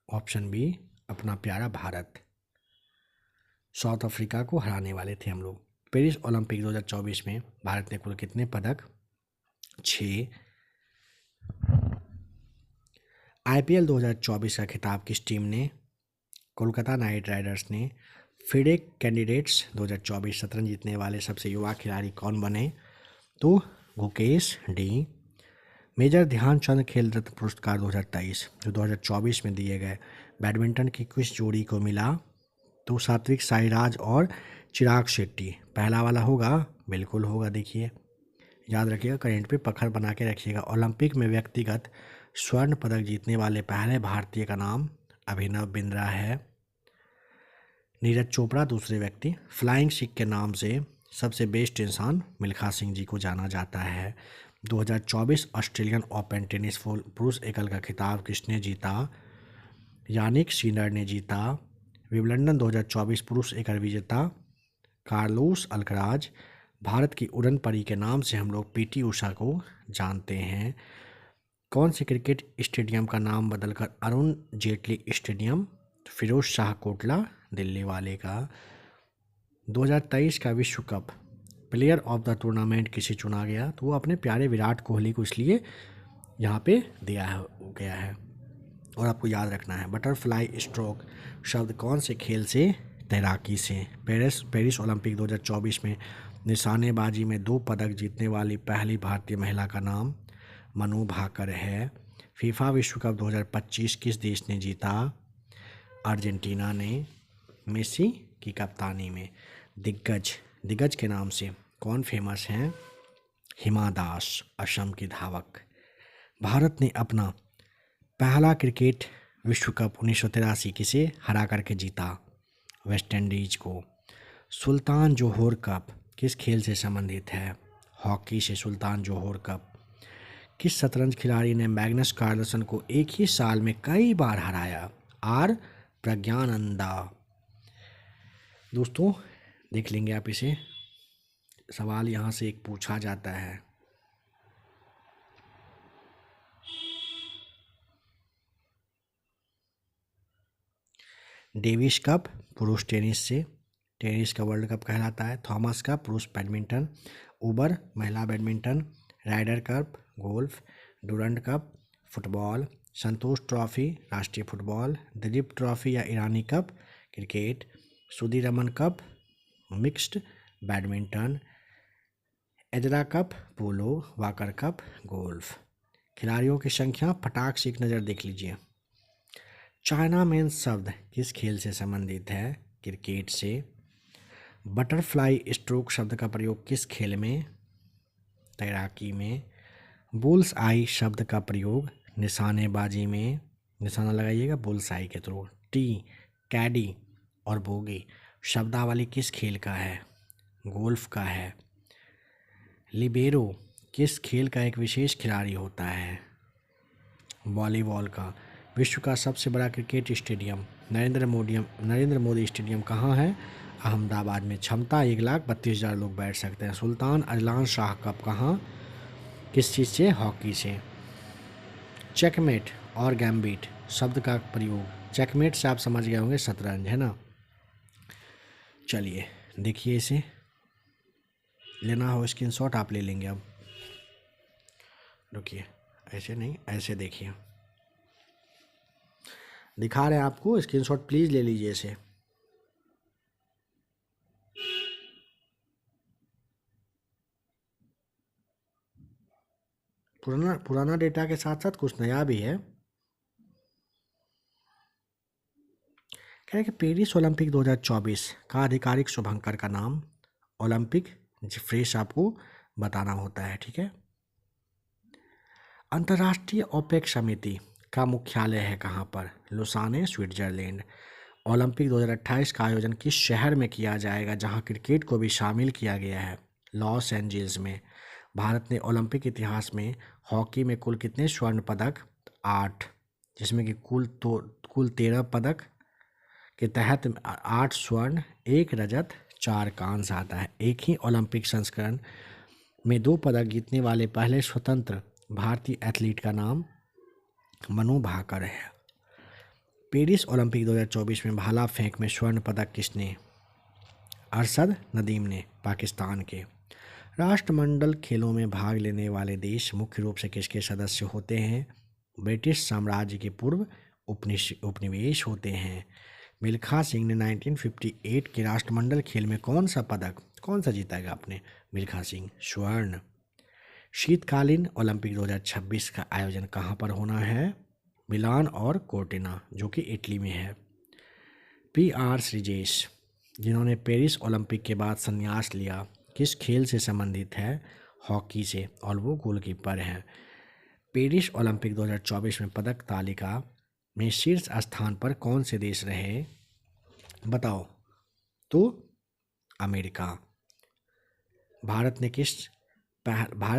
ऑप्शन बी अपना प्यारा भारत। साउथ अफ्रीका को हराने वाले थे हम लोग। पेरिस ओलंपिक 2024 में भारत ने कुल कितने पदक? 6। आईपीएल 2024 का खिताब किस टीम ने? कोलकाता नाइट राइडर्स ने। फिडे कैंडिडेट्स 2024 शतरंज जीतने वाले सबसे युवा खिलाड़ी कौन बने? तो गुकेश डी। मेजर ध्यानचंद खेल रत्न पुरस्कार 2023 जो 2024 में दिए गए बैडमिंटन की किस जोड़ी को मिला? तो सात्विक साईराज और चिराग शेट्टी। पहला वाला होगा? बिल्कुल होगा। देखिए, याद रखिएगा, करेंट पे पकड़ बना के रखिएगा। ओलंपिक में व्यक्तिगत स्वर्ण पदक जीतने वाले पहले भारतीय का नाम अभिनव बिंद्रा है। नीरज चोपड़ा दूसरे व्यक्ति। फ्लाइंग सिख के नाम से सबसे बेस्ट इंसान मिल्खा सिंह जी को जाना जाता है। 2024 ऑस्ट्रेलियन ओपन टेनिस पुरुष एकल का खिताब किसने जीता? यानिक सिनर ने जीता। विंबलडन 2024 पुरुष एकल विजेता कार्लोस अल्कराज। भारत की उड़न परी के नाम से हम लोग पीटी उषा को जानते हैं। कौन से क्रिकेट स्टेडियम का नाम बदलकर अरुण जेटली स्टेडियम, फिरोज शाह कोटला दिल्ली वाले का? 2023 का विश्व cup player of the tournament किसे चुना गया? तो वो अपने प्यारे विराट कोहली को इसलिए यहाँ पे दिया गया है। और आपको याद रखना है, बटरफ्लाई स्ट्रोक शब्द कौन से खेल से? तैराकी से। पेरिस ओलंपिक 2024 में निशानेबाजी में 2 पदक जीतने वाली पहली भारतीय महिला का नाम मनु भाकर है। फीफा विश्व कप 2025 किस देश ने जीता? अर्जेंटीना ने, मेसी की कप्तानी में। दिग्गज के नाम से कौन फेमस हैं? हिमा दास, असम की धावक। भारत ने अपना पहला क्रिकेट विश्व कप 1983 किसे हरा करके जीता? वेस्ट इंडीज को। सुल्तान जोहोर कप किस खेल से संबंधित है? हॉकी से। सुल्तान जोहोर कप। किस शतरंज खिलाड़ी ने मैग्नस कार्लसन को एक ही साल में कई बार हराया? आर प्रज्ञानंदा। दोस्तों देख लेंगे आप इसे, सवाल यहाँ से एक पूछा जाता है। डेविस कप पुरुष टेनिस से, टेनिस का वर्ल्ड कप कहलाता है। थॉमस कप पुरुष बैडमिंटन। उबर महिला badminton. Ryder Cup golf. Durand Cup football. Santosh trophy राष्ट्रीय फुटबॉल। दिलीप ट्रॉफी या Irani cup cricket. Sudirman Cup mixed badminton. Ezra Cup polo. Walker Cup golf. खिलाड़ियों की संख्या फटाक से एक नज़र देख लीजिए। चाइना मैन शब्द किस खेल से संबंधित है? क्रिकेट से। बटरफ्लाई स्ट्रोक शब्द का प्रयोग किस खेल में? तैराकी में। बुल्स आई शब्द का प्रयोग निशानेबाजी में, निशाना लगाइएगा बुल्स आई के थ्रू। टी, कैडी और बोगी शब्दावली किस खेल का है? गोल्फ का है। लिबेरो किस खेल का एक विशेष खिलाड़ी होता है? वॉलीबॉल का। विश्व का सबसे बड़ा cricket stadium Narendra Modi stadium कहाँ है? अहमदाबाद में। क्षमता 1,32,000 लोग बैठ सकते हैं। सुल्तान अजलान शाह कप कहाँ? किस चीज़ से? हॉकी से। चेकमेट और गैम्बिट शब्द का प्रयोग, चेकमेट से आप समझ गए होंगे शतरंज, है ना। चलिए देखिए, इसे लेना हो स्क्रीनशॉट आप ले लेंगे। अब रुकिए, ऐसे नहीं, ऐसे देखिए, दिखा रहे हैं आपको, स्क्रीनशॉट प्लीज़ ले लीजिए इसे। पुराना डेटा के साथ साथ कुछ नया भी है। कह रहे कि पेरिस ओलंपिक 2024 का आधिकारिक शुभंकर का नाम, ओलंपिक फ्रेश आपको बताना होता है, ठीक है। अंतर्राष्ट्रीय ओपेक समिति का मुख्यालय है कहाँ पर? Lausanne, Switzerland. ओलंपिक 2028 का आयोजन किस शहर में किया जाएगा जहां क्रिकेट को भी शामिल किया गया है? लॉस एंजिल्स में। भारत ने ओलंपिक इतिहास में हॉकी में कुल कितने स्वर्ण पदक? 8, जिसमें कि कुल 13 पदक के तहत 8 स्वर्ण, 1 रजत, 4 कांस्य आता है। एक ही ओलंपिक संस्करण में 2 पदक जीतने वाले पहले स्वतंत्र भारतीय एथलीट का नाम मनु भाकर है। पेरिस ओलंपिक 2024 में भाला फेंक में स्वर्ण पदक किसने? अरशद नदीम ने, पाकिस्तान के। राष्ट्रमंडल खेलों में भाग लेने वाले देश मुख्य रूप से किसके सदस्य होते हैं? ब्रिटिश साम्राज्य के पूर्व उपनिवेश होते हैं। मिल्खा सिंह ने 1958 के राष्ट्रमंडल खेल में कौन सा जीतागा आपने? मिल्खा सिंह, स्वर्ण। शीतकालीन ओलंपिक 2026 का आयोजन कहाँ पर होना है? मिलान और कोर्टिना, जो कि इटली में है। PR श्रीजेश, जिन्होंने पेरिस ओलंपिक के बाद संन्यास लिया, किस खेल से संबंधित है? हॉकी से, और वो गोलकीपर हैं। पेरिस ओलंपिक 2024 में पदक तालिका में शीर्ष स्थान पर कौन से देश रहे? बताओ। तो अमेरिका। भारत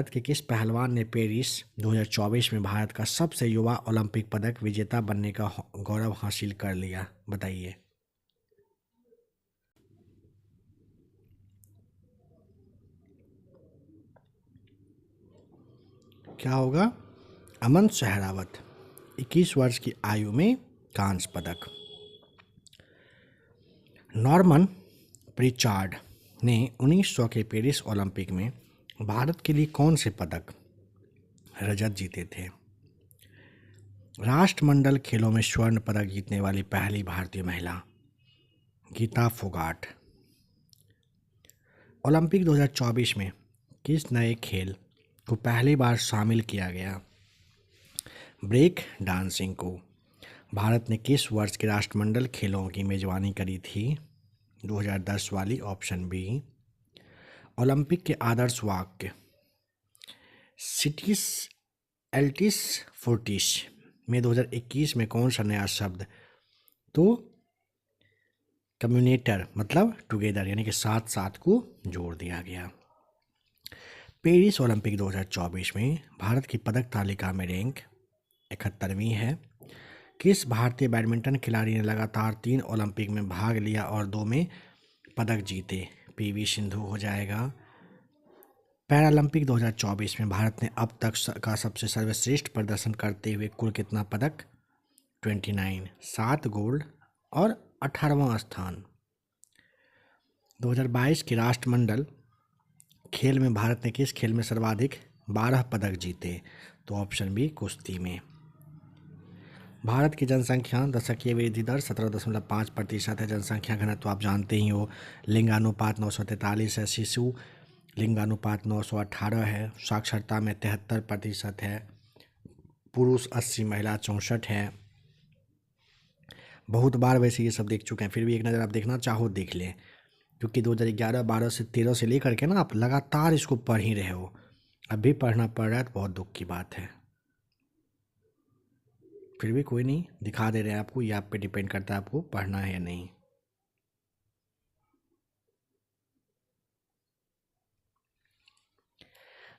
के किस पहलवान ने पेरिस 2024 में भारत का सबसे युवा ओलंपिक पदक विजेता बनने का गौरव हासिल कर लिया? बताइए। क्या होगा? अमन सहरावत, 21 वर्ष की आयु में कांस्य पदक। नॉर्मन प्रिचार्ड ने 1900 के पेरिस ओलंपिक में भारत के लिए कौन से पदक रजत जीते थे? राष्ट्रमंडल खेलों में स्वर्ण पदक जीतने वाली पहली भारतीय महिला गीता फोगाट। ओलंपिक 2024 में किस नए खेल को पहली बार शामिल किया गया? ब्रेक डांसिंग को। भारत ने किस वर्ष के राष्ट्रमंडल खेलों की मेजबानी करी थी? 2010 वाली, ऑप्शन बी। ओलंपिक के आदर्श वाक्य सिटिस एल्टिस फोर्टिस में 2021 में कौन सा नया शब्द? तो कम्युनेटर मतलब टुगेदर, यानी कि साथ साथ को जोड़ दिया गया। पेरिस ओलंपिक 2024 में भारत की पदक तालिका में रैंक 71वीं है। किस भारतीय बैडमिंटन खिलाड़ी ने लगातार 3 ओलंपिक में भाग लिया और 2 में पदक जीते? PV सिंधु हो जाएगा। पैरालंपिक 2024 में भारत ने अब तक का सबसे सर्वश्रेष्ठ प्रदर्शन करते हुए कुल कितना पदक? 29, 7 गोल्ड और 18वां स्थान। 2022 के राष्ट्रमंडल खेल में भारत ने किस खेल में सर्वाधिक 12 पदक जीते? तो ऑप्शन बी, कुश्ती में। भारत की जनसंख्या दशकीय वृद्धि दर 17.5% है। जनसंख्या घनत्व आप जानते ही हो। लिंगानुपात 943 है। शिशु लिंगानुपात 918 है। साक्षरता में 73% है। पुरुष 80, महिला 64 है। बहुत बार वैसे ये सब देख चुके हैं, फिर भी एक नज़र आप देखना चाहो देख लें, क्योंकि 2011, 12 से 13 से लेकर के ना आप लगातार इसको पढ़ ही रहे हो। अब भी पढ़ना पड़ रहा है तो बहुत दुख की बात है। फिर भी कोई नहीं, दिखा दे रहे हैं आपको, ये आप पे डिपेंड करता है आपको पढ़ना है या नहीं। –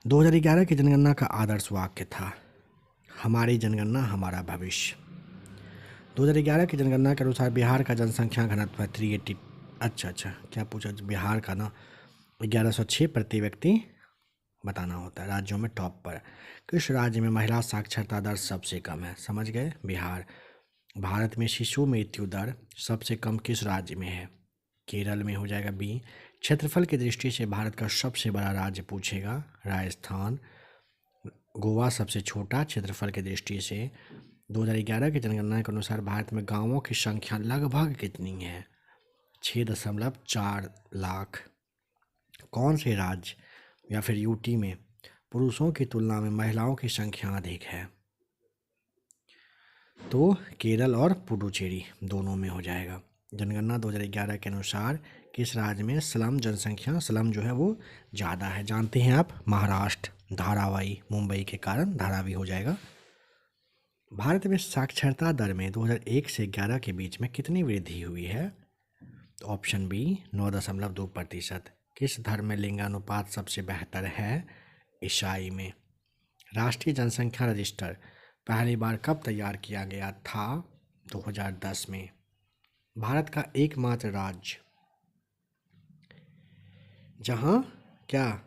2011 की जनगणना का आदर्श वाक्य था हमारी जनगणना हमारा भविष्य। 2011 की जनगणना के अनुसार बिहार का जनसंख्या घनत्व है 380। अच्छा, क्या पूछा? बिहार का ना 1106 प्रति व्यक्ति बताना होता है। राज्यों में टॉप पर किस राज्य में महिला साक्षरता दर सबसे कम है? समझ गए, बिहार। भारत में शिशु मृत्यु दर सबसे कम किस राज्य में है? केरल में हो जाएगा, बी। क्षेत्रफल की दृष्टि से भारत का सबसे बड़ा राज्य पूछेगा, राजस्थान। गोवा सबसे छोटा क्षेत्रफल की दृष्टि से। 2011 की जनगणना के अनुसार भारत में गांवों की संख्या लगभग कितनी है? 6.4 लाख। कौन से राज्य या फिर यूटी में पुरुषों की तुलना में महिलाओं की संख्या अधिक है? तो केरल और पुडुचेरी दोनों में हो जाएगा। जनगणना 2011 के अनुसार किस राज्य में स्लम जनसंख्या, स्लम जो है वो ज़्यादा है? जानते हैं आप, महाराष्ट्र। धारावी, मुंबई के कारण धारावी हो जाएगा। भारत में साक्षरता दर में 2001 से 11 के बीच में कितनी वृद्धि हुई है? तो ऑप्शन बी 9.2%। किस धर्म में लिंगानुपात सबसे बेहतर है? ईसाई में। राष्ट्रीय जनसंख्या रजिस्टर पहली बार कब तैयार किया गया था? 2010 में। भारत का एकमात्र राज्य जहां क्या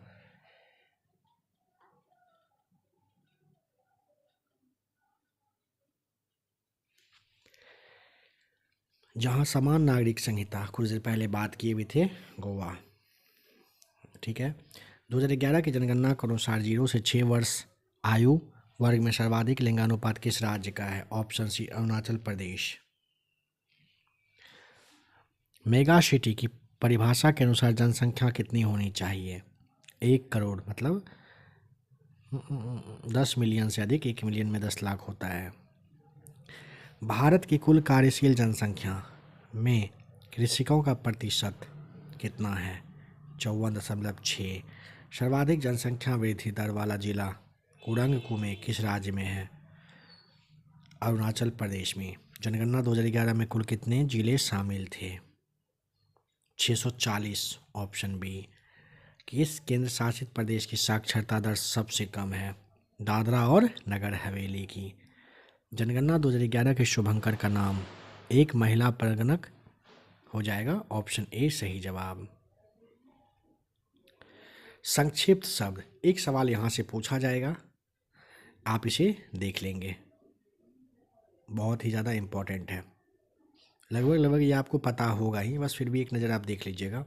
जहां समान नागरिक संहिता कुछ देर पहले बात किए भी थे, गोवा। ठीक है। 2011 की जनगणना के अनुसार 0 से 6 वर्ष आयु वर्ग में सर्वाधिक लिंगानुपात किस राज्य का है? Option C Arunachal Pradesh. Mega city की परिभाषा के अनुसार जनसंख्या कितनी होनी चाहिए? 1 करोड़, मतलब 10 मिलियन से अधिक। 1 मिलियन में 10 लाख होता है। भारत की कुल कार्यशील जनसंख्या में कृषकों का प्रतिशत कितना है? 54.6। सर्वाधिक जनसंख्या वृद्धि दर वाला जिला कुरंगकू में किस राज्य में है? अरुणाचल प्रदेश में। जनगणना 2011 में कुल कितने जिले शामिल थे? 640। Option B. किस केंद्र शासित प्रदेश की साक्षरता दर सबसे कम है? दादरा और नगर हवेली की। जनगणना 2011 के शुभंकर का नाम एक महिला परगणक हो जाएगा। ऑप्शन ए सही जवाब। संक्षिप्त शब्द, एक सवाल यहाँ से पूछा जाएगा, आप इसे देख लेंगे, बहुत ही ज़्यादा इम्पोर्टेंट है। लगभग ये आपको पता होगा ही, बस फिर भी एक नज़र आप देख लीजिएगा।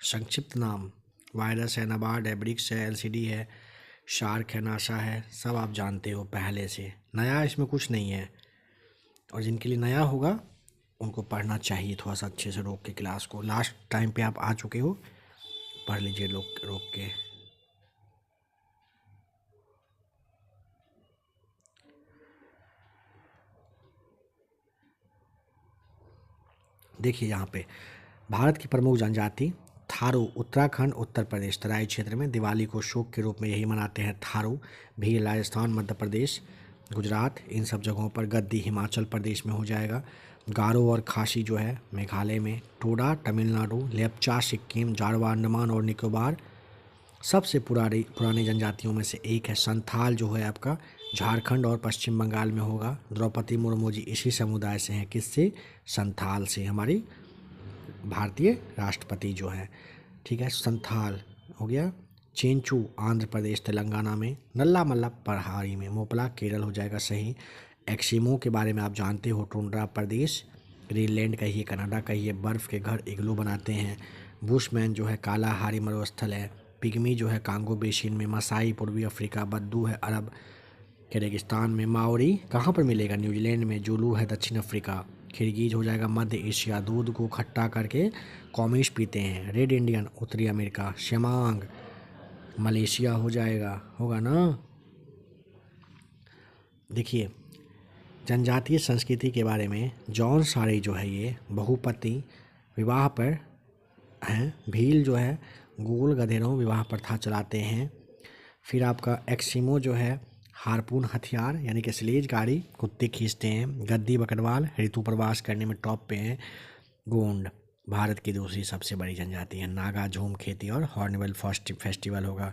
संक्षिप्त नाम वायरस है, नाबार्ड है, ब्रिक्स है, एलसीडी है, शार्क है, नासा है, सब आप जानते हो पहले से। नया इसमें कुछ नहीं है, और जिनके लिए नया होगा उनको पढ़ना चाहिए थोड़ा सा अच्छे से रोक के क्लास को। लास्ट टाइम पे आप आ चुके हो, पढ़ लीजिए रोक के। देखिए यहाँ पे भारत की प्रमुख जनजाति थारू, उत्तराखंड, उत्तर प्रदेश, तराई क्षेत्र में दिवाली को शोक के रूप में यही मनाते हैं। थारू भील राजस्थान, मध्य प्रदेश, गुजरात, इन सब जगहों पर। गद्दी हिमाचल प्रदेश में हो जाएगा। गारो और खासी जो है मेघालय में। टोडा तमिलनाडु, लेप्चा सिक्किम, जारवा अंडमान और निकोबार। सबसे पुरानी जनजातियों में से एक है। संथाल जो है आपका झारखंड और पश्चिम बंगाल में होगा। द्रौपदी मुर्मू जी इसी समुदाय से हैं। किससे? संथाल से, हमारी भारतीय राष्ट्रपति जो है। ठीक है, संथाल हो गया। चेंचू आंध्र प्रदेश तेलंगाना में। नल्ला मल्ला पहाड़ी में। मोपला केरल हो जाएगा सही। एक्सिमो के बारे में आप जानते हो, टुंड्रा प्रदेश, ग्रीनलैंड कहिए, कनाडा कहिए, बर्फ़ के घर इग्लू बनाते हैं। बुशमैन जो है कालाहारी मरुस्थल है। पिग्मी जो है कांगो बेसिन में। मसाई पूर्वी अफ्रीका। बद्दू है अरब के रेगिस्तान में। माओरी कहाँ पर मिलेगा? न्यूजीलैंड में। जुलू है दक्षिण अफ्रीका। खिरगीज हो जाएगा मध्य एशिया, दूध को खट्टा करके कॉमिश पीते हैं। रेड इंडियन उत्तरी अमेरिका। शेमांग मलेशिया हो जाएगा, होगा ना। देखिए जनजातीय संस्कृति के बारे में जॉन सारी जो है ये बहुपति विवाह पर हैं। भील जो है गोल गधेरों विवाह प्रथा चलाते हैं। फिर आपका एक्सिमो जो है हारपून हथियार यानी कि स्लेज गाड़ी कुत्ते खींचते हैं। गद्दी बकरवाल ऋतु प्रवास करने में टॉप पे हैं। गोंड भारत की दूसरी सबसे बड़ी जनजाति है। नागा झूम खेती और हॉर्नबिल फेस्टिवल होगा।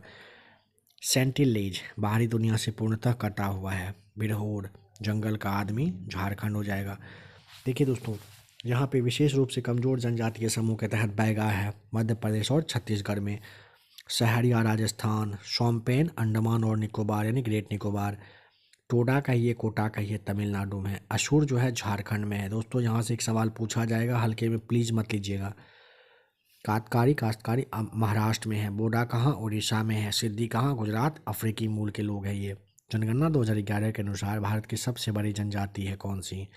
सेंटिलेज बाहरी दुनिया से पूर्णतः कटा हुआ है। बिरहोर जंगल का आदमी झारखंड हो जाएगा। देखिए दोस्तों, यहाँ पे विशेष रूप से कमज़ोर जनजातीय समूह के तहत बैगा है मध्य प्रदेश और छत्तीसगढ़ में। सहरिया राजस्थान। शोम्पेन अंडमान और निकोबार यानी ग्रेट निकोबार। टोडा कहिए कोटा कहिए तमिलनाडु में। असुर जो है झारखंड में है। दोस्तों यहाँ से एक सवाल पूछा जाएगा, हल्के में प्लीज़ मत लीजिएगा। काश्तकारी महाराष्ट्र में है। बोडा कहाँ? उड़ीसा में है। सिद्दी कहाँ? गुजरात। अफ्रीकी मूल के लोग हैं ये। जनगणना 2011 के अनुसार भारत की सबसे बड़ी जनजाति है कौन सी?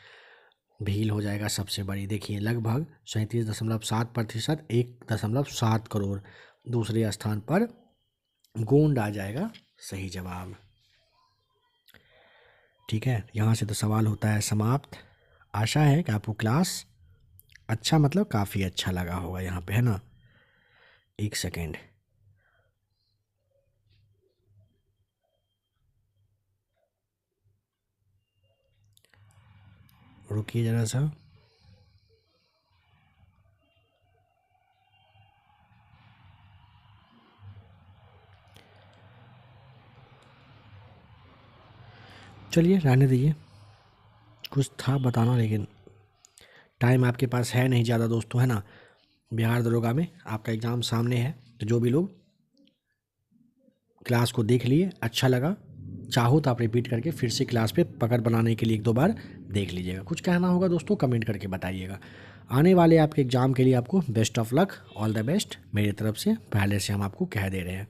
भील हो जाएगा सबसे बड़ी। देखिए लगभग 37.7%, 1.7 करोड़। दूसरे स्थान पर गोंड आ जाएगा सही जवाब। ठीक है, यहाँ से तो सवाल होता है समाप्त। आशा है कि आपको क्लास अच्छा, मतलब काफ़ी अच्छा लगा होगा यहाँ पे, है ना। एक सेकेंड। रुकिए ज़रा सा। चलिए रहने दीजिए, कुछ था बताना लेकिन टाइम आपके पास है नहीं ज़्यादा दोस्तों, है ना। बिहार दरोगा में आपका एग्ज़ाम सामने है, तो जो भी लोग क्लास को देख लिए, अच्छा लगा, चाहो तो आप रिपीट करके फिर से क्लास पे पकड़ बनाने के लिए 1-2 बार देख लीजिएगा। कुछ कहना होगा दोस्तों कमेंट करके बताइएगा। आने वाले आपके एग्ज़ाम के लिए आपको best of luck, all the best मेरी तरफ से पहले से हम आपको कह दे रहे हैं।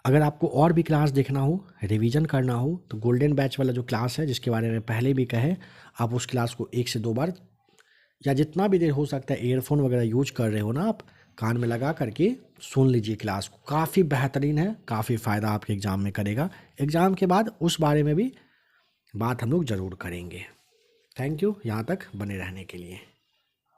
अगर आपको और भी क्लास देखना हो, रिवीजन करना हो, तो गोल्डन बैच वाला जो क्लास है जिसके बारे में पहले भी कहे, आप उस क्लास को 1 से 2 बार या जितना भी देर हो सकता है ईयरफोन वगैरह यूज कर रहे हो ना आप, कान में लगा करके सुन लीजिए क्लास को। काफ़ी बेहतरीन है, काफ़ी फ़ायदा आपके एग्ज़ाम में करेगा। एग्ज़ाम के बाद उस बारे में भी बात हम लोग ज़रूर करेंगे। थैंक यू यहाँ तक बने रहने के लिए।